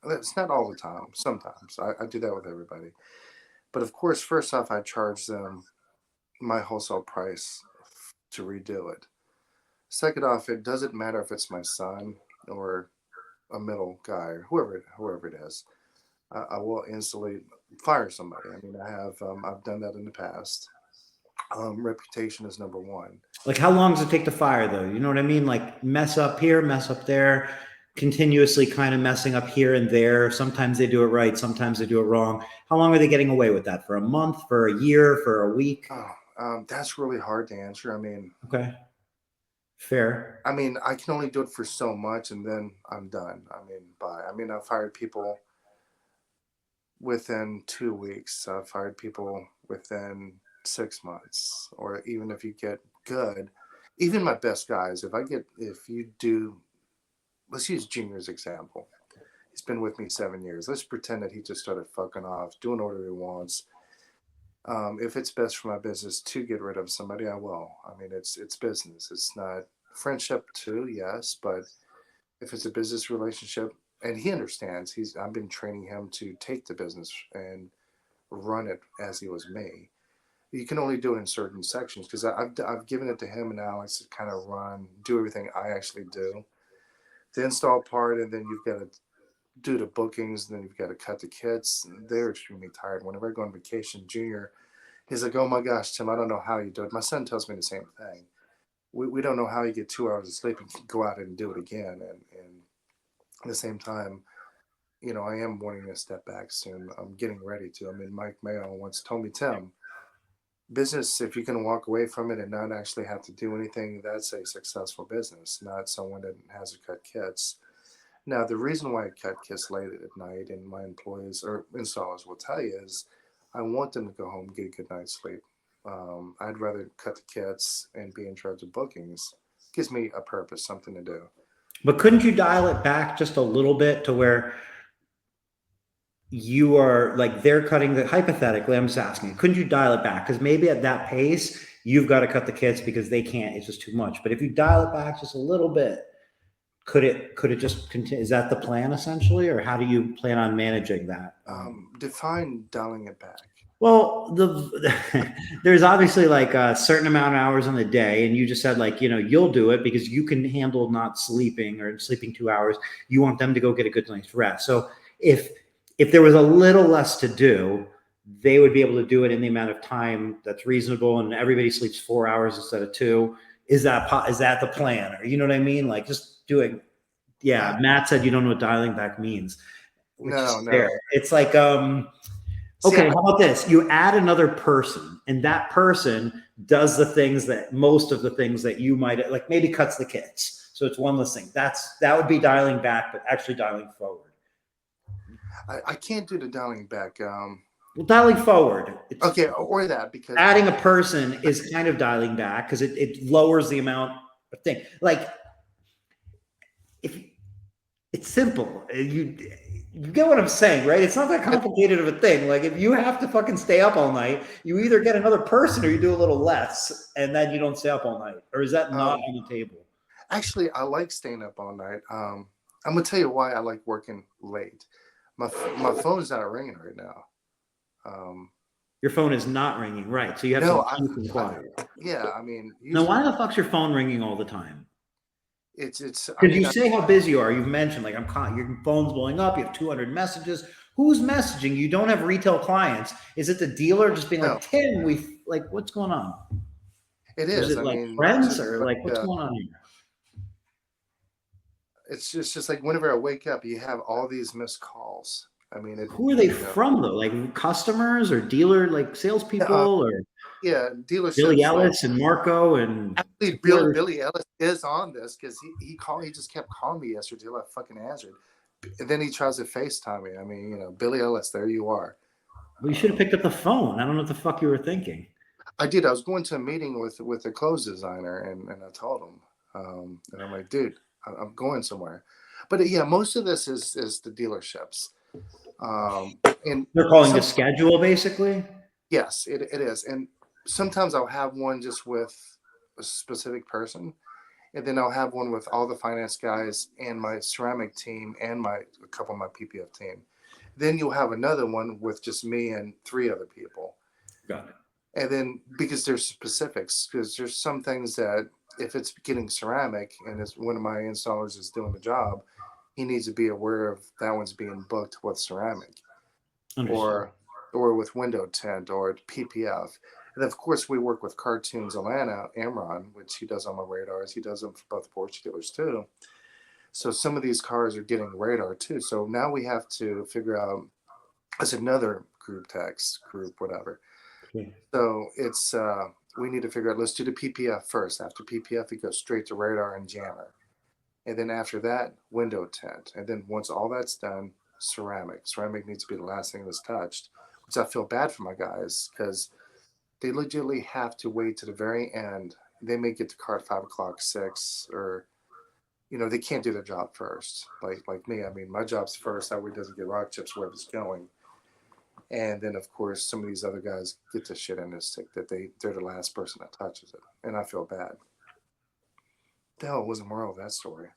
It's not all the time. Sometimes I do that with everybody. But of course, first off, I charge them my wholesale price to redo it. Second off, it doesn't matter if it's my son or a middle guy or whoever it is. I will instantly fire somebody. I mean, I've done that in the past. Reputation is number one.
Like, how long does it take to fire, though? You know what I mean? Like, mess up here, mess up there, continuously kind of messing up here and there. Sometimes they do it right, sometimes they do it wrong. How long are they getting away with that? For a month, for a year, for a week?
That's really hard to answer. I mean,
okay, fair.
I mean, I can only do it for so much, and then I'm done. I mean, bye. I mean, I've fired people within 2 weeks. I've fired people within 6 months, or even if you get good, even my best guys, if you do, let's use Junior's example. He's been with me 7 years. Let's pretend that he just started fucking off, doing whatever he wants. If it's best for my business to get rid of somebody, I will. I mean, it's business. It's not friendship too, yes, but if it's a business relationship, and he understands, I've been training him to take the business and run it as he was me. You can only do it in certain sections because I've given it to him and Alex to kind of do everything I actually do, the install part, and then you've got to do the bookings, and then you've got to cut the kits. They're extremely tired. Whenever I go on vacation, Junior, he's like, "Oh my gosh, Tim, I don't know how you do it." My son tells me the same thing. We don't know how you get 2 hours of sleep and go out and do it again. And at the same time, I am wanting to step back soon. I'm getting ready to. I mean, Mike Mayo once told me, Tim, business, if you can walk away from it and not actually have to do anything, that's a successful business, not someone that has to cut kits. Now, the reason why I cut kits late at night, and my employees or installers will tell you, is I want them to go home, get a good night's sleep. I'd rather cut the kits and be in charge of bookings. Gives me a purpose, something to do.
But couldn't you dial it back just a little bit to where you are like they're cutting the hypothetically, I'm just asking, couldn't you dial it back? Because maybe at that pace, you've got to cut the kits because they can't, it's just too much. But if you dial it back just a little bit, could it just continue? Is that the plan essentially, or how do you plan on managing that?
Define dialing it back.
Well, there's obviously like a certain amount of hours in the day, and you just said like, you'll do it because you can handle not sleeping or sleeping 2 hours. You want them to go get a good night's rest. So if there was a little less to do, they would be able to do it in the amount of time that's reasonable, and everybody sleeps 4 hours instead of 2. Is that the plan? Or you know what I mean? Like just doing. Yeah, Matt said you don't know what dialing back means.
No.
It's like okay, how about this? You add another person, and that person does most of the things that you might like, maybe cuts the kits. So it's one less thing. That would be dialing back, but actually dialing forward.
I can't do the dialing back.
Well, dialing forward.
Okay, or that, because
adding a person is kind of dialing back because it lowers the amount of thing. Like if it's simple, you get what I'm saying, right? It's not that complicated of a thing. Like if you have to fucking stay up all night, you either get another person or you do a little less, and then you don't stay up all night. Or is that not on the table?
Actually, I like staying up all night. I'm gonna tell you why I like working late. My phone's not ringing right now.
Your phone is not ringing, right? So you have some peace and quiet.
Yeah, I mean.
Now, why the fuck's your phone ringing all the time?
It's
because you say how busy you are. You've mentioned like your phone's blowing up. You have 200 messages. Who's messaging? You don't have retail clients. Is it the dealer just being like, Tim, what's going on?
It is.
Is it like friends or like what's going on here?
It's just like whenever I wake up, you have all these missed calls. I mean,
who are they from though? Like customers or dealer, like salespeople or?
Yeah, dealerships.
Billy Ellis and Marco and
actually Billy Ellis is on this because he just kept calling me yesterday till I fucking answered, and then he tries to FaceTime me. I mean, Billy Ellis, there you are.
Well, you should have picked up the phone. I don't know what the fuck you were thinking.
I did. I was going to a meeting with a clothes designer, and I told him, and I'm like, dude, I'm going somewhere. But yeah, most of this is the dealerships. And
they're calling the schedule basically.
Yes, it is. And sometimes I'll have one just with a specific person, and then I'll have one with all the finance guys and my ceramic team and a couple of my PPF team. Then you'll have another one with just me and 3 other people.
Got it.
And then because there's specifics, because there's some things that if it's getting ceramic and it's one of my installers is doing the job, he needs to be aware of that one's being booked with ceramic.
Understood.
Or with window tint or PPF. And of course, we work with Cartoons Atlanta, Amron, which he does on my radars. He does them for both Porsche dealers too. So some of these cars are getting radar too. So now we have to figure out, as another group text, whatever. Okay. So it's, we need to figure out, let's do the PPF first. After PPF, it goes straight to radar and jammer. And then after that, window tint. And then once all that's done, ceramic. Ceramic needs to be the last thing that's touched. Which I feel bad for my guys because they legitimately have to wait to the very end. They may get the car at 5 o'clock, 6, or they can't do their job first. Like me, I mean, my job's first. That way it doesn't get rock chips where it's going. And then of course some of these other guys get the shit in their stick that they're the last person that touches it, and I feel bad. The hell was the moral of that story?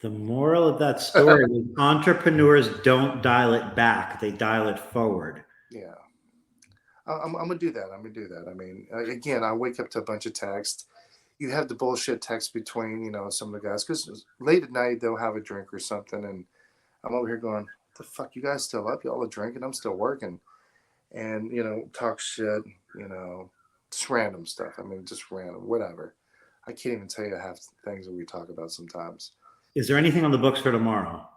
The moral of that story is entrepreneurs don't dial it back; they dial it forward.
Yeah, I'm gonna do that. I'm gonna do that. I mean, again, I wake up to a bunch of texts. You have the bullshit text between, some of the guys, because late at night they'll have a drink or something, and I'm over here going, "The fuck, you guys still up? Y'all are drinking. I'm still working," and talk shit, just random stuff. I mean, just random, whatever. I can't even tell you half the things that we talk about sometimes.
Is there anything on the books for tomorrow?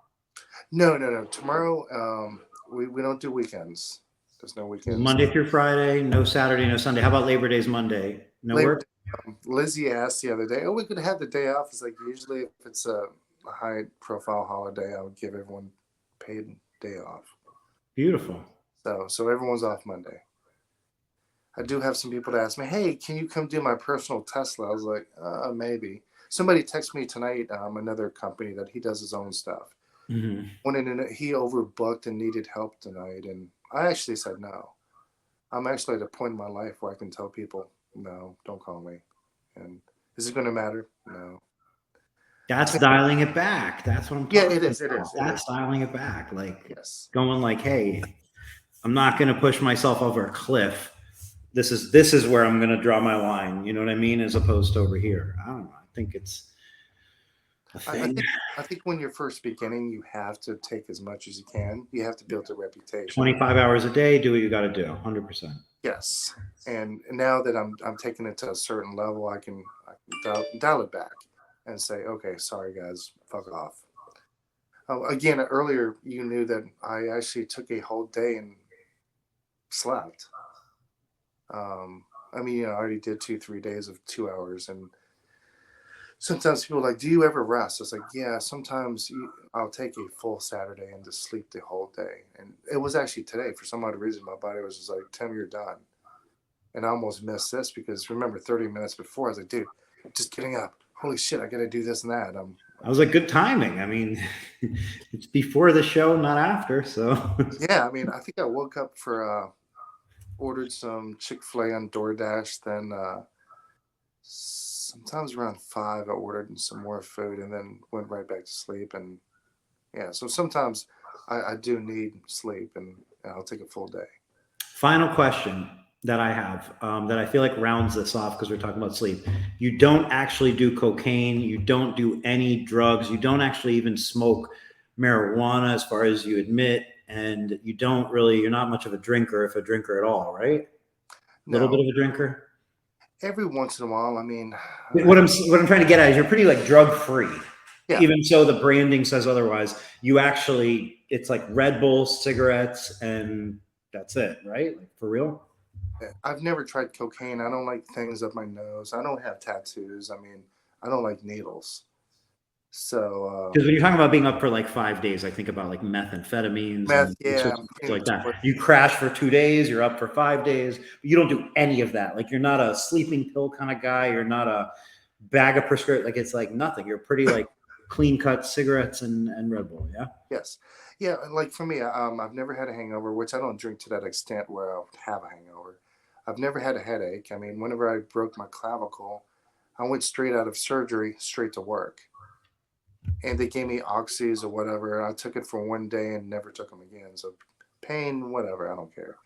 No, no, no. Tomorrow, we don't do weekends. There's no weekends.
Monday through Friday, no Saturday, no Sunday. How about Labor Day's Monday? No
Labor
work?
Day, Lizzie asked the other day, "Oh, we could have the day off." It's like, usually if it's a high profile holiday, I would give everyone paid day off.
Beautiful.
So everyone's off Monday. I do have some people that ask me, "Hey, can you come do my personal Tesla?" I was like, maybe. Somebody texted me tonight, another company that he does his own stuff. He overbooked and needed help tonight, and I actually said no. I'm actually at a point in my life where I can tell people, no, don't call me. And is it going to matter? No.
That's dialing it back. That's what I'm talking
Yeah,
about.
it is. It is.
That's dialing it back. Like,
yes,
going like, hey, I'm not going to push myself over a cliff. This is where I'm going to draw my line. You know what I mean? As opposed to over here. I don't know. I think it's a thing.
I think when you're first beginning, you have to take as much as you can. You have to build a reputation.
25 hours a day, do what you got to do. 100%.
Yes. And now that I'm taking it to a certain level, I can dial it back and say, okay, sorry guys, fuck off. Again, earlier you knew that I actually took a whole day and slept. I mean, I already did 2-3 days of 2 hours, and sometimes people are like, "Do you ever rest?" It's like, yeah, sometimes I'll take a full Saturday and just sleep the whole day. And it was actually today, for some odd reason, my body was just like, "Tim, you're done." And I almost missed this because remember, 30 minutes before, I was like, "Dude, just getting up. Holy shit, I got to do this and that."
I was like, good timing. I mean, it's before the show, not after. So
yeah, I mean, I think I woke up for ordered some Chick-fil-A on DoorDash, then sometimes around 5 I ordered some more food and then went right back to sleep. And yeah, so sometimes I do need sleep, and I'll take a full day.
Final question that I have that I feel like rounds this off, because we're talking about sleep. You don't actually do cocaine. You don't do any drugs. You don't actually even smoke marijuana, as far as you admit. And you're not much of a drinker, if a drinker at all, right? A little bit of a drinker?
Every once in a while. I mean,
what I'm trying to get at is you're pretty like drug free.
Yeah.
Even so the branding says otherwise. It's like Red Bull, cigarettes, and that's it, right? Like, for real?
I've never tried cocaine. I don't like things up my nose. I don't have tattoos. I mean, I don't like needles. So
because when you're talking about being up for like 5 days, I think about like methamphetamines, and like that. You crash for 2 days, you're up for 5 days. You don't do any of that. Like, you're not a sleeping pill kind of guy. You're not a bag of prescription. Like, it's like nothing. You're pretty like clean cut cigarettes and Red Bull. Yeah.
Yes. Yeah. Like for me, I've never had a hangover, which I don't drink to that extent where I'll have a hangover. I've never had a headache. I mean, whenever I broke my clavicle, I went straight out of surgery, straight to work. And they gave me oxys or whatever. I took it for 1 day and never took them again. So pain, whatever, I don't care.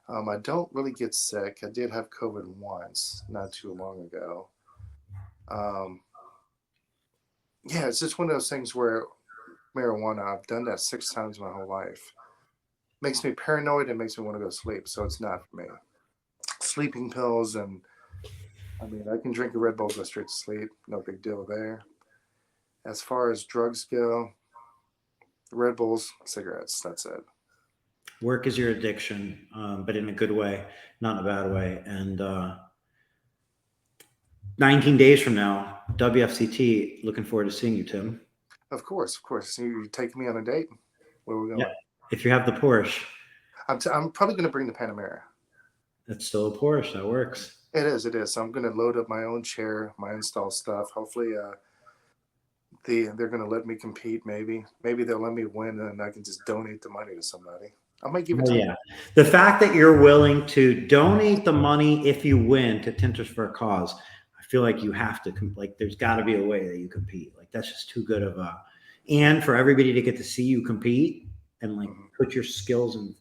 I don't really get sick. I did have COVID once, not too long ago. Yeah, it's just one of those things where marijuana, I've done that 6 times my whole life. Makes me paranoid and makes me want to go to sleep. So it's not for me. Sleeping pills, and I mean, I can drink a Red Bull, go straight to sleep. No big deal there. As far as drugs go, Red Bulls, cigarettes, that's it.
Work is your addiction, but in a good way, not in a bad way. And 19 days from now, WFCT, looking forward to seeing you, Tim.
Of course, of course. You take me on a date? Where are we going?
Yeah. If you have the Porsche.
I'm probably going to bring the Panamera.
It's still a Porsche. That works.
It is. So I'm going to load up my own chair, my install stuff. Hopefully, they're going to let me compete. Maybe they'll let me win, and I can just donate the money to somebody. I might give it to
you. The fact that you're willing to donate the money if you win to Tinters for a Cause, I feel like you have to. Like, there's got to be a way that you compete. Like, that's just too good of a. And for everybody to get to see you compete and like put your skills in,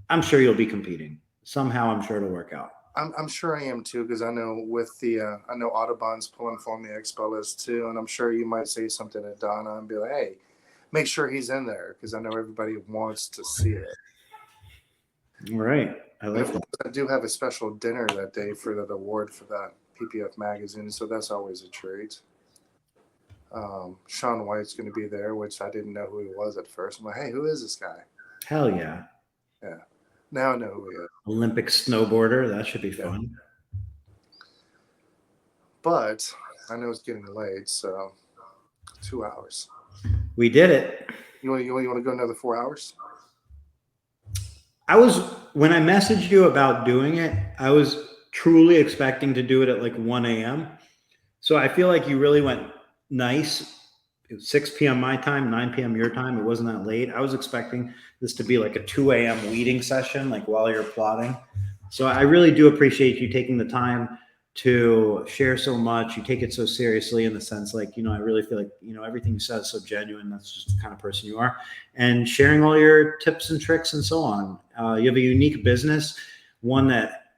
I'm sure you'll be competing. somehow I'm sure it'll work out.
I'm sure I am too, because I know with the I know Audubon's pulling for me, Expo list too, and I'm sure you might say something to Donna and be like, "Hey, make sure he's in there," because I know everybody wants to see it.
All right, I
And
like
of
that.
course, I do have a special dinner that day for that award for that PPF magazine, so that's always a treat. Sean White's going to be there, which I didn't know who he was at first. I'm like, "Hey, who is this guy?"
Hell yeah.
Yeah, now I know who he is.
Olympic snowboarder. That should be
Yeah.
fun.
But I know it's getting late, so 2 hours.
We did it.
You want to go another 4 hours?
When I messaged you about doing it, I was truly expecting to do it at like 1 a.m. So I feel like you really went nice. It was 6 p.m. my time, 9 p.m. your time. It wasn't that late. I was expecting this to be like a 2 a.m. weeding session, like while you're plotting. So I really do appreciate you taking the time to share so much. You take it so seriously in the sense, like, I really feel like, everything you said is so genuine. That's just the kind of person you are. And sharing all your tips and tricks and so on. You have a unique business, one that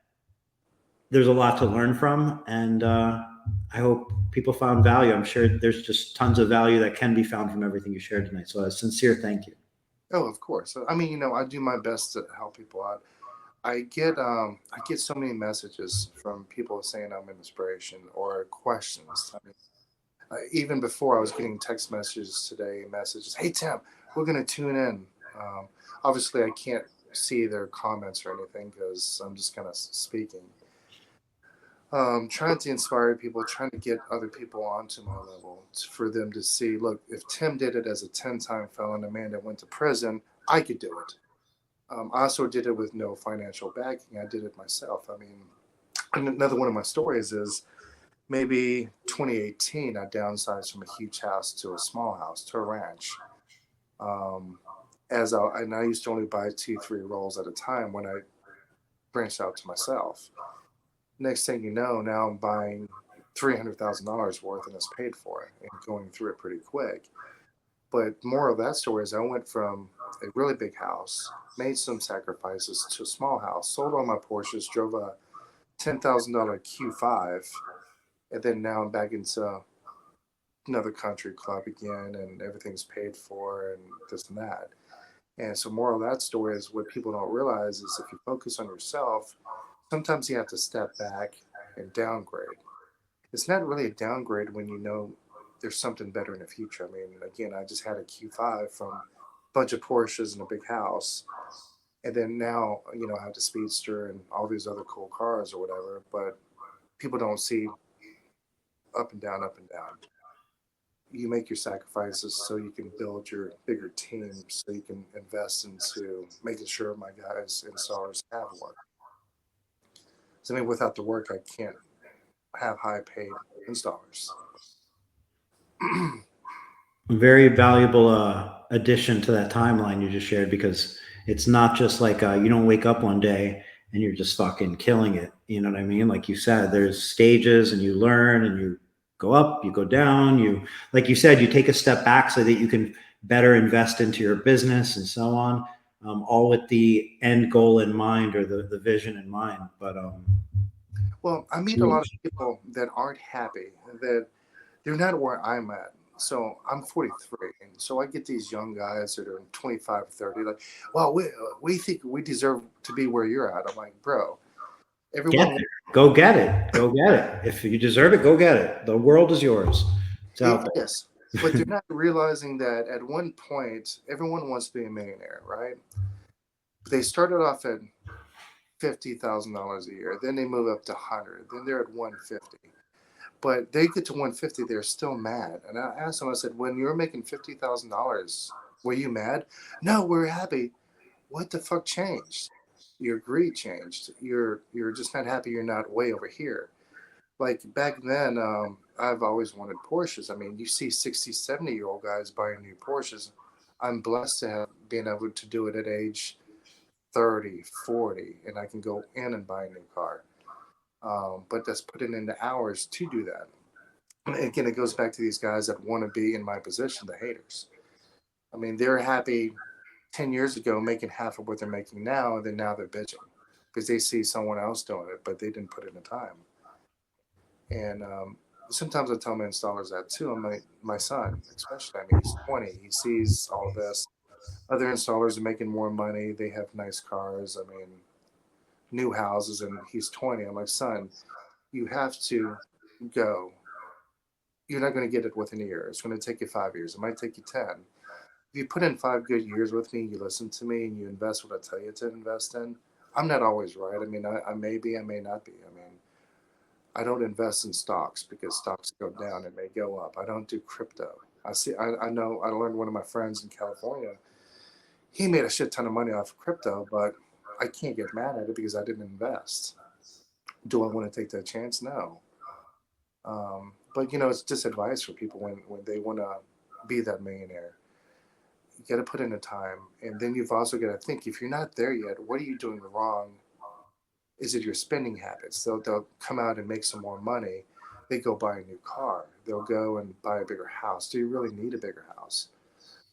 there's a lot to learn from. And I hope people found value. I'm sure there's just tons of value that can be found from everything you shared tonight. So a sincere thank you.
Oh, of course. I mean, I do my best to help people out. I get so many messages from people saying I'm an inspiration or questions. I mean, even before I was getting text messages today, messages, "Hey Tim, we're gonna tune in." Obviously, I can't see their comments or anything because I'm just kind of speaking. Trying to inspire people, trying to get other people onto my level for them to see, look, if Tim did it as a 10-time felon, a man that went to prison, I could do it. I also did it with no financial backing. I did it myself. I mean, another one of my stories is maybe 2018, I downsized from a huge house to a small house, to a ranch. And I used to only buy 2, 3 rolls at a time when I branched out to myself. Next thing you know, now I'm buying $300,000 worth and it's paid for and going through it pretty quick. But more of that story is I went from a really big house, made some sacrifices to a small house, sold all my Porsches, drove a $10,000 Q5, and then now I'm back into another country club again, and everything's paid for, and this and that. And so, more of that story is what people don't realize is if you focus on yourself, sometimes you have to step back and downgrade. It's not really a downgrade when you know there's something better in the future. I mean, again, I just had a Q5 from a bunch of Porsches and a big house. And then now, I have the Speedster and all these other cool cars or whatever. But people don't see up and down, up and down. You make your sacrifices so you can build your bigger team, so you can invest into making sure my guys and stars have work. So, I mean, without the work, I can't have high paid installers.
Very valuable addition to that timeline you just shared, because it's not just like you don't wake up one day and you're just fucking killing it. You know what I mean? Like you said, there's stages and you learn and you go up, you go down, like you said, you take a step back so that you can better invest into your business and so on, all with the end goal in mind, or the vision in mind. But
well, I meet a lot of people that aren't happy, that they're not where I'm at. So I'm 43, and so I get these young guys that are 25, 30, like, well, we think we deserve to be where you're at. I'm like, bro, everyone.
Go get it. Go get it. If you deserve it, go get it. The world is yours. It's out there.
Yes, but they're not realizing that at one point, everyone wants to be a millionaire, right? They started off at $50,000 a year, then they move up to 100, then they're at 150. But they get to 150, they're still mad. And I asked them, I said, when you're making $50,000, were you mad? No, we're happy. What the fuck changed? Your greed changed. You're just not happy you're not way over here. Like back then, I've always wanted Porsches. I mean, you see 60, 70-year-old guys buying new Porsches. I'm blessed to have been able to do it at age 30, 40, and I can go in and buy a new car. But that's putting in the hours to do that. And again, it goes back to these guys that want to be in my position, the haters. I mean, they're happy 10 years ago making half of what they're making now, and then now they're bitching. because they see someone else doing it, but they didn't put in the time. And sometimes I tell my installers that too. And my son, especially, I mean, he's 20. He sees all this. Other installers are making more money. They have nice cars. I mean, new houses, and he's 20. I'm like, son, you have to go. You're not going to get it within a year. It's going to take you 5 years. It might take you 10. If you put in 5 good years with me, you listen to me, and you invest what I tell you to invest in, I'm not always right. I mean, I may be, I may not be. I mean, I don't invest in stocks because stocks go down and may go up. I don't do crypto. I know, I learned one of my friends in California, he made a shit ton of money off of crypto, but I can't get mad at it because I didn't invest. Do I want to take that chance? No. But it's just advice for people when they want to be that millionaire. You got to put in the time, and then you've also got to think, if you're not there yet, what are you doing wrong? Is it your spending habits? They'll come out and make some more money. They go buy a new car. They'll go and buy a bigger house. Do you really need a bigger house?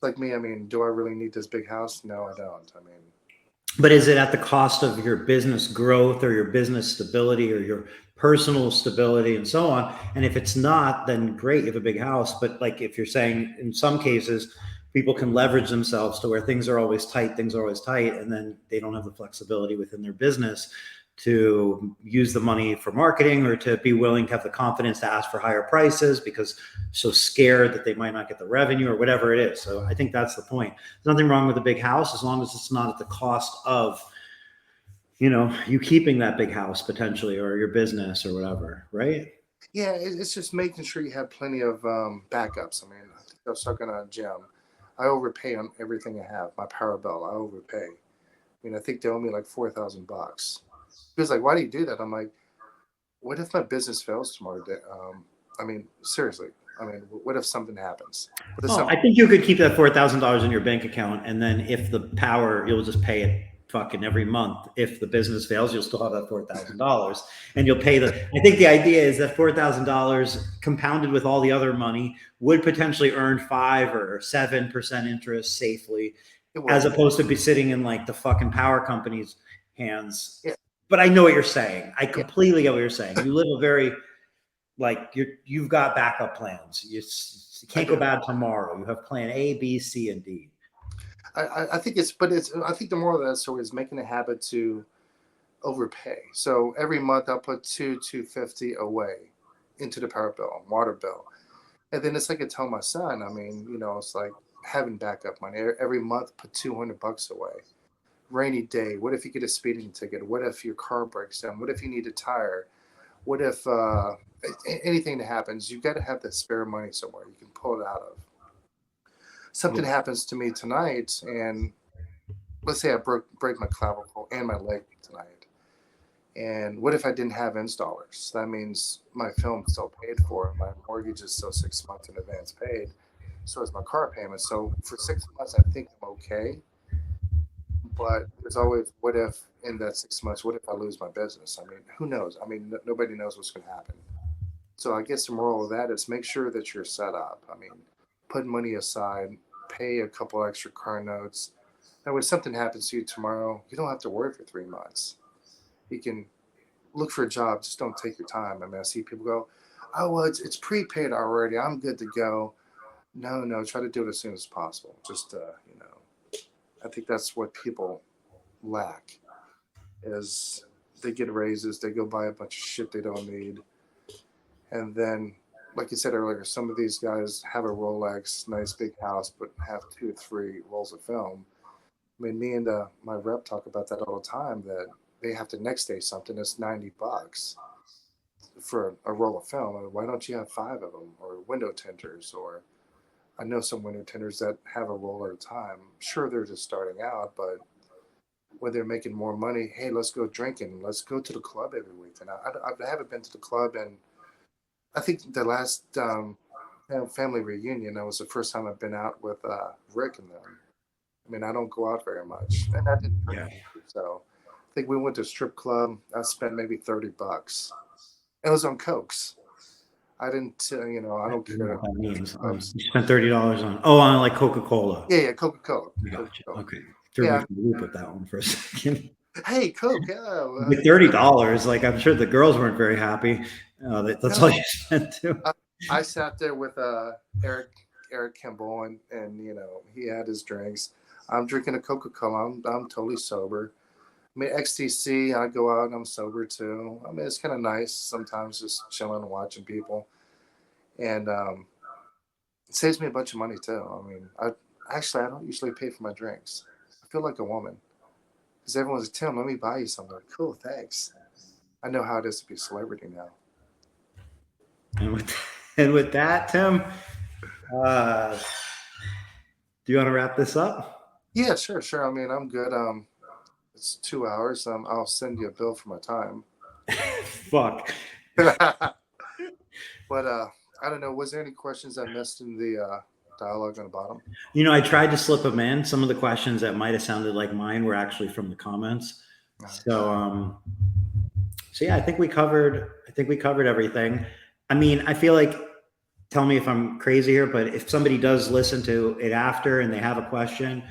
Like me, I mean, do I really need this big house? No, I don't. I mean,
but is it at the cost of your business growth or your business stability or your personal stability and so on? And if it's not, then great, you have a big house. But like if you're saying in some cases, people can leverage themselves to where things are always tight, and then they don't have the flexibility within their business to use the money for marketing or to be willing to have the confidence to ask for higher prices because so scared that they might not get the revenue or whatever it is. So I think that's the point. There's nothing wrong with a big house as long as it's not at the cost of, you keeping that big house potentially or your business or whatever, right?
Yeah, it's just making sure you have plenty of backups. I mean, I was talking on a gym. I overpay on everything I have. My power bill, I overpay. I mean, I think they owe me like $4,000. He was like, "Why do you do that?" I'm like, "What if my business fails tomorrow?" I mean, seriously. I mean, what if something happens?
I think you could keep that $4,000 in your bank account, and then if the power, you'll just pay it fucking every month. If the business fails, you'll still have that $4,000, and you'll pay I think the idea is that $4,000 compounded with all the other money would potentially earn 5 or 7% interest safely, as opposed to be sitting in like the fucking power company's hands.
Yeah.
But I know what you're saying. I completely get what you're saying. You live a very, like, you've got backup plans. You can't go bad tomorrow. You have plan A, B, C, and D.
I think I think the moral of that story is making a habit to overpay. So every month I'll put $250 away into the power bill, water bill. And then it's like I tell my son, I mean, it's like having backup money. Every month put $200 away. Rainy day, what if you get a speeding ticket? What if your car breaks down? What if you need a tire? What if anything that happens? You've got to have that spare money somewhere you can pull it out of. Something happens to me tonight, and let's say I break my clavicle and my leg tonight. And what if I didn't have installers? That means my film's still paid for. My mortgage is still 6 months in advance paid. So is my car payment. So for 6 months, I think I'm okay. But there's always, what if in that 6 months, what if I lose my business? I mean, who knows? I mean, nobody knows what's going to happen. So I guess the moral of that is make sure that you're set up. I mean, put money aside, pay a couple extra car notes. That when something happens to you tomorrow, you don't have to worry for 3 months. You can look for a job. Just don't take your time. I mean, I see people go, "Oh, well, it's prepaid already. I'm good to go." No, try to do it as soon as possible. Just, I think that's what people lack is they get raises, they go buy a bunch of shit they don't need. And then, like you said earlier, some of these guys have a Rolex, nice big house, but have 2 or 3 rolls of film. I mean, me and my rep talk about that all the time, that they have to next day something that's $90 for a roll of film. I mean, why don't you have 5 of them, or window tinters? Or I know some window tinters that have a roll at a time. Sure, they're just starting out, but when they're making more money, hey, let's go drinking. Let's go to the club every week. And I haven't been to the club, and I think the last family reunion, that was the first time I've been out with Rick and them. I mean, I don't go out very much, and I didn't drink. So I think we went to a strip club. I spent maybe $30. It was on Cokes. I didn't, I don't care.
What that means. You spent $30 on like Coca-Cola.
Yeah, Coca-Cola.
Gotcha. Okay. Threw me for the loop with that one for a second.
Hey, Coke, yeah.
With $30, like I'm sure the girls weren't very happy. That's all
No,
you spent too.
I sat there with Eric Kimball, and he had his drinks. I'm drinking a Coca-Cola. I'm totally sober. I mean, XTC, I go out and I'm sober too. I mean, it's kind of nice sometimes just chilling and watching people. And it saves me a bunch of money too. I mean, I don't usually pay for my drinks. I feel like a woman because everyone's like, Tim, let me buy you something. Cool, thanks. I know how it is to be a celebrity now.
And with that, Tim, do you want to wrap this up?
Yeah, sure. I mean, I'm good. It's 2 hours. I'll send you a bill for my time.
Fuck.
But I don't know. Was there any questions I missed in the dialogue on the bottom?
I tried to slip them in. Some of the questions that might have sounded like mine were actually from the comments. So yeah, I think we covered everything. I mean, I feel like, tell me if I'm crazy here, but if somebody does listen to it after and they have a question,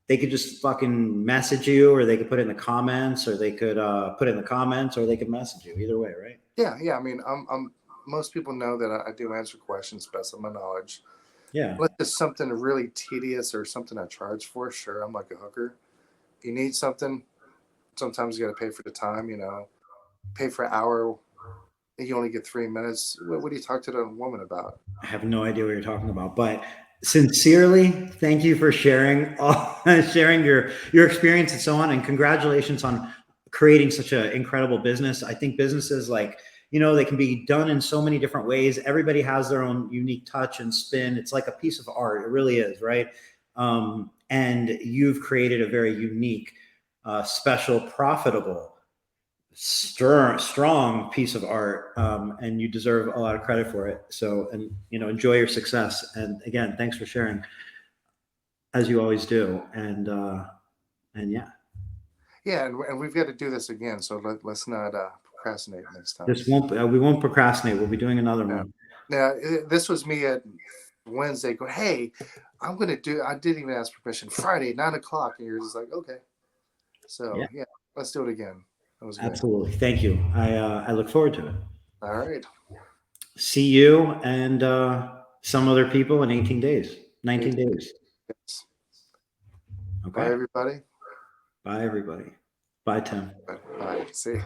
they could just fucking message you, or they could put it in the comments, or they could put it in the comments, or they could message you. Either way, right?
Yeah. I mean, I'm most people know that I do answer questions best of my knowledge.
Yeah.
Unless it's something really tedious or something I charge for, sure, I'm like a hooker. You need something, sometimes you got to pay for the time, pay for an hour. You only get 3 minutes. What do you talk to the woman about?
I have no idea what you're talking about, but sincerely, thank you for sharing your experience and so on, and congratulations on creating such an incredible business. I think businesses, like, they can be done in so many different ways. Everybody has their own unique touch and spin. It's like a piece of art. It really is, right? And you've created a very unique, special, profitable, strong piece of art, and you deserve a lot of credit for it. So, and enjoy your success. And again, thanks for sharing, as you always do. And yeah,
And we've got to do this again. So let's not procrastinate next time.
we won't procrastinate. We'll be doing another one.
Now, this was me at Wednesday going, hey, I didn't even ask permission, Friday, 9:00. And you're just like, okay. So yeah, let's do it again. That was good.
Absolutely. Thank you. I look forward to it.
All right.
See you and some other people in 18 days, 19 days.
Yes.
Okay.
Bye, everybody.
Bye, everybody. Bye, Tim.
Bye. See you.